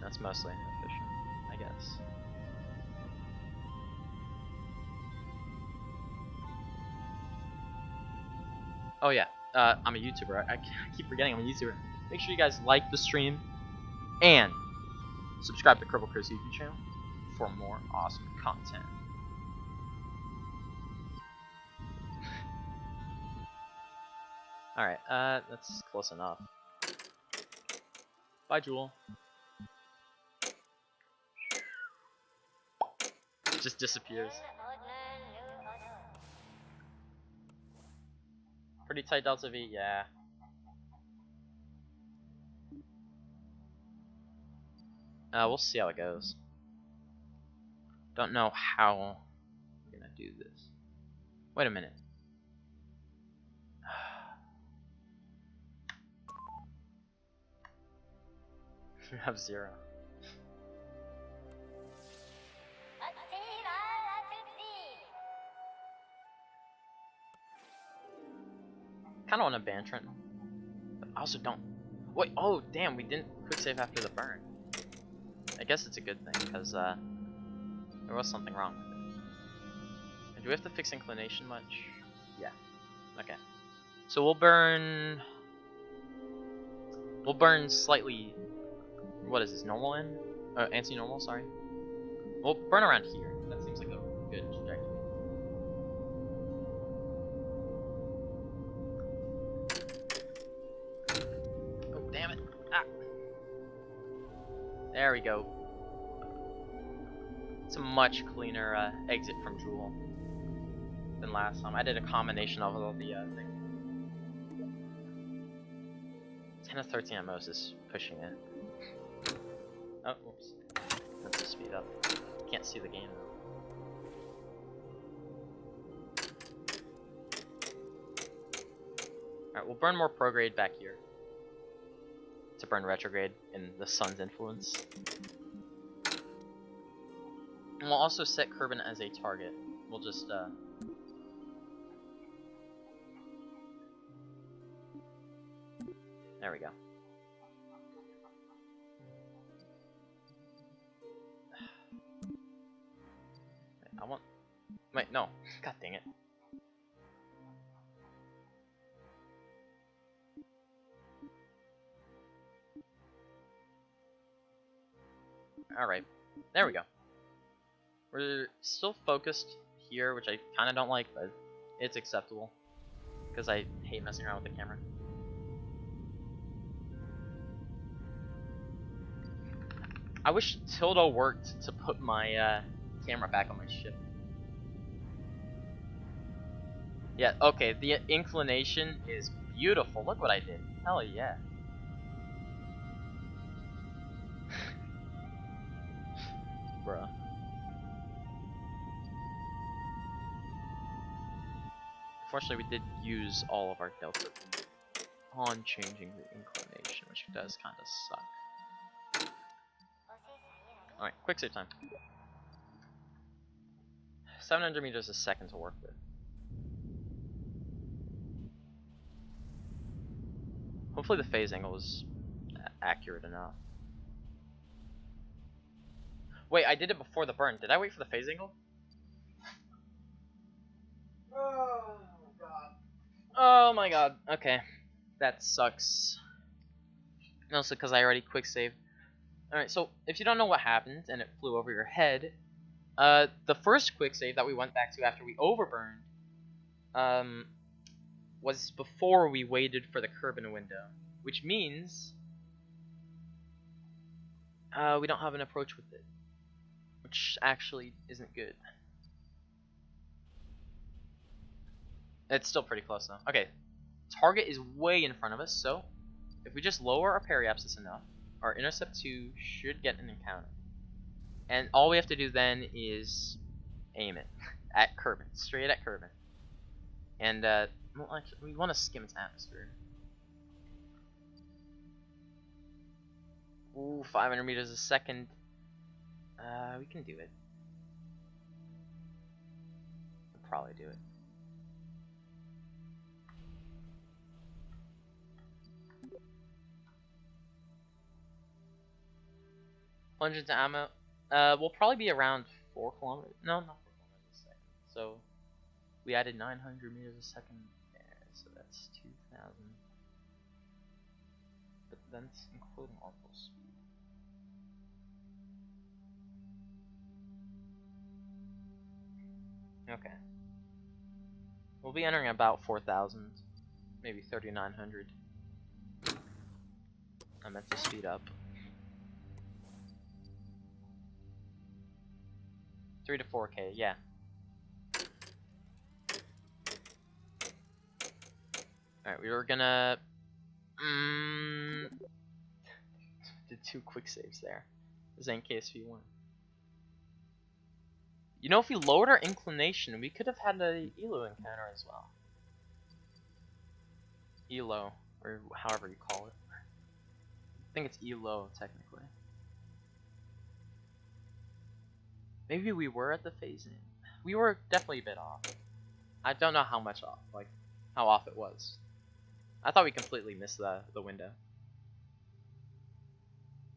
[SPEAKER 1] That's mostly efficient, I guess. Oh yeah, I'm a YouTuber. I keep forgetting I'm a YouTuber. Make sure you guys like the stream and subscribe to Kerbal Crew's YouTube channel for more awesome content. Alright, that's close enough. Bye, Jool. It just disappears. Pretty tight Delta V, yeah. We'll see how it goes. Don't know how I'm gonna do this. Wait a minute. We have 0. Kinda wanna ban Trenton. But I also don't. Wait, oh damn, we didn't quick save after the burn. I guess it's a good thing, because there was something wrong with it. And do we have to fix inclination much? Yeah. Okay. So we'll burn slightly, what is this, normal in? Anti-normal, sorry. We'll burn around here. That seems like a good trajectory. Oh, damn it. Ah. There we go. It's a much cleaner exit from Jool than last time. I did a combination of all the things. 10 of 13 at most is pushing it. Oh, whoops. Let's just speed up. Can't see the game though. Alright, we'll burn more prograde back here. To burn retrograde in the sun's influence. And we'll also set Kerbin as a target. We'll just there we go. Wait, no. God dang it. Alright. There we go. We're still focused here, which I kind of don't like, but it's acceptable. Because I hate messing around with the camera. I wish Tildo worked to put my camera back on my ship. Yeah, okay, the inclination is beautiful. Look what I did. Hell yeah. Bruh. Unfortunately, we did use all of our delta on changing the inclination, which does kind of suck. Alright, quick save time. 700 meters a second to work with. Hopefully the phase angle is accurate enough. Wait, I did it before the burn. Did I wait for the phase angle? Oh my god. Oh my god. Okay. That sucks. Also because I already quick saved. Alright, so if you don't know what happened and it flew over your head, the first quick save that we went back to after we overburned was before we waited for the Kerbin window, which means we don't have an approach with it, which actually isn't good. It's still pretty close though. Okay, target is way in front of us, so if we just lower our periapsis enough, our intercept 2 should get an encounter. And all we have to do then is aim it at Kerbin, straight at Kerbin. And well, actually, we want to skim its atmosphere. Ooh, 500 meters a second. We can do it. We'll probably do it. Plunge into ammo. We'll probably be around 4 kilometers. No, not 4 kilometers a second. So we added 900 meters a second there, so that's 2,000. But that's including orbital speed. Okay. We'll be entering about 4,000, maybe 3,900. I meant to speed up. 3 to 4K, yeah. Alright, we were gonna did 2 quick saves there. This ain't KSV1. You know, if we lowered our inclination, we could have had a Elo encounter as well. Elo, or however you call it. I think it's Elo, technically. Maybe we were at the phase-in. We were definitely a bit off. I don't know how much off, like, how off it was. I thought we completely missed the window.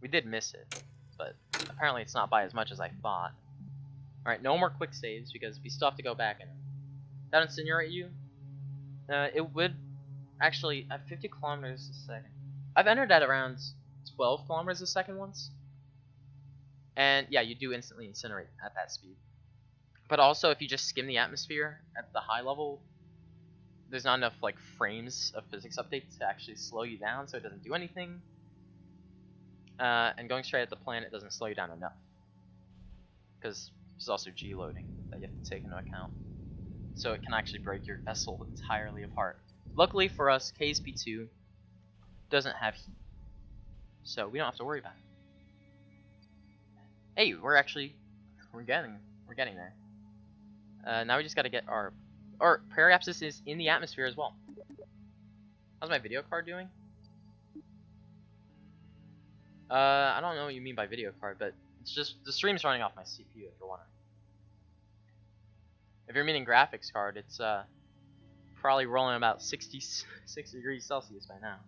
[SPEAKER 1] We did miss it, but apparently it's not by as much as I thought. Alright, no more quick saves, because we still have to go back and that incinerate you. It would actually, at 50 kilometers a second. I've entered at around 12 kilometers a second once. And yeah, you do instantly incinerate at that speed. But also, if you just skim the atmosphere at the high level, there's not enough like frames of physics updates to actually slow you down, so it doesn't do anything. And going straight at the planet doesn't slow you down enough, because there's also G-loading that you have to take into account. So it can actually break your vessel entirely apart. Luckily for us, KSP2 doesn't have heat, so we don't have to worry about it. Hey, we're getting there. Now we just gotta get our periapsis is in the atmosphere as well. How's my video card doing? I don't know what you mean by video card, but it's just the stream's running off my CPU if you're wondering. If you're meaning graphics card, it's probably rolling about 66 degrees Celsius by now.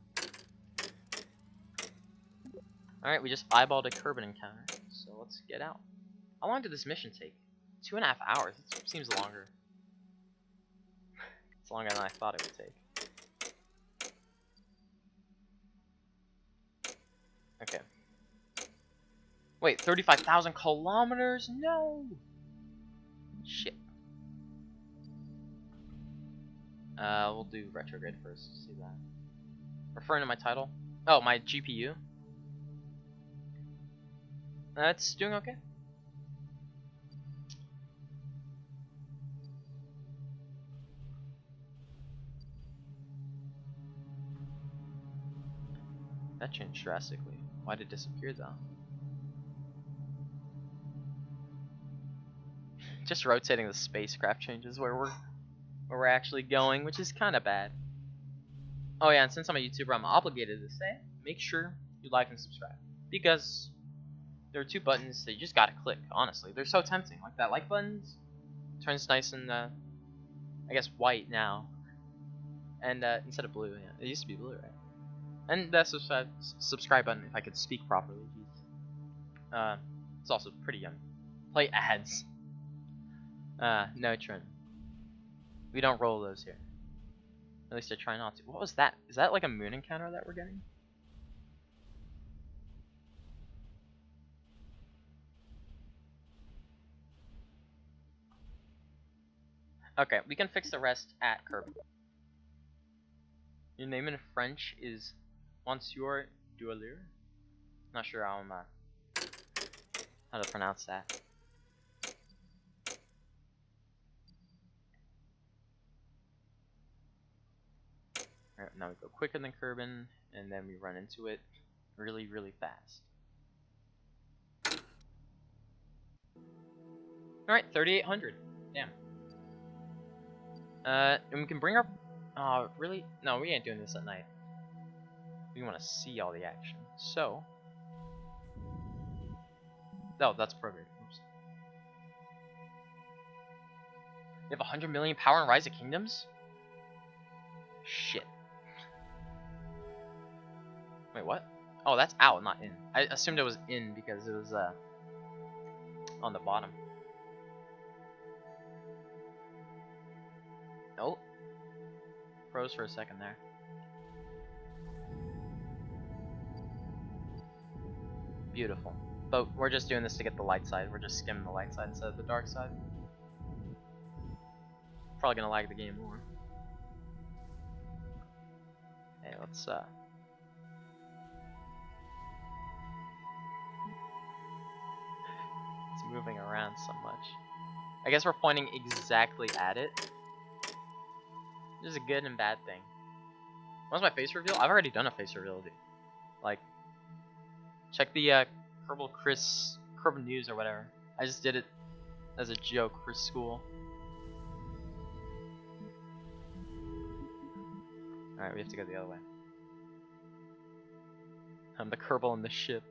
[SPEAKER 1] Alright, we just eyeballed a Kerbin encounter, so let's get out. How long did this mission take? 2.5 hours. It seems longer. It's longer than I thought it would take. Okay. Wait, 35,000 kilometers? No! Shit. We'll do retrograde first. See that. Referring to my title. Oh, my GPU. It's doing okay. That changed drastically. Why did it disappear though? Just rotating the spacecraft changes where we're actually going, which is kind of bad. Oh yeah, and since I'm a YouTuber, I'm obligated to say, make sure you like and subscribe, because there are two buttons that you just gotta click. Honestly, they're so tempting. Like that like button turns nice and I guess white now, and instead of blue. Yeah, it used to be blue, right? And that subscribe button, if I could speak properly. It's also pretty young. Play ads. No trim. We don't roll those here. At least I try not to. What was that? Is that like a moon encounter that we're getting? Okay, we can fix the rest at Kerbal. Your name in French is Monsieur Duelier? Not sure how how to pronounce that. Alright, now we go quicker than Kerbin, and then we run into it really, really fast. Alright, 3,800. Damn. And we can bring our... really? No, we ain't doing this at night. We want to see all the action. So... oh, that's programmed. Oops. You have 100 million power in Rise of Kingdoms? Shit. Wait, what? Oh, that's out, not in. I assumed it was in because it was on the bottom. Oh. Froze for a second there. Beautiful. But we're just doing this to get the light side. We're just skimming the light side instead of the dark side. Probably gonna lag the game more. Hey, let's it's moving around so much. I guess we're pointing exactly at it. This is a good and bad thing. When's my face reveal? I've already done a face reveal, dude. Like, check the Kerbal News or whatever. I just did it as a joke for school. Alright, we have to go the other way. I'm the Kerbal in the ship.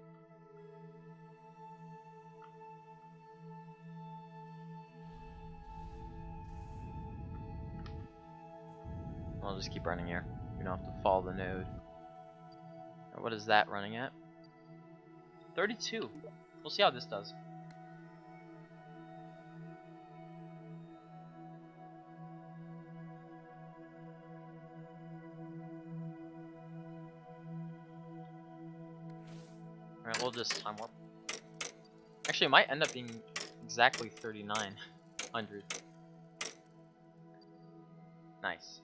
[SPEAKER 1] I'll just keep running here. You don't have to follow the node. What is that running at? 32. We'll see how this does. Alright, we'll just time warp. Actually, it might end up being exactly 3,900. Nice.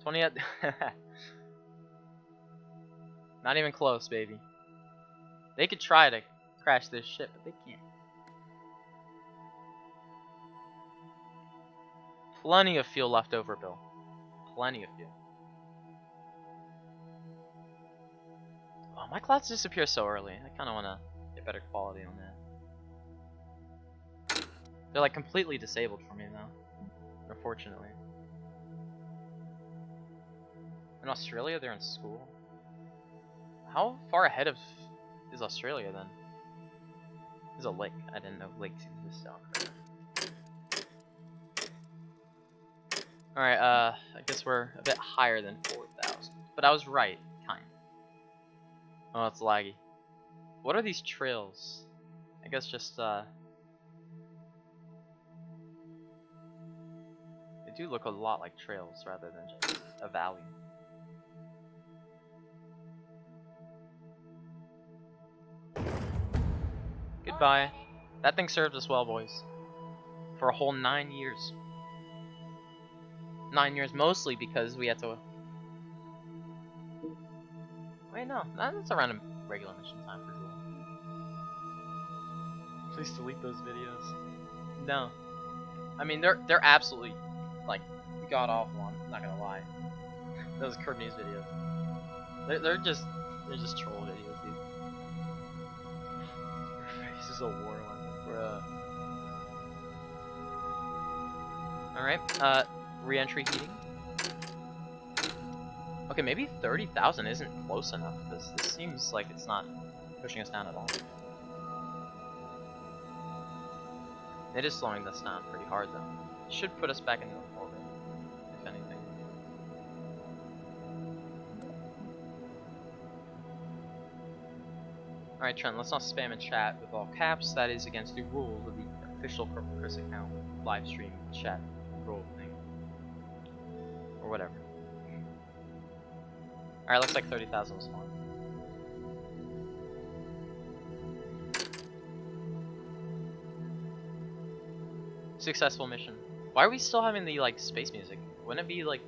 [SPEAKER 1] 20 at not even close, baby. They could try to crash this ship, but they can't. Plenty of fuel left over, Bill. Plenty of fuel. Oh, my clouds disappear so early. I kind of want to get better quality on that. They're like completely disabled for me though, unfortunately. In Australia, they're in school. How far ahead of is Australia then? There's a lake. I didn't know lakes exist down there. Alright, I guess we're a bit higher than 4,000. But I was right, kind of. Oh, it's laggy. What are these trails? I guess just, they do look a lot like trails rather than just a valley. Goodbye. That thing served us well, boys. For a whole 9 years. 9 years mostly because we had to... Wait, no. That's around a regular mission time for Jool. Please delete those videos. No. I mean, they're absolutely, like, god-awful, I'm not gonna lie. Those Kerbin videos. They're just troll videos, dude. This is a war one, bruh. Alright, reentry heating. Okay, maybe 30,000 isn't close enough, because this seems like it's not pushing us down at all. It is slowing us down pretty hard, though. It should put us back into orbit, if anything. Alright, Trent, let's not spam in chat with all caps. That is against the rules of the official Purple Chris account live stream chat rule thing. Or whatever. Alright, looks like 30,000 was fine. Successful mission. Why are we still having the, like, space music? Wouldn't it be, like...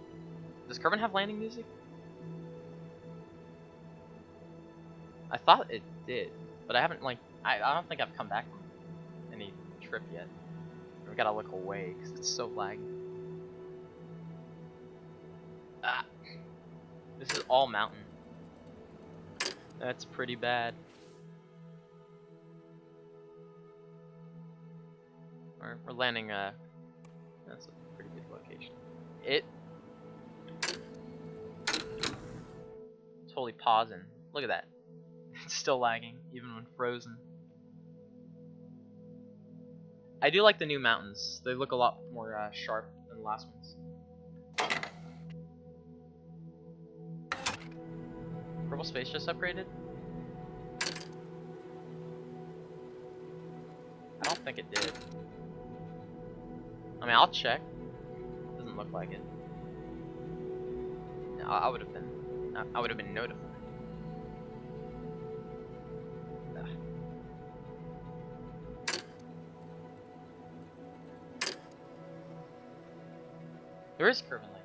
[SPEAKER 1] Does Kerbin have landing music? I thought it did, but I haven't, like... I don't think I've come back from any trip yet. We gotta look away, because it's so laggy. Ah! This is all mountain. That's pretty bad. We're landing, that's a pretty good location. Totally pausing. Look at that. It's still lagging, even when frozen. I do like the new mountains. They look a lot more sharp than the last ones. Purple Space just upgraded? I don't think it did. I mean, I'll check. Doesn't look like it. No, I would have been notified. Ugh. There is Kerbin landing.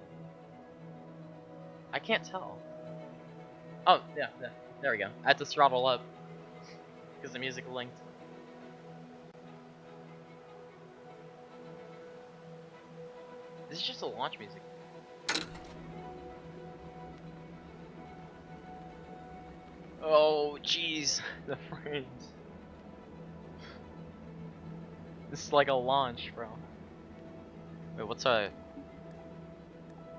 [SPEAKER 1] I can't tell. Oh, yeah, there we go. I had to throttle up because the music linked. This is just a launch music. Oh, jeez, the frames. This is like a launch, bro. Wait, what's a...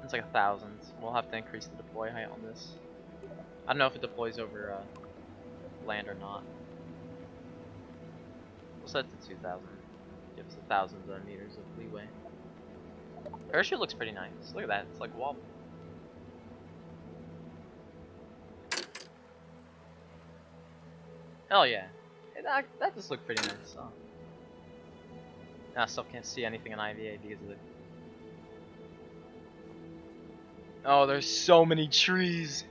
[SPEAKER 1] It's like 1,000. We'll have to increase the deploy height on this. I don't know if it deploys over land or not. We'll set it to 2,000. Gives us 1,000 meters of leeway. Parachute looks pretty nice. Look at that. It's like wobble. Hell yeah. Hey, that just looked pretty nice. Oh. I still can't see anything in IVA because of it. Oh, there's so many trees.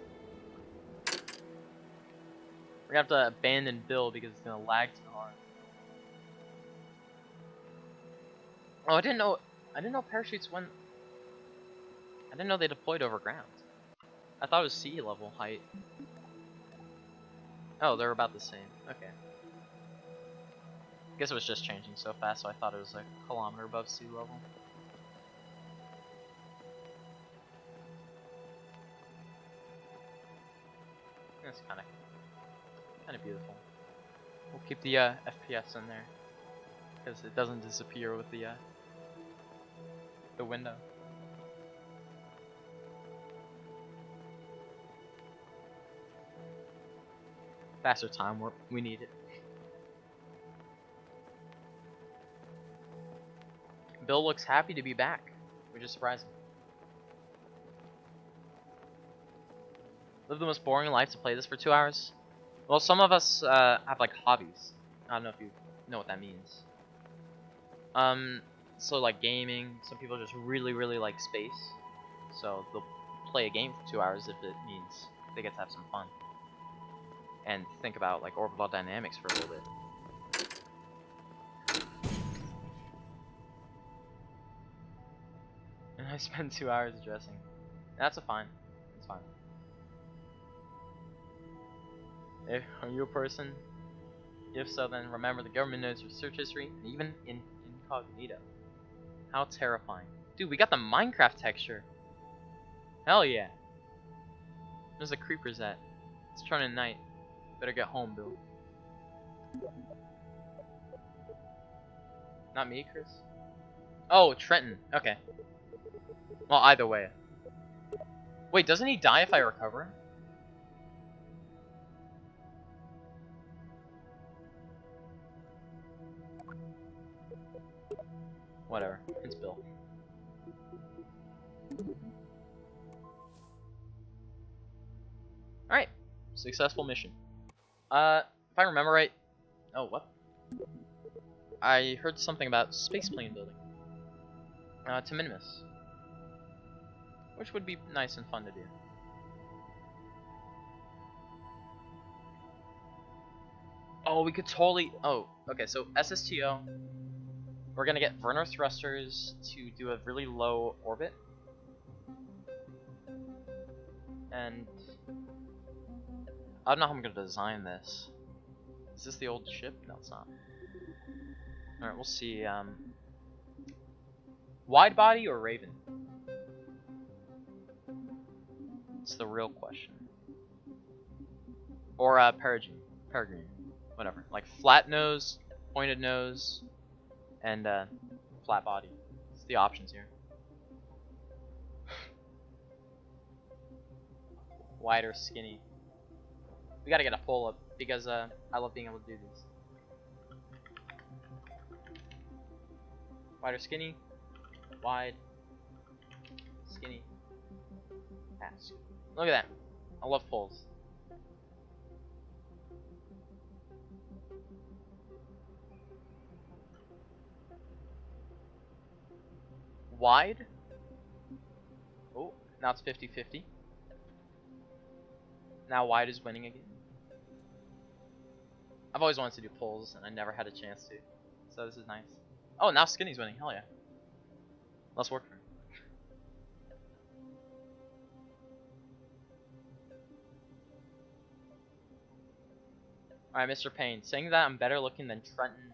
[SPEAKER 1] We're gonna have to abandon build because it's gonna lag too hard. Oh, I didn't know parachutes went. I didn't know they deployed over ground. I thought it was sea level height. Oh, they're about the same. Okay. I guess it was just changing so fast, so I thought it was like a kilometer above sea level. That's kind of beautiful. We'll keep the FPS in there because it doesn't disappear with the window. Faster time warp, we need it. Bill looks happy to be back, which is surprising. Live the most boring life to play this for 2 hours? Well, some of us have like hobbies. I don't know if you know what that means. So like gaming, some people just really like space. So they'll play a game for 2 hours if it means they get to have some fun. And think about like orbital dynamics for a little bit. And I spend 2 hours addressing. That's fine. It's fine. Are you a person? If so, then remember the government knows your search history, and even in incognito. How terrifying. Dude, we got the Minecraft texture. Hell yeah. There's the creepers at. It's turning night. Better get home, Bill. Not me, Chris? Oh, Trenton. Okay. Well, either way. Wait, doesn't he die if I recover him? Whatever. It's Bill. Alright. Successful mission. If I remember right... Oh, what? I heard something about spaceplane building. To Minimus. Which would be nice and fun to do. Oh, we could totally... Oh, okay, so SSTO. We're gonna get Werner thrusters to do a really low orbit. And... I don't know how I'm gonna design this. Is this the old ship? No, it's not. Alright, we'll see. Wide body or Raven? It's the real question. Or Peregrine. Whatever. Like flat nose, pointed nose, and flat body. It's the options here. Wide or skinny. We gotta get a pull up because I love being able to do these. Wide or skinny? Wide. Skinny. Ask. Look at that. I love pulls. Wide. Oh, now it's 50-50. Now wide is winning again. I've always wanted to do pulls, and I never had a chance to. So this is nice. Oh, now skinny's winning. Hell yeah. Let's work for him. Alright, Mr. Payne. Saying that I'm better looking than Trenton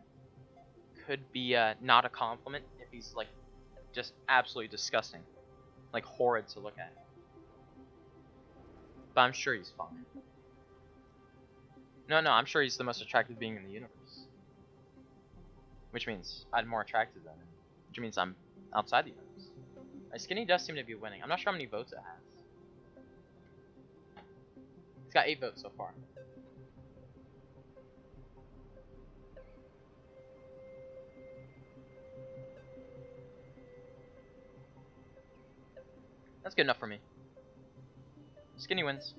[SPEAKER 1] could be not a compliment if he's like just absolutely disgusting. Like horrid to look at. But I'm sure he's fine. No, I'm sure he's the most attractive being in the universe. which means I'm more attractive than him, which means I'm outside the universe. Skinny does seem to be winning. I'm not sure how many votes it has. It's got 8 votes so far. That's good enough for me. Skinny wins.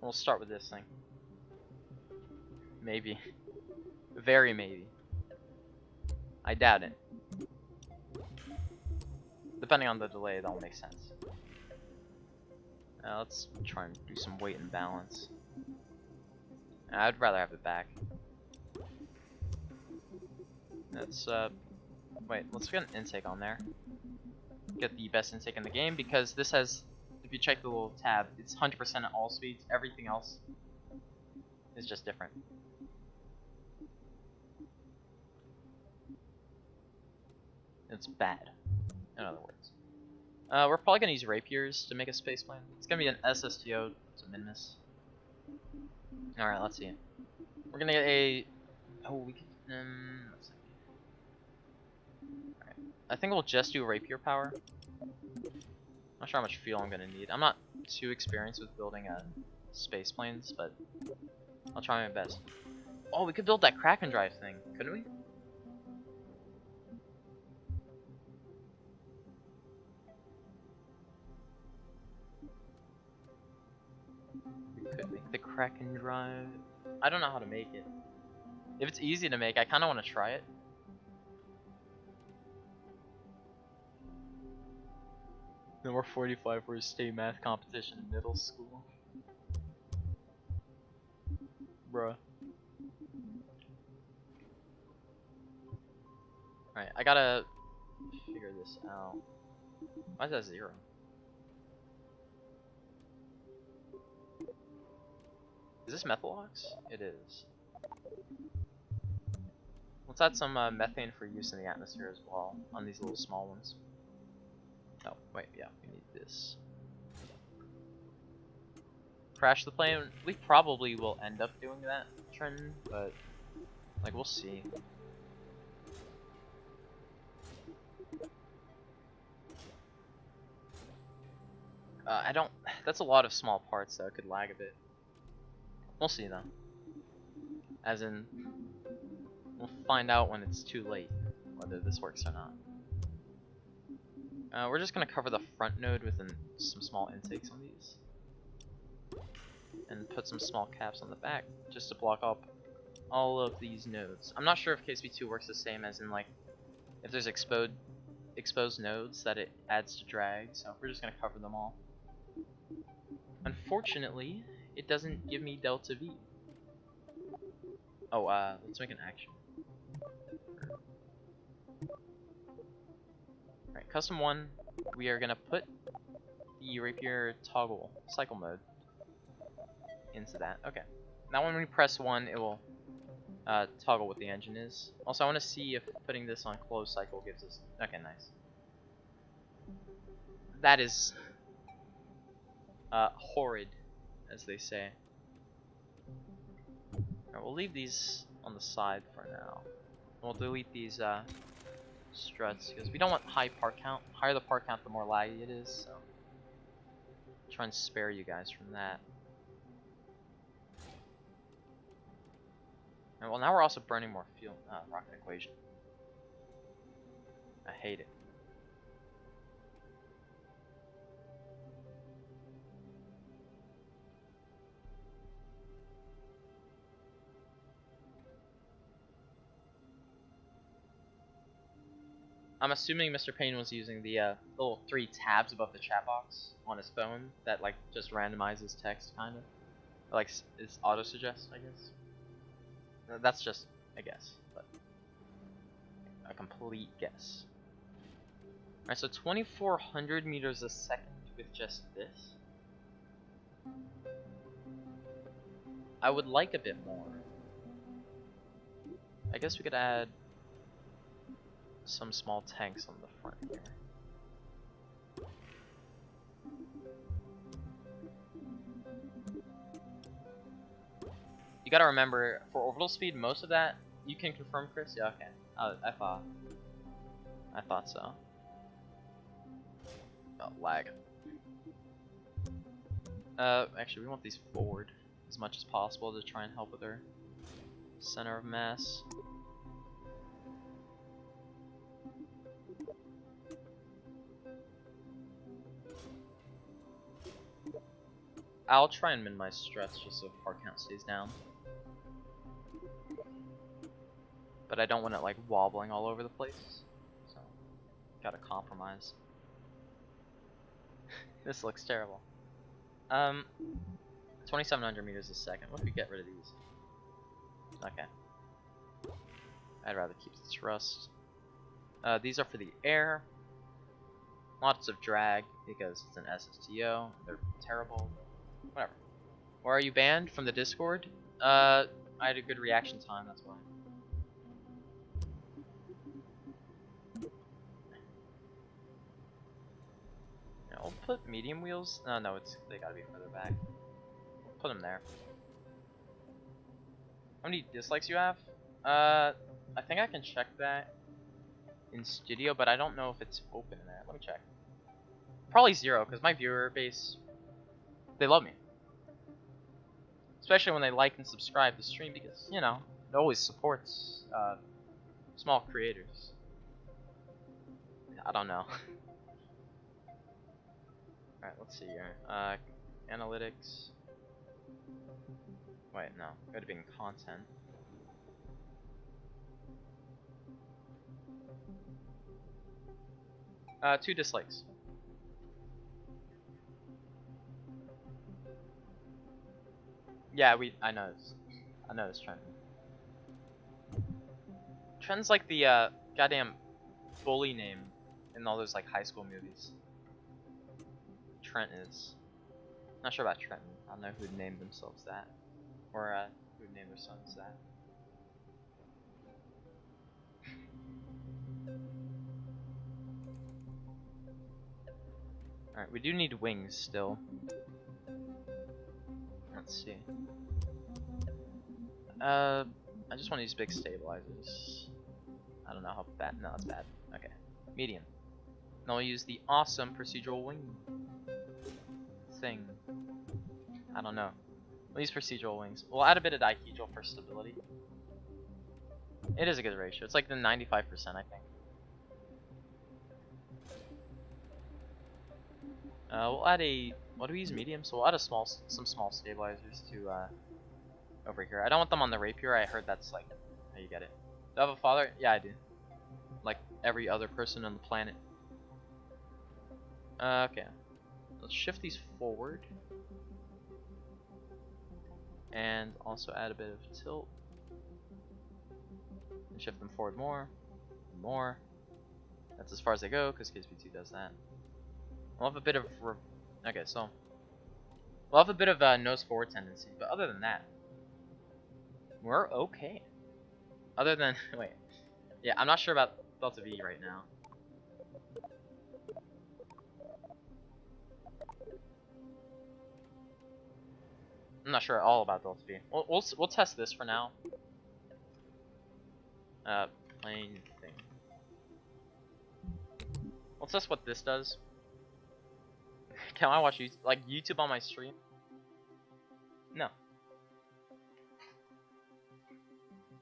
[SPEAKER 1] We'll start with this thing. Maybe. Very maybe. I doubt it. Depending on the delay, that'll make sense. Let's try and do some weight and balance. I'd rather have it back. Let's wait, let's get an intake on there. Get the best intake in the game, because this has, if you check the little tab, it's 100% at all speeds. Everything else is just different. It's bad, in other words. We're probably gonna use rapiers to make a space plane. It's gonna be an SSTO to Minmus. Alright, let's see. We're gonna get a... Oh, we could... let's see. Alright. I think we'll just do rapier power. Not sure how much fuel I'm gonna need. I'm not too experienced with building space planes, but I'll try my best. Oh, we could build that Kraken drive thing, couldn't we? Could make the Kraken drive. I don't know how to make it. If it's easy to make, I kind of want to try it. Number 45 for a state math competition in middle school. Bruh. Alright, I gotta figure this out. Why is that 0? Is this Methalox? It is. Let's add some methane for use in the atmosphere as well, on these little small ones. Oh, wait, yeah, we need this. Crash the plane. We probably will end up doing that trend, but, like, we'll see. I don't... That's a lot of small parts, though. It could lag a bit. We'll see, though. As in, we'll find out when it's too late, whether this works or not. We're just going to cover the front node with some small intakes on these. And put some small caps on the back, just to block up all of these nodes. I'm not sure if KSP2 works the same as in, like, if there's exposed nodes that it adds to drag, so we're just going to cover them all. Unfortunately, it doesn't give me delta V. Oh, let's make an action. Alright, custom 1, we are gonna put the rapier toggle cycle mode into that. Okay. Now when we press 1, it will toggle what the engine is. Also, I want to see if putting this on closed cycle gives us... Okay, nice. That is horrid, as they say. Alright, we'll leave these on the side for now. We'll delete these struts because we don't want high part count. Higher the part count, the more laggy it is. So try and spare you guys from that. And well, now we're also burning more fuel. Rocket equation. I hate it. I'm assuming Mr. Payne was using the little 3 tabs above the chat box on his phone that like just randomizes text, kind of. Like it's auto suggest, I guess. That's just a guess, but a complete guess. Alright, so 2400 meters a second with just this. I would like a bit more. I guess we could add some small tanks on the front here. You gotta remember, for orbital speed, most of that, you can confirm, Chris? Yeah, okay. I thought so. Oh, lag. Actually, we want these forward as much as possible to try and help with our center of mass. I'll try and minimize stress just so part count stays down. But I don't want it like wobbling all over the place. So, gotta compromise. This looks terrible. 2,700 meters a second. What if we get rid of these? Okay. I'd rather keep the thrust. These are for the air. Lots of drag because it's an SSTO. They're terrible. Whatever. Why are you banned from the Discord? I had a good reaction time, that's why. Yeah, I'll put medium wheels. No, they gotta be further back. Put them there. How many dislikes you have? I think I can check that in studio, but I don't know if it's open in there. Let me check. Probably 0, because my viewer base, they love me. Especially when they like and subscribe to stream, because, you know, it always supports small creators. I don't know. Alright, let's see here. Analytics. Wait, no. It would have been content. Two dislikes. Yeah, I noticed. I noticed Trenton. Trenton's like the goddamn bully name in all those like high school movies. Trent is. Not sure about Trenton. I don't know who'd named themselves that. Or who'd named their sons that. Alright, we do need wings still. Let's see. I just want to use big stabilizers. I don't know how bad. No, it's bad. Okay. Medium. Now we'll use the awesome procedural wing thing. I don't know. We'll use procedural wings. We'll add a bit of dihedral for stability. It is a good ratio. It's like the 95%, I think. We'll add a. What do we use? Medium. So we'll add some small stabilizers to over here. I don't want them on the rapier. I heard that's like how you get it. Do I have a father? Yeah, I do. Like every other person on the planet. Okay. Let's shift these forward. And also add a bit of tilt. And shift them forward more. More. That's as far as they go, because KSP2 does that. We'll have a bit of... Okay, so... We'll have a bit of nose forward tendency, but other than that... We're okay. Other than... Wait. Yeah, I'm not sure about Delta V right now. I'm not sure at all about Delta V. We'll test this for now. Plane thing. We'll test what this does. Can I watch YouTube on my stream? No.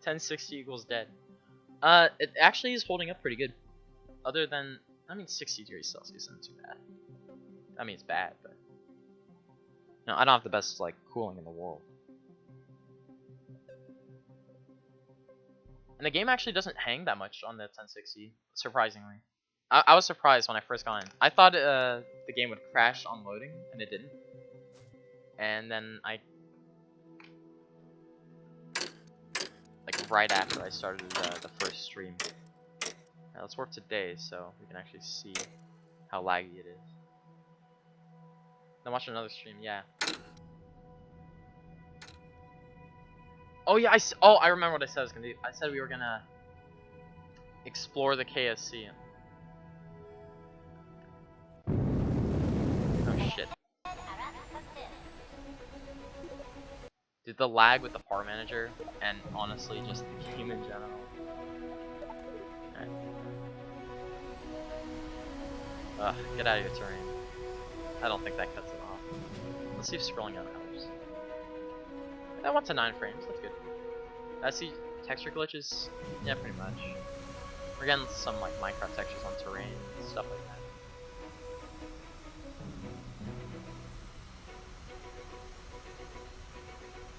[SPEAKER 1] 1060 equals dead. It actually is holding up pretty good. Other than, I mean, 60 degrees Celsius isn't too bad. I mean, it's bad, but no, I don't have the best like cooling in the world. And the game actually doesn't hang that much on the 1060, surprisingly. I was surprised when I first got in. I thought the game would crash on loading, and it didn't. And then like right after I started the first stream. Now let's work today so we can actually see how laggy it is. Then watch another stream, yeah. Oh yeah, I remember what I said I was gonna do. I said we were gonna explore the KSC. Oh shit. Dude, the lag with the power manager, and honestly, just the game in general. Alright. Ugh, get out of your terrain. I don't think that cuts it off. Let's see if scrolling out helps. That went to 9 frames, that's good. I see texture glitches? Yeah, pretty much. We're getting some like Minecraft textures on terrain, stuff like that.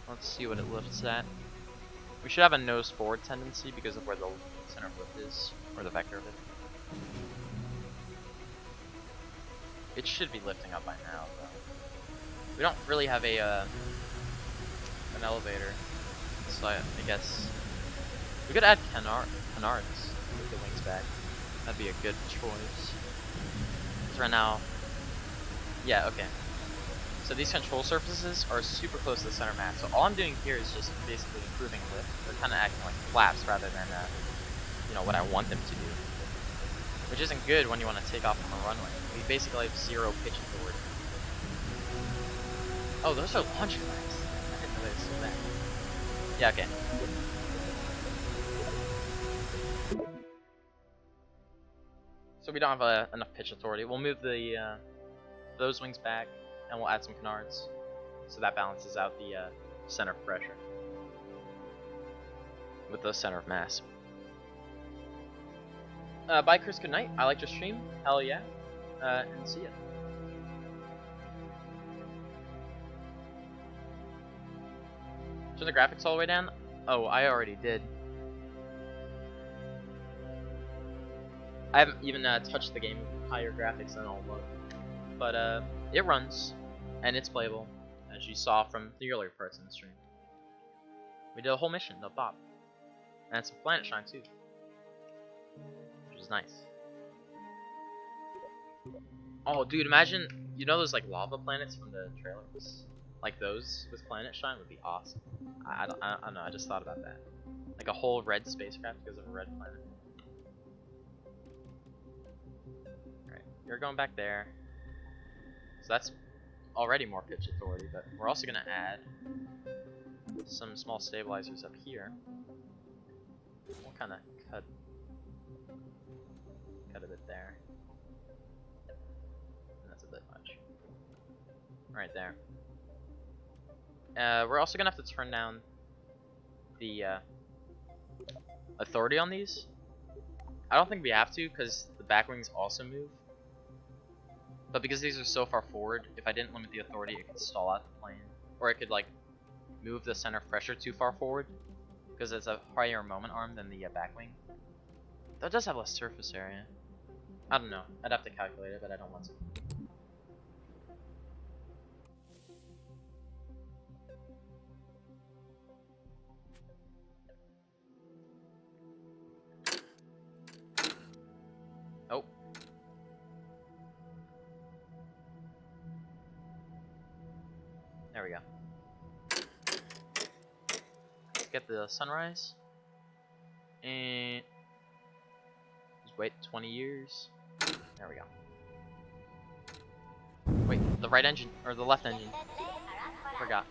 [SPEAKER 1] Let's see what it lifts at. We should have a nose forward tendency because of where the center of lift is, or the vector of it. It should be lifting up by now, though. We don't really have a an elevator, so I guess we could add canards with the wings back. That'd be a good choice. Because right now, yeah, okay. So these control surfaces are super close to the center mass. So all I'm doing here is just basically improving lift. They're kind of acting like flaps rather than, you know, what I want them to do. Which isn't good when you want to take off from a runway. We basically have 0 pitch authority. Oh, those are launch flaps. I didn't know they were that. Yeah, okay. So we don't have enough pitch authority. We'll move the those wings back, and we'll add some canards, so that balances out the center of pressure with the center of mass. Bye, Chris. Good night. I liked your stream. Hell yeah. And see ya. Turn the graphics all the way down. Oh, I already did. I haven't even touched the game with higher graphics than all look, but it runs and it's playable, as you saw from the earlier parts in the stream. We did a whole mission, no bop, and some planet shine too, which is nice. Oh, dude, imagine, you know those like lava planets from the trailers? Like those with planet shine would be awesome. I don't know, I just thought about that. Like a whole red spacecraft because of a red planet. Alright, you're going back there. So that's already more pitch authority, but we're also going to add some small stabilizers up here. We'll kind of cut a bit there. And that's a bit much. Right there. We're also going to have to turn down the authority on these. I don't think we have to, because the back wings also move. But because these are so far forward, if I didn't limit the authority, it could stall out the plane. Or it could like move the center of pressure too far forward, because it's a higher moment arm than the back wing. That does have less surface area. I don't know. I'd have to calculate it, but I don't want to. Oh. There we go. Let's get the sunrise. And just wait 20 years. There we go. Wait, the right engine, or the left engine. Forgot.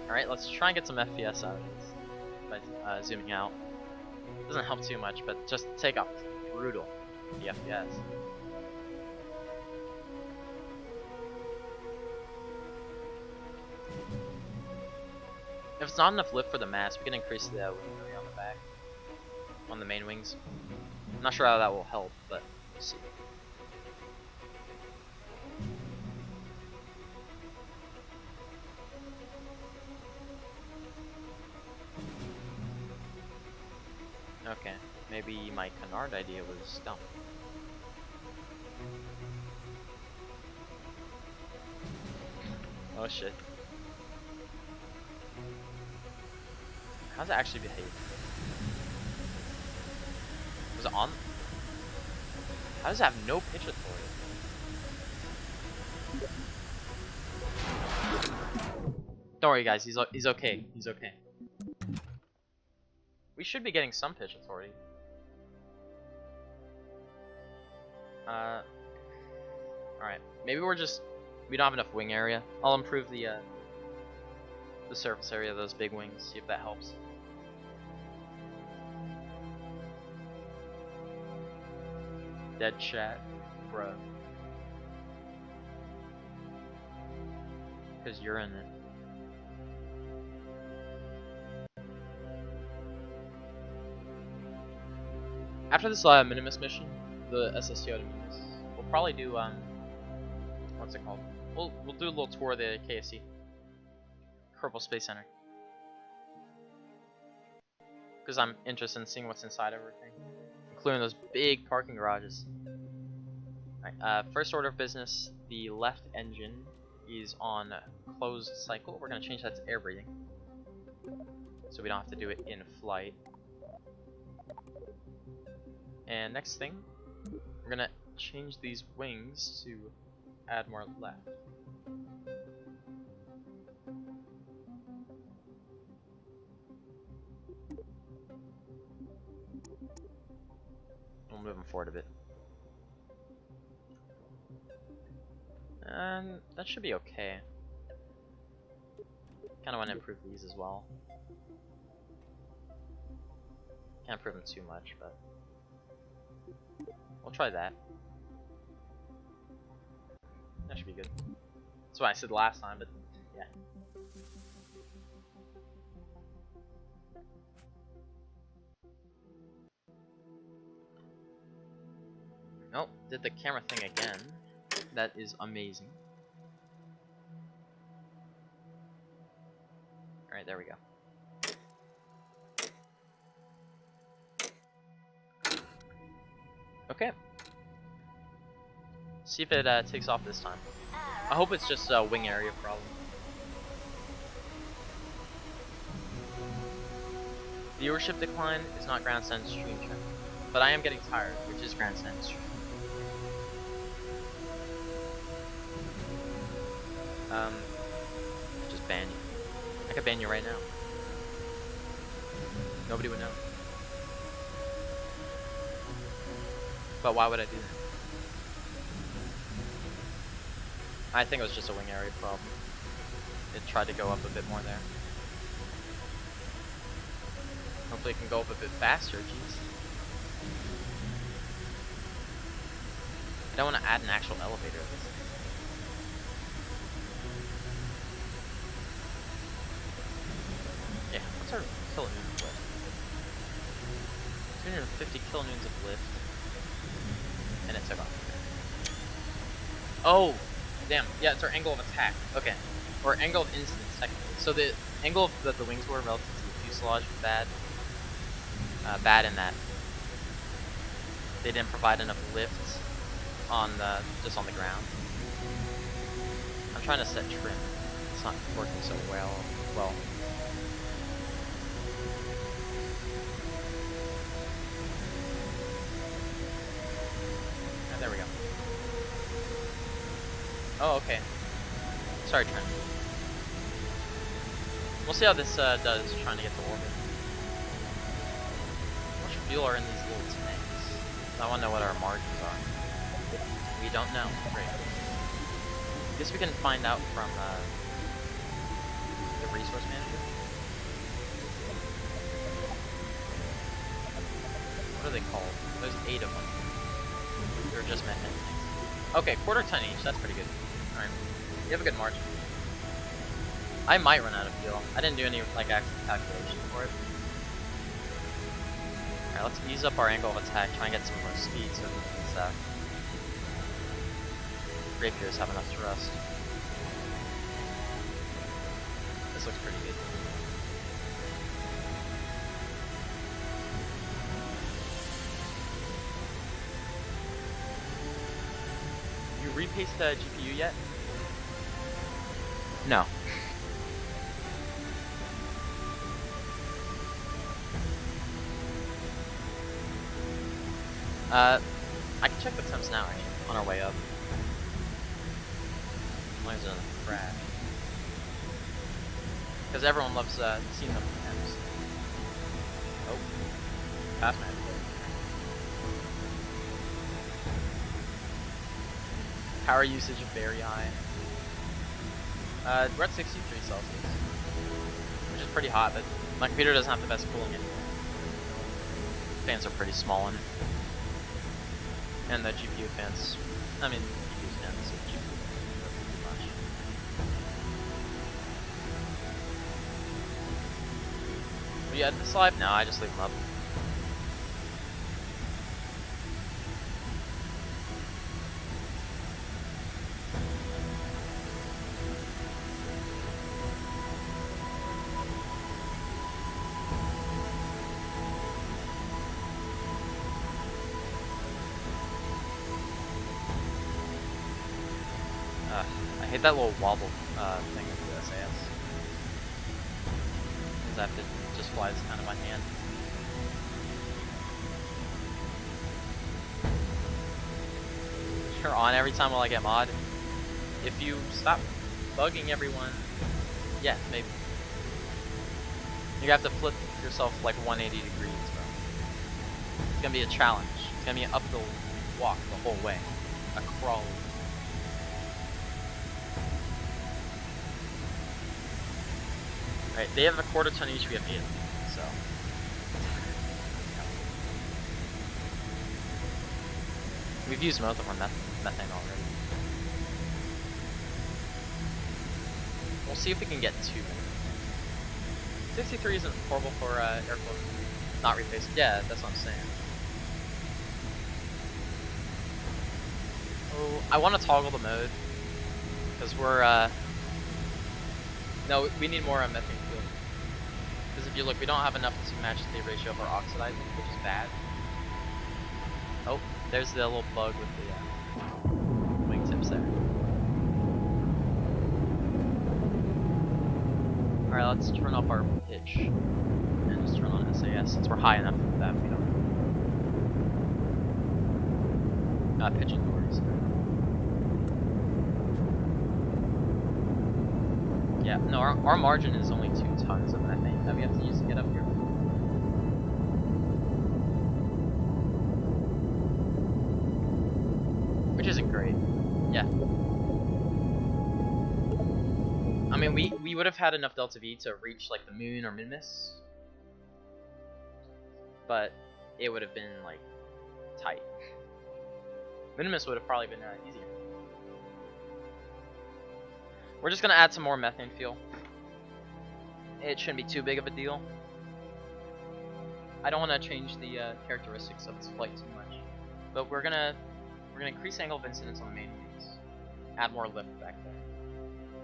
[SPEAKER 1] Alright, let's try and get some FPS out of this by zooming out. Doesn't help too much, but just take off. Brutal. The FPS. If it's not enough lift for the mass, we can increase the wing area on the back, on the main wings. I'm not sure how that will help, but we'll see. Okay, maybe my canard idea was dumb. Oh shit. How does it actually behave? Was it on? How does it have no pitch authority? Don't worry guys, he's okay. He's okay. We should be getting some pitch authority. Alright, maybe we don't have enough wing area. I'll improve the surface area of those big wings, see if that helps. Dead chat, bruh. Because you're in it. After this Minimus mission, the SSCO to Minimus, we'll probably do what's it called? We'll do a little tour of the KSC, Kerbal Space Center, because I'm interested in seeing what's inside everything, including those big parking garages. Alright, first order of business: the left engine is on closed cycle. We're gonna change that to air breathing, so we don't have to do it in flight. And next thing, we're gonna change these wings to add more left. We'll move them forward a bit. And that should be okay. Kinda wanna improve these as well. Can't improve them too much, but we'll try that. That should be good. That's what I said last time, but yeah. Nope, did the camera thing again. That is amazing. Alright, there we go. Okay. See if it takes off this time. I hope it's just a wing area problem. Viewership decline is not grandstand stream trend, but I am getting tired, which is grandstand stream. Just ban you. I could ban you right now. Nobody would know. But why would I do that? I think it was just a wing area problem. It tried to go up a bit more there. Hopefully it can go up a bit faster, jeez. I don't want to add an actual elevator to this. Yeah, what's our kilonewtons lift? 250 kilonewtons of lift. And it took off. Oh! Damn, yeah, it's our angle of attack. Okay. Or angle of incidence, technically. So the angle that the wings were relative to the fuselage was bad. Bad in that they didn't provide enough lift on just on the ground. I'm trying to set trim. It's not working so well. There we go. Oh, okay. Sorry, Trent. We'll see how this does trying to get to orbit. How much fuel are in these little tanks? I want to know what our margins are. We don't know. Great. I guess we can find out from the resource manager. What are they called? There's 8 of them. They're just methane tanks. Okay, quarter ton each. That's pretty good. Alright. You have a good margin. I might run out of fuel. I didn't do any like actual calculation for it. Alright, let's ease up our angle of attack, try and get some more speed so we can stack. Rapiers have enough thrust. This looks pretty good. You repaste the GPU yet? No. I can check the temps now, actually, on our way up. As long as it doesn't crash. Because everyone loves seeing them temps. Oh. Fast man. Power usage very high. We're at 63 Celsius, which is pretty hot, but my computer doesn't have the best cooling anymore. Fans are pretty small in it. And the GPU fans, I mean, GPU fans, so GPU fans don't do much. But yeah, this live now, I just leave them up. I hate that little wobble thing with the SAS. Because that just flies out of my hand. You're on every time while I get mod. If you stop bugging everyone, yeah, maybe. You have to flip yourself like 180 degrees, bro. It's gonna be a challenge. It's gonna be an uphill walk the whole way. A crawl. Right, they have a quarter ton each, we have 8, so. We've used most of our methane already. We'll see if we can get 2. 63 isn't horrible for airflow. Not replaced. Yeah, that's what I'm saying. Oh, I want to toggle the mode. Because we're, no, we need more methane fuel. Because if you look, we don't have enough to match the ratio of our oxidizing, which is bad. Oh, there's the little bug with the wingtips there. Alright, let's turn up our pitch. And just turn on SAS since we're high enough that we don't. Not pitch indoors. Yeah, no, our margin is only 2 tons of methane that we have to use to get up here. Which isn't great. Yeah. I mean, we would have had enough delta V to reach like the moon or Minmus. But it would have been like tight. Minimus would have probably been easier. We're just gonna add some more methane fuel. It shouldn't be too big of a deal. I don't want to change the characteristics of its flight too much, but we're gonna increase angle of incidence on the main wings, add more lift back there.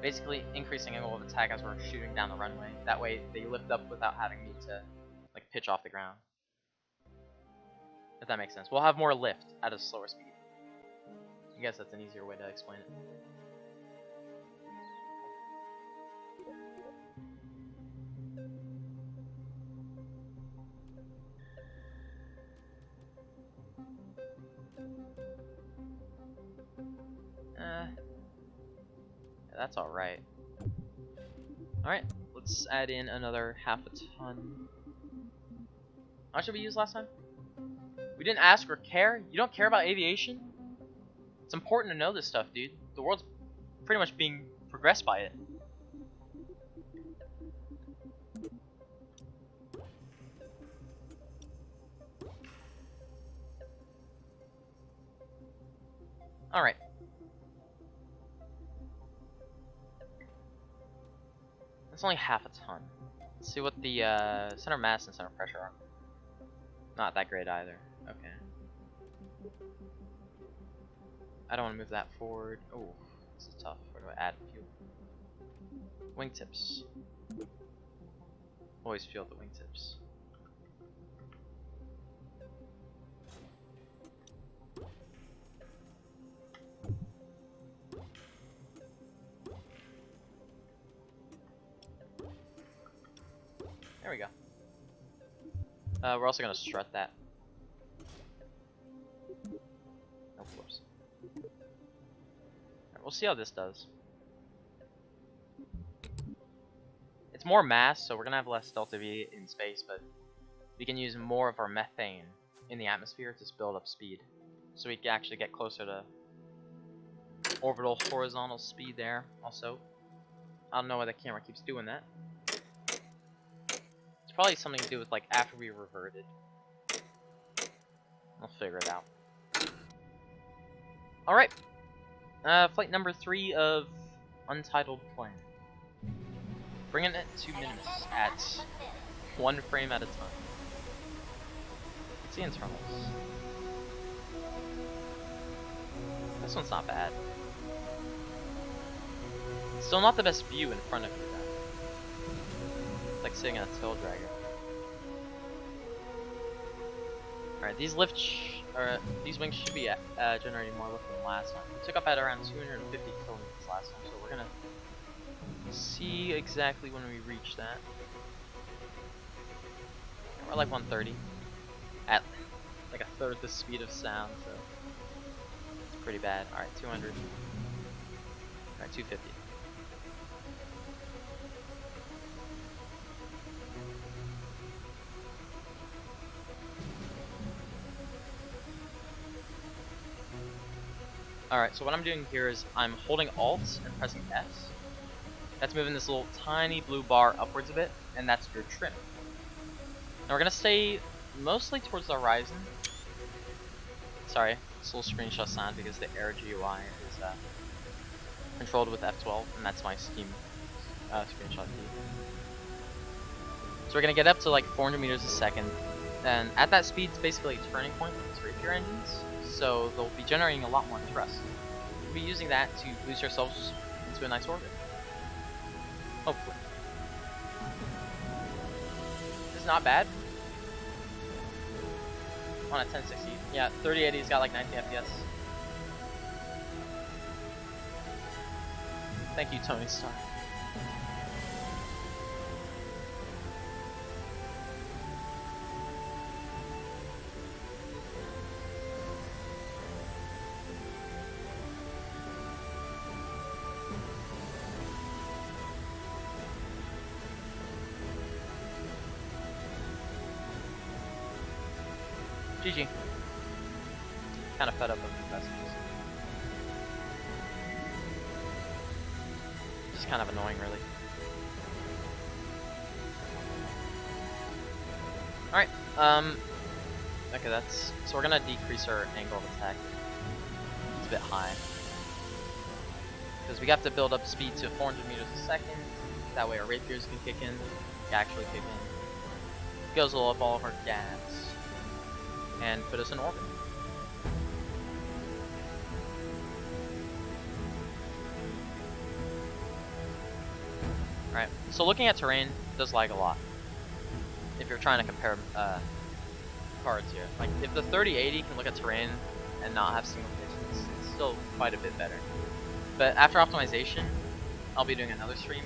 [SPEAKER 1] Basically, increasing angle of attack as we're shooting down the runway. That way, they lift up without having me to like pitch off the ground. If that makes sense. We'll have more lift at a slower speed. I guess that's an easier way to explain it. That's alright. Alright, let's add in another half a ton. How much did we use last time? We didn't ask or care? You don't care about aviation? It's important to know this stuff, dude. The world's pretty much being progressed by it. Alright. That's only half a ton. Let's see what the center mass and center pressure are. Not that great either. Okay. I don't want to move that forward. Oh, this is tough. Where do I add fuel? Wingtips. Always fuel the wingtips. There we go. We're also gonna strut that. Of course. Right, we'll see how this does. It's more mass, so we're gonna have less delta V in space, but we can use more of our methane in the atmosphere to build up speed, so we can actually get closer to orbital horizontal speed there. Also, I don't know why the camera keeps doing that. It's probably something to do with like after we reverted. We'll figure it out. All right, flight number 3 of Untitled Plane. Bringing it to minimus at 1 frame at a time. Let's see internals. This one's not bad. Still not the best view in front of you though. It's like sitting on a tail dragger. Alright, these these wings should be generating more lift than last time. We took up at around 250 kilonewtons last time, so we're gonna see exactly when we reach that. We're like 130 at like a third the speed of sound, so it's pretty bad. All right, 200. All right, 250. Alright, so what I'm doing here is I'm holding Alt and pressing S. That's moving this little tiny blue bar upwards a bit, and that's your trim. Now we're going to stay mostly towards the horizon. Sorry, it's a little screenshot sound because the air GUI is controlled with F12, and that's my Steam screenshot key. So we're going to get up to like 400 meters a second, and at that speed it's basically a turning point for these Rapier engines. So they'll be generating a lot more thrust. We'll be using that to boost ourselves into a nice orbit. Hopefully. This is not bad. On a 1060. Yeah, 3080's got like 19 FPS. Thank you, Tony Stark. GG. Kind of fed up with the messages. Just kind of annoying, really. Alright, okay, so we're gonna decrease our angle of attack. It's a bit high. Because we have to build up speed to 400 meters a second. That way our rapiers can kick in, actually kick in. Guzzle up all of our gas. And put us in orbit. Alright, so looking at terrain does lag a lot. If you're trying to compare cards here. Like, if the 3080 can look at terrain and not have single distance, it's still quite a bit better. But after optimization, I'll be doing another stream.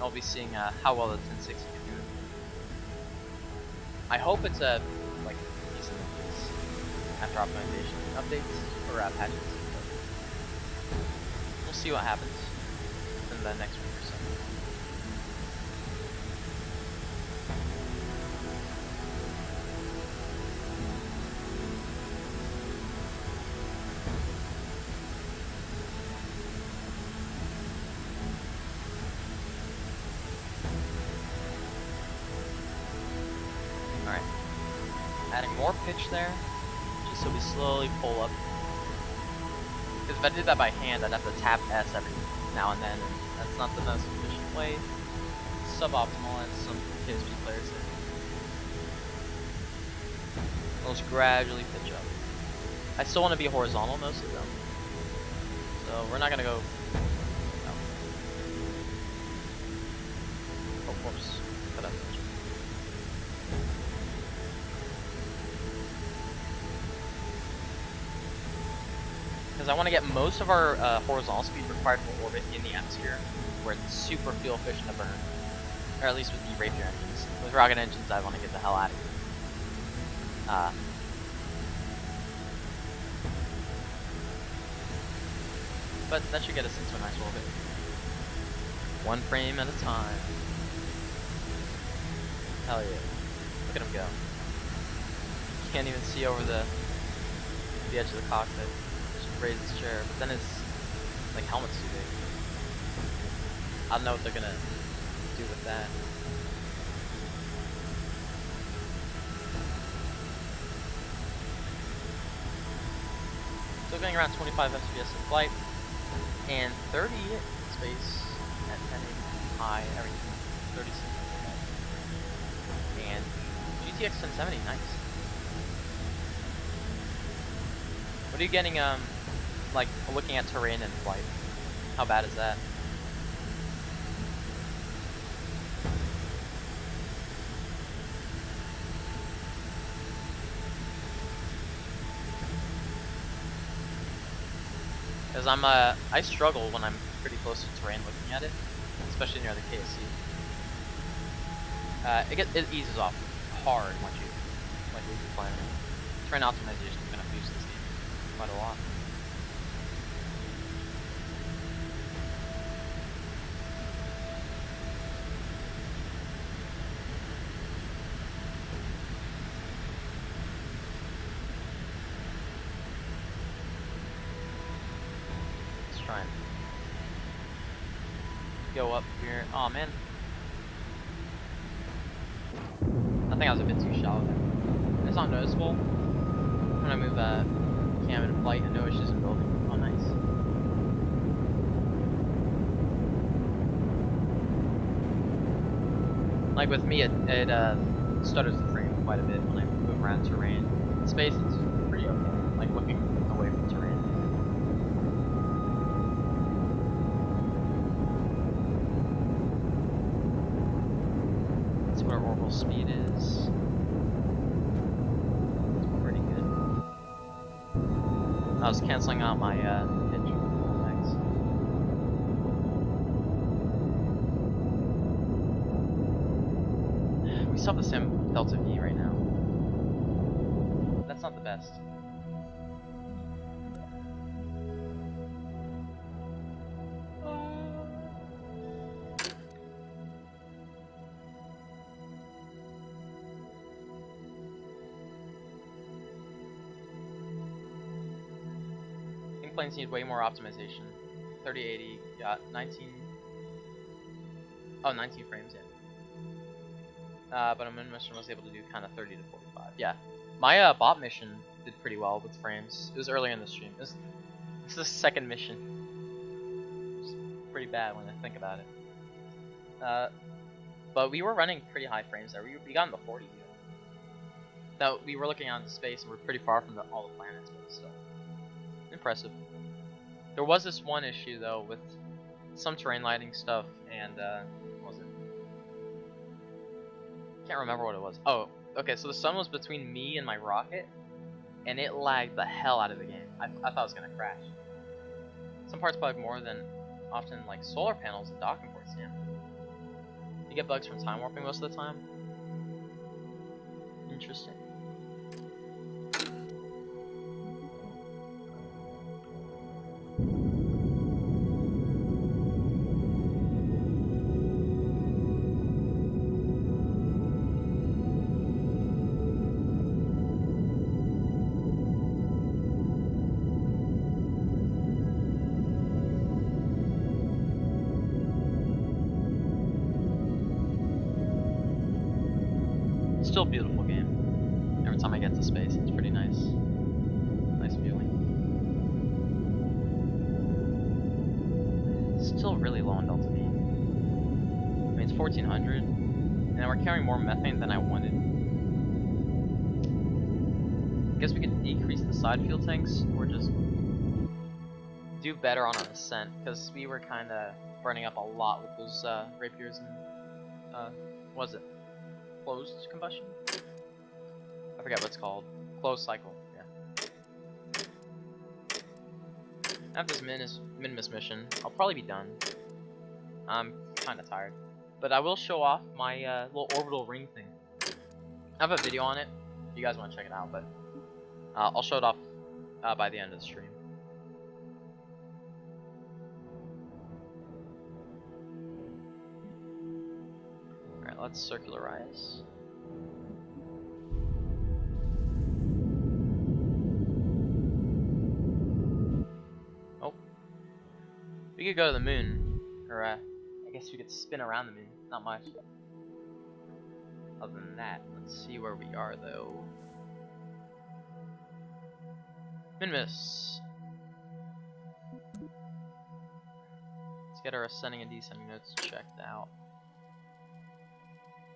[SPEAKER 1] I'll be seeing how well the 1060 can do. I hope it's a like decent increase after optimization updates or patches. We'll see what happens in the next week or so. Alright. Adding more pitch there, just so we slowly pull up. Because if I did that by hand, I'd have to tap S every now and then, and that's not the most efficient way. It's suboptimal, as some PSP players say. We'll just gradually pitch up. I still want to be horizontal mostly though, so we're not gonna go. No. Oh, whoops! Cut out. Because I want to get most of our horizontal speed required for orbit in the atmosphere, where it's super fuel efficient to burn, or at least with the Rapier engines. With rocket engines, I want to get the hell out of here. But that should get us into a nice orbit. One frame at a time. Hell yeah! Look at him go. You can't even see over the edge of the cockpit. Raise his chair, but then his Like, helmet's too big. I don't know what they're gonna do with that. Still getting around 25 FPS in flight, and 30 in space at 1080 high, everything 36. And GTX 1070, nice. What are you getting, like, looking at terrain in flight? How bad is that? Because I struggle when I'm pretty close to terrain looking at it, especially near the KSC. It eases off hard once you leave the planet. Terrain optimization is going to boost this game quite a lot. Try and go up here. Oh man. I think I was a bit too shallow there. It's not noticeable. When I move cam in flight, no issues in building. Oh nice. Like with me, it stutters the frame quite a bit when I move around terrain. In space, it's pretty okay. Like looking away from terrain. What our orbital speed is. It's pretty good. I was canceling out my pitch. Thanks. We still have the same delta V right now. That's not the best. Planes need way more optimization. 3080 got 19 frames, yeah. But a min mission was able to do kind of 30 to 45. Yeah, my bot mission did pretty well with frames. It was earlier in the stream. This is the second mission. It's pretty bad when I think about it. But we were running pretty high frames there. We got in the 40s even. Now we were looking out into space and we're pretty far from all the planets, but still. Impressive. There was this one issue though with some terrain lighting stuff and what was it? Can't remember what it was. Oh, okay, so the sun was between me and my rocket and it lagged the hell out of the game. I thought it was gonna crash. Some parts bug more than often like solar panels and docking ports, yeah. You get bugs from time warping most of the time? Interesting. Still a beautiful game. Every time I get to space, it's pretty nice. Nice feeling. Still really low on delta V. I mean, it's 1400, and we're carrying more methane than I wanted. I guess we could decrease the side fuel tanks, or just do better on our ascent, because we were kind of burning up a lot with those rapiers and, what was it? Closed combustion? I forget what it's called. Closed cycle, yeah. After this min-miss mission, I'll probably be done. I'm kind of tired. But I will show off my little orbital ring thing. I have a video on it, if you guys want to check it out, but I'll show it off by the end of the stream. Alright, let's circularize. We could go to the moon, or I guess we could spin around the moon. Not much. Other than that, let's see where we are though. Minmus. Let's get our ascending and descending notes checked out.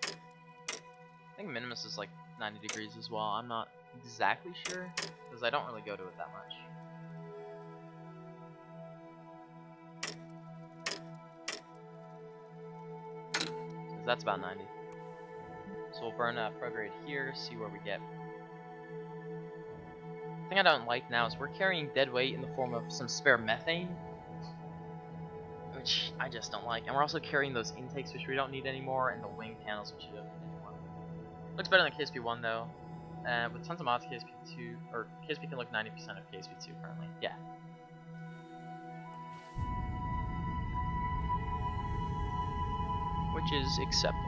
[SPEAKER 1] I think Minimus is like 90 degrees as well. I'm not exactly sure because I don't really go to it that much. So that's about 90. So we'll burn a prograde here, see where we get. The thing I don't like now is we're carrying dead weight in the form of some spare methane, which I just don't like. And we're also carrying those intakes, which we don't need anymore, and the wing panels, which we don't need anymore. Looks better than KSP1 though. With tons of mods, KSP2, or KSP can look 90% of KSP2 currently. Yeah. Which is acceptable.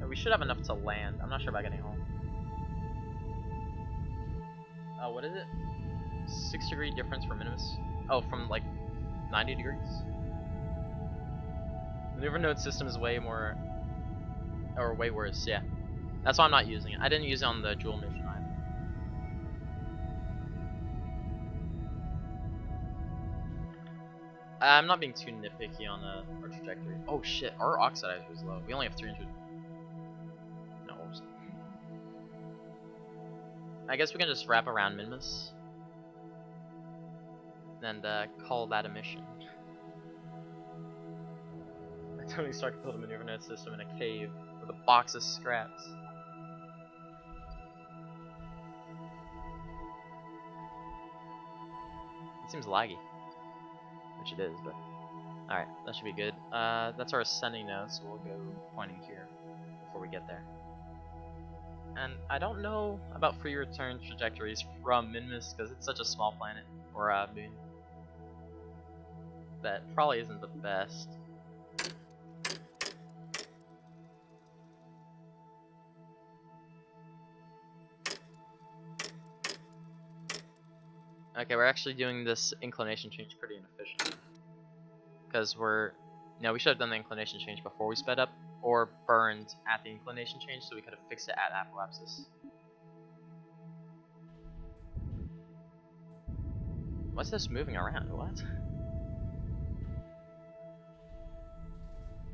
[SPEAKER 1] We should have enough to land. I'm not sure about getting home. What is it? 6-degree difference for Minimus. Oh, from like 90 degrees? Maneuver node system is way more, or way worse, yeah. That's why I'm not using it. I didn't use it on the Jool mission either. I'm not being too nitpicky on our trajectory. Oh shit, our oxidizer is low. We only have 300. I guess we can just wrap around Minimus and call that a mission. Tony Stark built a maneuver node system in a cave with a box of scraps. It seems laggy, which it is, but alright, that should be good. That's our ascending node, so we'll go pointing here before we get there. And I don't know about free return trajectories from Minimus because it's such a small planet, or moon, that probably isn't the best. Okay, we're actually doing this inclination change pretty inefficient. Because we should have done the inclination change before we sped up, or burned at the inclination change so we could have fixed it at apoapsis. What's this moving around? What?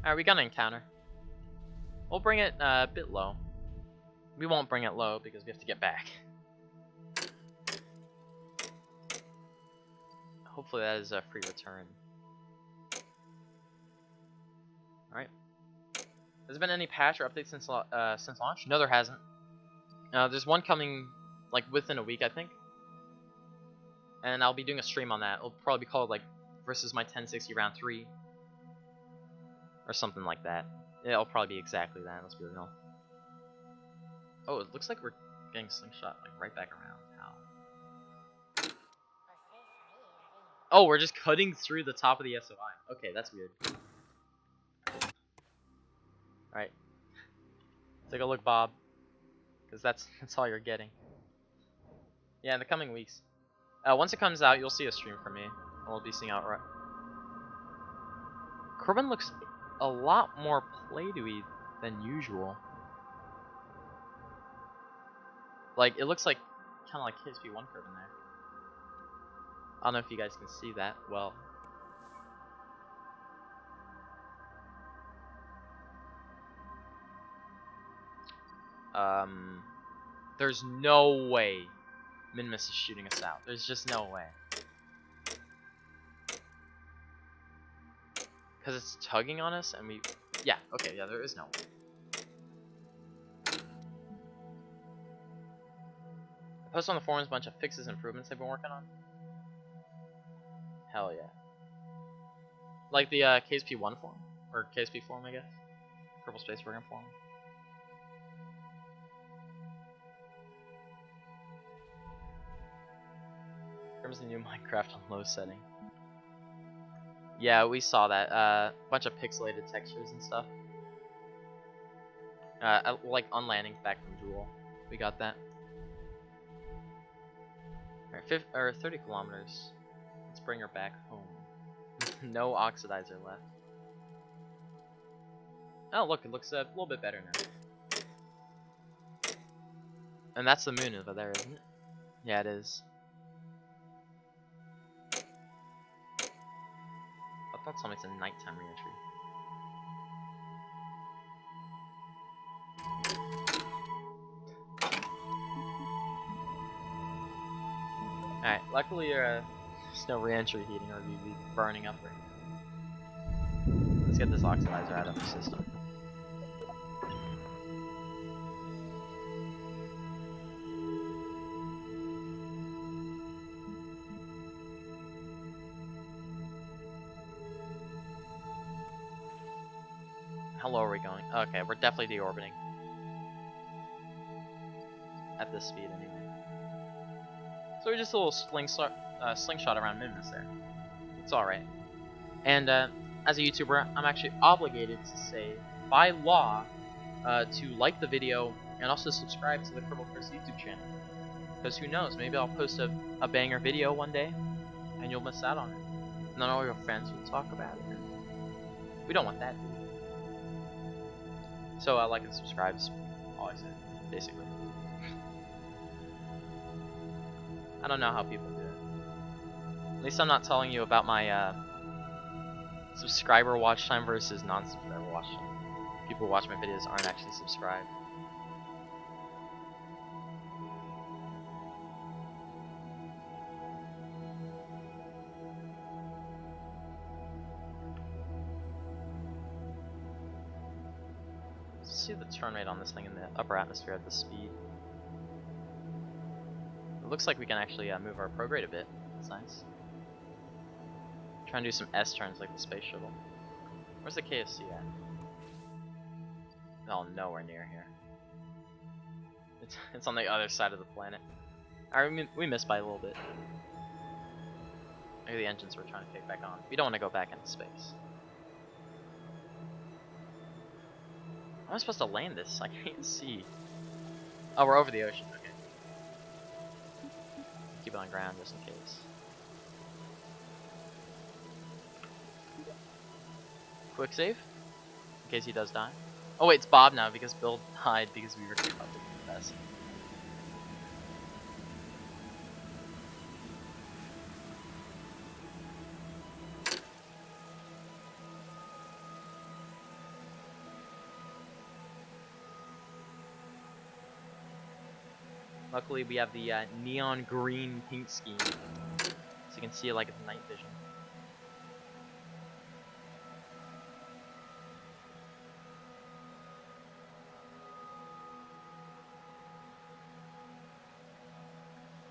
[SPEAKER 1] Alright, we got an encounter. We'll bring it a bit low. We won't bring it low because we have to get back. Hopefully that is a free return. Alright. Has there been any patch or update since launch? No, there hasn't. There's one coming like within a week, I think. And I'll be doing a stream on that. It'll probably be called like versus my 1060 round 3. Or something like that. It'll probably be exactly that, let's be real. Oh, it looks like we're getting Slingshot like right back around. How? Oh, we're just cutting through the top of the SOI. Okay, that's weird. Alright. Take a look, Bob. Because that's all you're getting. Yeah, in the coming weeks. Once it comes out, you'll see a stream from me. And we'll be seeing out right. Kerbin looks a lot more play-doh-y than usual. Like, it looks like kind of like KSP1 Kerbin there. I don't know if you guys can see that well. There's no way Minimus is shooting us out. There's just no way. Because it's tugging on us and we... Yeah, okay, yeah, there is no way. I posted on the forums a bunch of fixes and improvements they've been working on. Hell yeah. Like the KSP1 forum? Or KSP forum, I guess. Kerbal Space Program forum. There's a new Minecraft on low setting. Yeah, we saw that. Bunch of pixelated textures and stuff. Like on landing back from Jool, we got that. Alright, 30 kilometers. Let's bring her back home. No oxidizer left. Oh look, it looks a little bit better now. And that's the moon over there, isn't it? Yeah, it is. I thought something said nighttime reentry. Alright, luckily there's no reentry heating or you'd be burning up right now. Let's get this oxidizer out of the system. How low are we going? Okay, we're definitely deorbiting. At this speed, anyway. So we're just a little slingshot around Minmus there. It's alright. And as a YouTuber, I'm actually obligated to say, by law, to like the video and also subscribe to the Kerbal YouTube channel. Because who knows, maybe I'll post a banger video one day, and you'll miss out on it. And then all your friends will talk about it. We don't want that, do we? So like and subscribe is all I said, basically. I don't know how people do it. At least I'm not telling you about my subscriber watch time versus non-subscriber watch time. People who watch my videos aren't actually subscribed. Let's see the turn rate on this thing in the upper atmosphere at this speed. It looks like we can actually move our prograde a bit. That's nice. Try and do some S turns like the space shuttle. Where's the KFC at? Oh, nowhere near here. It's on the other side of the planet. We missed by a little bit. Maybe the engines we're trying to kick back on. We don't want to go back into space. How am I supposed to land this? I can't see. Oh, we're over the ocean. Okay. Keep it on ground just in case. Quick save, in case he does die. Oh wait, it's Bob now because Bill died because we were too about to confess. Luckily we have the neon green paint scheme, so you can see it like it's night vision.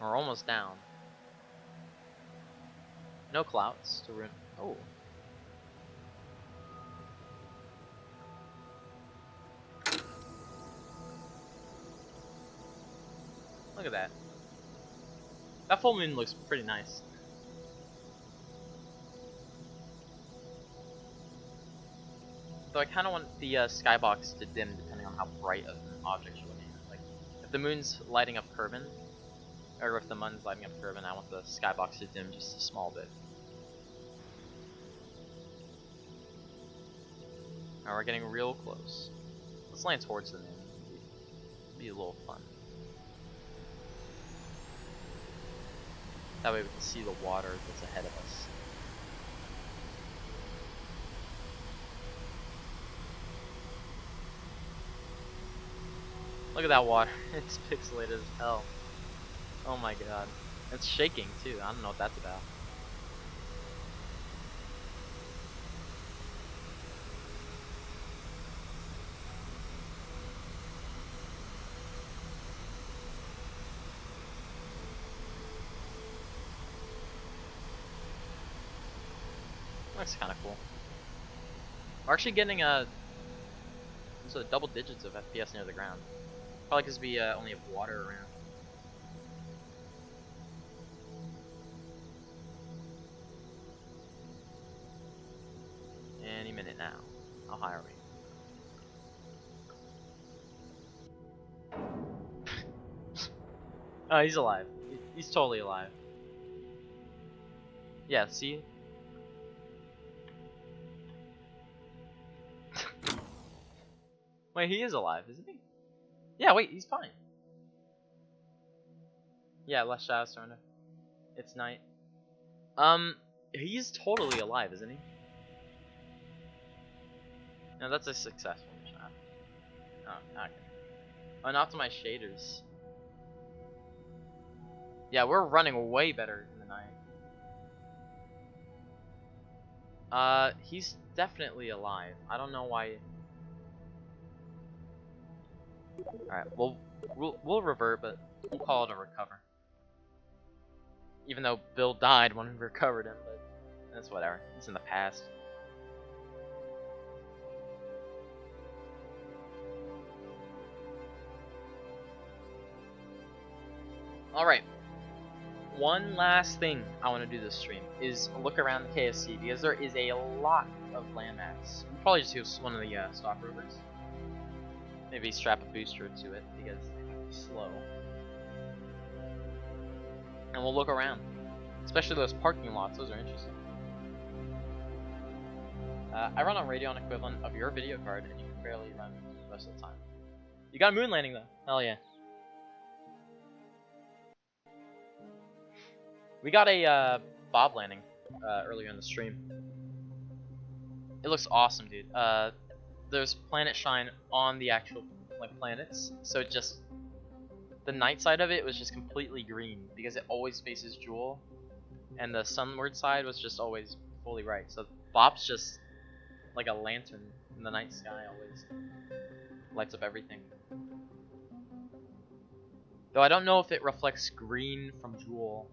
[SPEAKER 1] We're almost down. No clouds to ruin. Oh. Look at that. That full moon looks pretty nice. Though I kind of want the skybox to dim depending on how bright of an object you're looking at. Like, if the moon's lighting up Kerbin, or if the moon's lighting up Kerbin, I want the skybox to dim just a small bit. Now we're getting real close. Let's land towards the moon. It'll be a little fun. That way we can see the water that's ahead of us. Look at that water. It's pixelated as hell. Oh my god. It's shaking too. I don't know what that's about. Looks kind of cool. We're actually getting double digits of FPS near the ground. Probably because we only have water around. minute now. How high are we? Oh, he's alive. He's totally alive. Yeah, see? Wait, he is alive, isn't he? Yeah, wait, he's fine. Yeah, less shadows surrender. It's night. He's totally alive, isn't he? No, that's a successful mission. Oh, okay. Unoptimized shaders. Yeah, we're running way better in the night. He's definitely alive. I don't know why. Alright, we'll revert, but we'll call it a recover. Even though Bill died when we recovered him, but that's whatever. It's in the past. Alright. One last thing I want to do this stream is look around the KSC because there is a lot of landmass. We'll probably just use one of the stock rovers. Maybe strap a booster to it because it's slow. And we'll look around. Especially those parking lots, those are interesting. I run on Radeon equivalent of your video card and you can barely run most of the time. You got a moon landing though. Hell yeah. We got a Bob landing earlier in the stream. It looks awesome, dude. There's planet shine on the actual planets, so just the night side of it was just completely green because it always faces Jool, and the sunward side was just always fully bright. So Bob's just like a lantern in the night sky, always lights up everything. Though I don't know if it reflects green from Jool.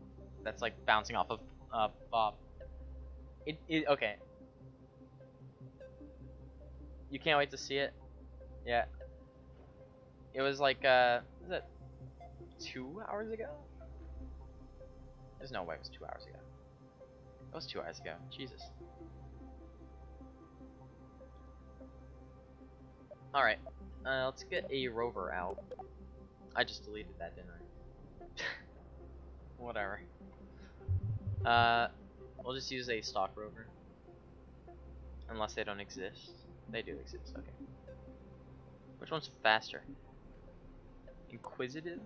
[SPEAKER 1] That's like bouncing off of Bob. Okay. You can't wait to see it? Yeah. It was like, was it 2 hours ago? There's no way it was 2 hours ago. It was 2 hours ago. Jesus. Alright. Let's get a rover out. I just deleted that, didn't I? Whatever. We'll just use a stock rover. Unless they don't exist. They do exist, okay. Which one's faster? Inquisitive?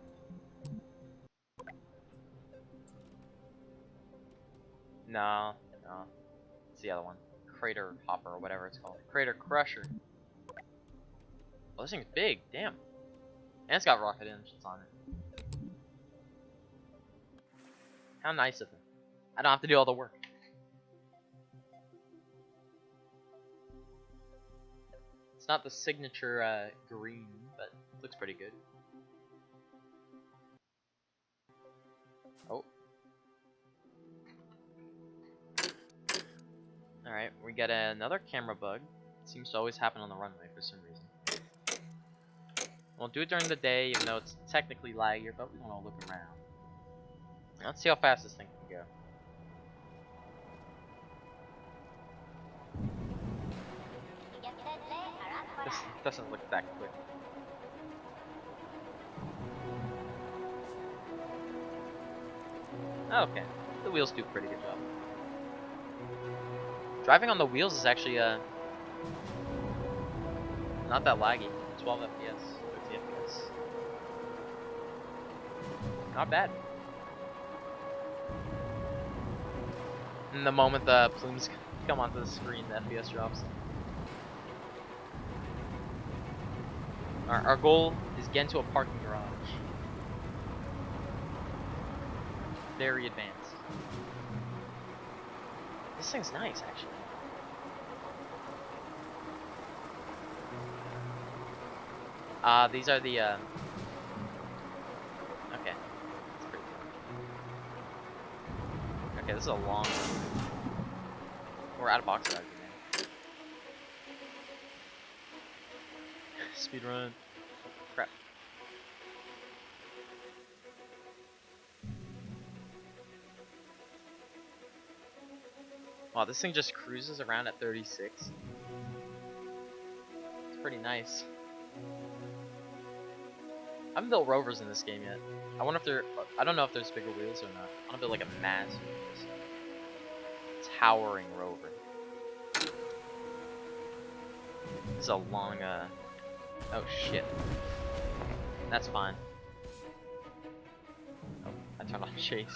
[SPEAKER 1] No. It's the other one. Crater Hopper or whatever it's called. Crater Crusher. Oh, this thing's big, damn. And it's got rocket engines on it. How nice of him. I don't have to do all the work. It's not the signature green, but it looks pretty good. Oh. Alright, we got another camera bug. It seems to always happen on the runway for some reason. We'll do it during the day, even though it's technically laggier, but we want to look around. Let's see how fast this thing can go. This doesn't look that quick. Okay, the wheels do a pretty good job. Driving on the wheels is actually not that laggy. 12 FPS, 13 FPS. Not bad. And the moment the plumes come onto the screen, the FPS drops. Our goal is get into a parking garage. Very advanced. This thing's nice, actually. These are the, okay. That's pretty cool. Okay, this is a long one. We're out of box drive, man. Speed run. Crap. Wow, this thing just cruises around at 36. pretty nice. I haven't built rovers in this game yet. I wonder if there. I don't know if there's bigger wheels or not. I want to build like a massive, just towering rover. This is a long. Oh shit. That's fine. Oh, I turned on chase.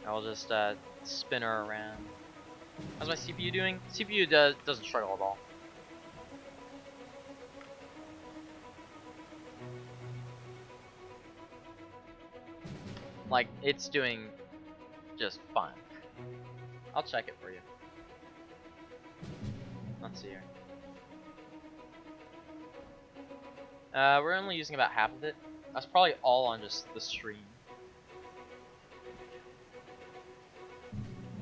[SPEAKER 1] I'll just spin her around. How's my CPU doing? CPU doesn't struggle at all. Like, it's doing just fine. I'll check it for you. Let's see here. We're only using about half of it. That's probably all on just the stream.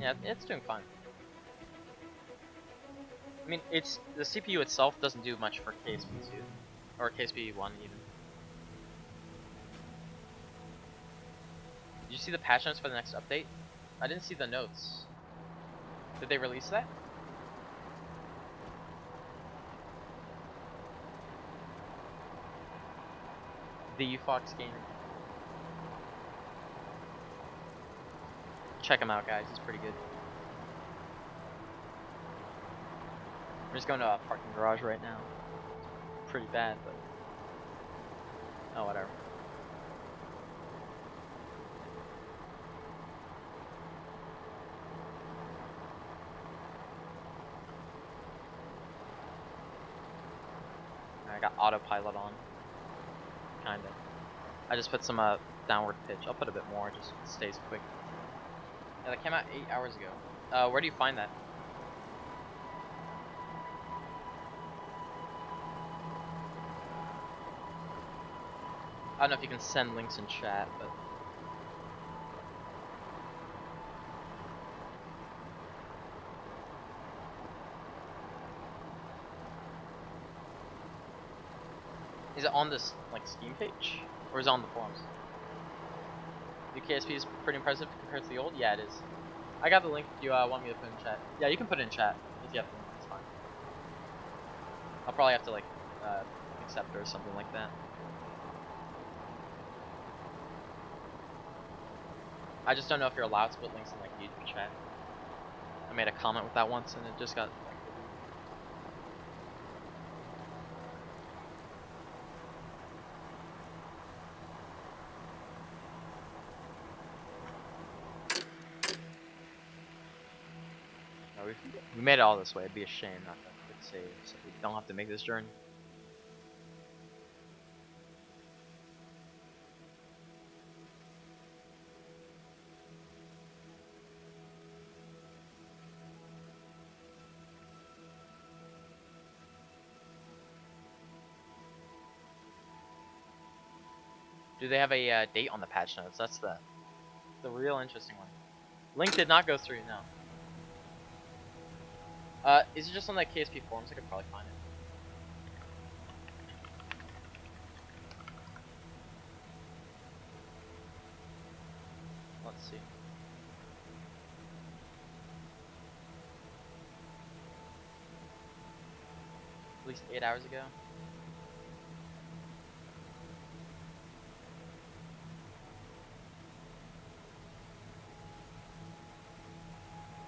[SPEAKER 1] Yeah, it's doing fine. I mean, it's the CPU itself doesn't do much for KSP2 or KSP1 even. Did you see the patch notes for the next update? I didn't see the notes. Did they release that? The Fox Gaming. Check him out, guys. He's pretty good. We're just going to a parking garage right now. Pretty bad, but oh, whatever. I got autopilot on. Kinda. I just put some downward pitch. I'll put a bit more, just so it stays quick. Yeah, that came out 8 hours ago. Where do you find that? I don't know if you can send links in chat, but is it on this like Steam page, or is it on the forums? The KSP is pretty impressive compared to the old. Yeah, it is. I got the link if you want me to put in chat. Yeah, you can put it in chat if you have the link. It's fine. I'll probably have to like accept it or something like that. I just don't know if you're allowed to put links in like YouTube chat. I made a comment with that once and it just got like, no, we made it all this way. It'd be a shame not to click save so we don't have to make this journey. Do they have a date on the patch notes? That's the real interesting one. Link did not go through, no. Is it just on that KSP forums? I could probably find it. Let's see. At least 8 hours ago.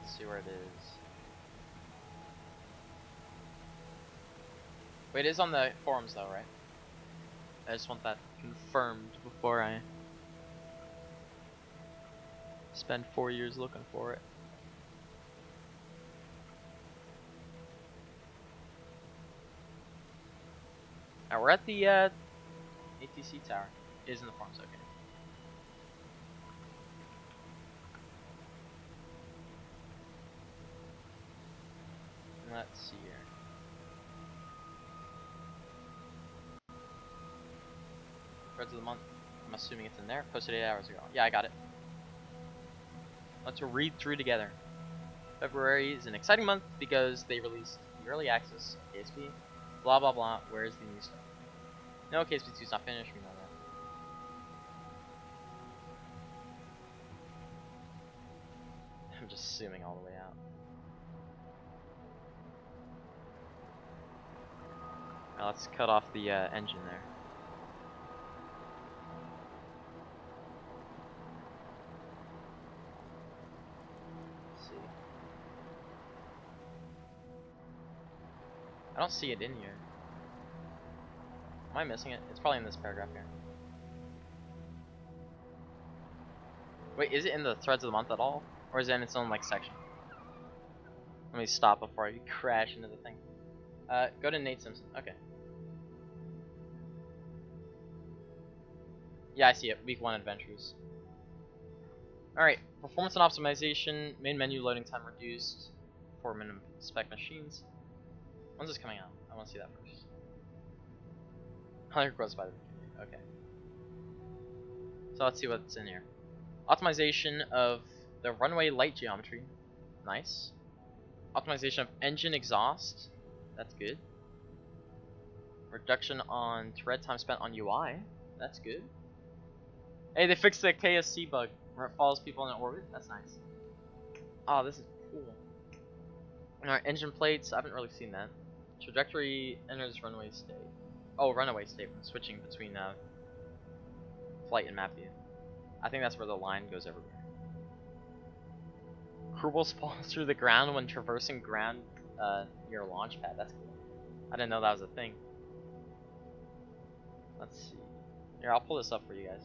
[SPEAKER 1] Let's see where it is. Wait, it is on the forums though, right? I just want that confirmed before I spend 4 years looking for it. Now we're at the ATC tower. It is in the forums, okay. Let's see here. Threads of the month. I'm assuming it's in there. Posted 8 hours ago. Yeah, I got it. Let's read through together. February is an exciting month because they released the early access KSP. Blah blah blah. Where's the new stuff? No, KSP 2 is not finished. We know that. I'm just zooming all the way out. Now let's cut off the engine there. Let's see. I don't see it in here. Am I missing it? It's probably in this paragraph here. Wait, is it in the threads of the month at all? Or is it in its own, like, section? Let me stop before I crash into the thing. Go to Nate Simpson. Okay. Yeah, I see it. Week 1 adventures. Alright. Performance and optimization. Main menu loading time reduced. For minimum spec machines. When's this coming out? I want to see that first. 100 gross by the okay. So let's see what's in here. Optimization of the runway light geometry. Nice. Optimization of engine exhaust. That's good. Reduction on thread time spent on UI. That's good. Hey, they fixed the KSC bug where it follows people in orbit. That's nice. Oh, this is cool. Alright, engine plates. I haven't really seen that. Trajectory enters runway state. Oh, runaway state when switching between flight and map view. I think that's where the line goes everywhere. Kerbal falls through the ground when traversing ground near a launch pad. That's cool. I didn't know that was a thing. Let's see. Here, I'll pull this up for you guys.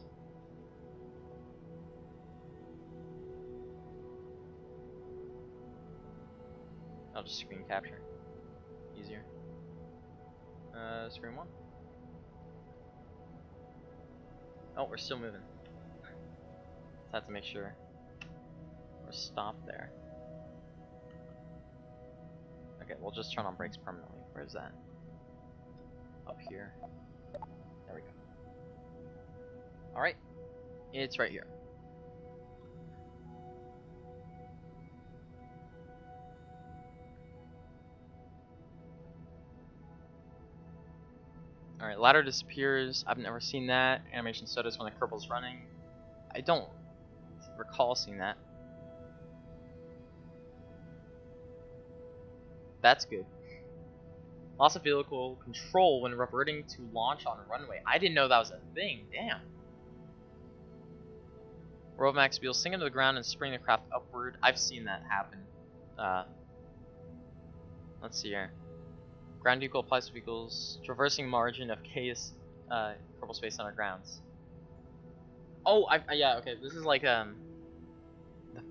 [SPEAKER 1] I'll just screen capture. Easier. Screen 1. Oh, we're still moving. Just have to make sure we're stopped there. Okay, we'll just turn on brakes permanently. Where is that? Up here. There we go. Alright. It's right here. Alright, ladder disappears. I've never seen that. Animation stutters when the Kerbal's running. I don't recall seeing that. That's good. Loss of vehicle control when reverting to launch on runway. I didn't know that was a thing. Damn. Roadmax wheels sink into the ground and spring the craft upward. I've seen that happen. Let's see here. Ground vehicle applies to vehicles. Traversing margin of K's Kerbal space undergrounds. Oh, yeah, okay. This is like the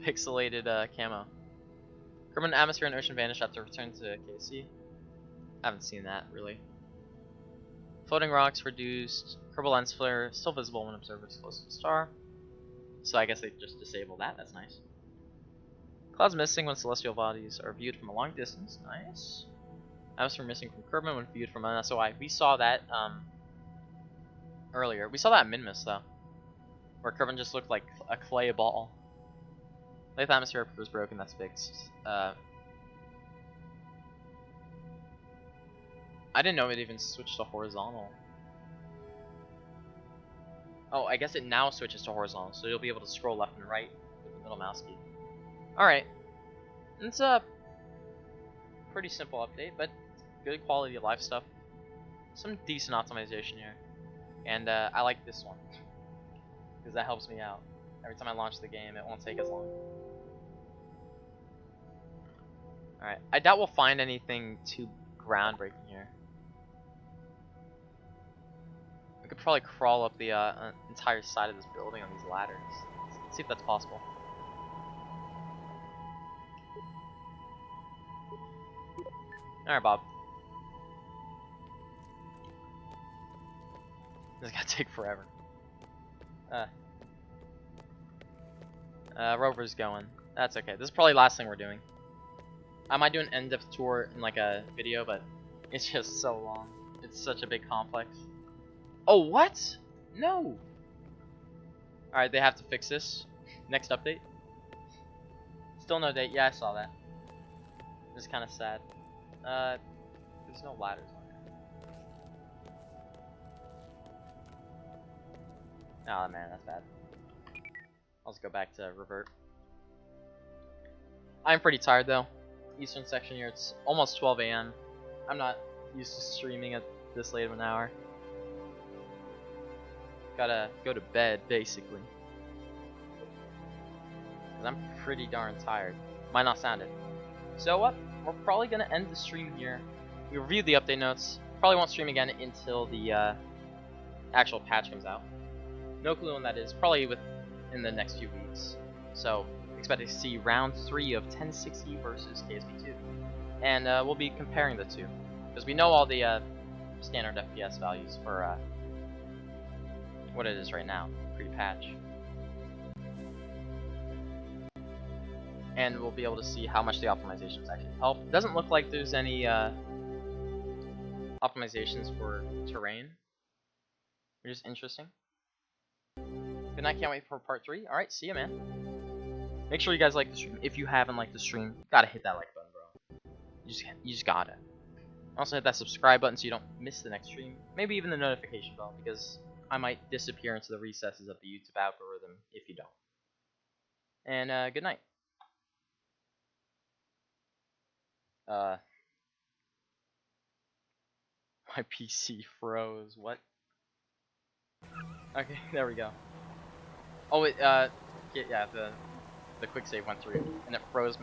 [SPEAKER 1] pixelated camo. Kerbin atmosphere and ocean vanish after return to KC. I haven't seen that really. Floating rocks reduced. Kerbal lens flare still visible when observers close to the star. So I guess they just disable that. That's nice. Clouds missing when celestial bodies are viewed from a long distance. Nice. Atmosphere missing from Kerbin when viewed from an SOI. We saw that earlier. We saw that in Minmus though, where Kerbin just looked like a clay ball. Lathe atmosphere was broken. That's fixed. I didn't know it even switched to horizontal. Oh, I guess it now switches to horizontal, so you'll be able to scroll left and right with the middle mouse key. Alright. It's a pretty simple update, but good quality of life stuff. Some decent optimization here. And I like this one, because that helps me out. Every time I launch the game, it won't take as long. Alright, I doubt we'll find anything too groundbreaking here. We could probably crawl up the entire side of this building on these ladders. Let's see if that's possible. Alright, Bob. This is gonna take forever. Rover's going. That's okay. This is probably the last thing we're doing. I might do an end of tour in like a video, but it's just so long. It's such a big complex. Oh, what? No! Alright, they have to fix this. Next update. Still no date. Yeah, I saw that. It's kind of sad. There's no ladders on here. Oh man, that's bad. I'll just go back to revert. I'm pretty tired though. Eastern section here, it's almost 12 a.m. I'm not used to streaming at this late of an hour. Gotta go to bed, basically. Cause I'm pretty darn tired. Might not sound it. So what? We're probably gonna end the stream here. We reviewed the update notes. Probably won't stream again until the actual patch comes out. No clue when that is. Probably within the next few weeks. So expect to see round 3 of 1060 versus KSP2, and we'll be comparing the two because we know all the standard FPS values for what it is right now, pre-patch, and we'll be able to see how much the optimizations actually help. It doesn't look like there's any optimizations for terrain, which is interesting. Good night, can't wait for part 3. Alright, see ya, man. Make sure you guys like the stream. If you haven't liked the stream, gotta hit that like button, bro. You just gotta. Also hit that subscribe button so you don't miss the next stream. Maybe even the notification bell, because I might disappear into the recesses of the YouTube algorithm if you don't. And good night. My PC froze. What? Okay, there we go. Oh wait, yeah, the quick save went through and it froze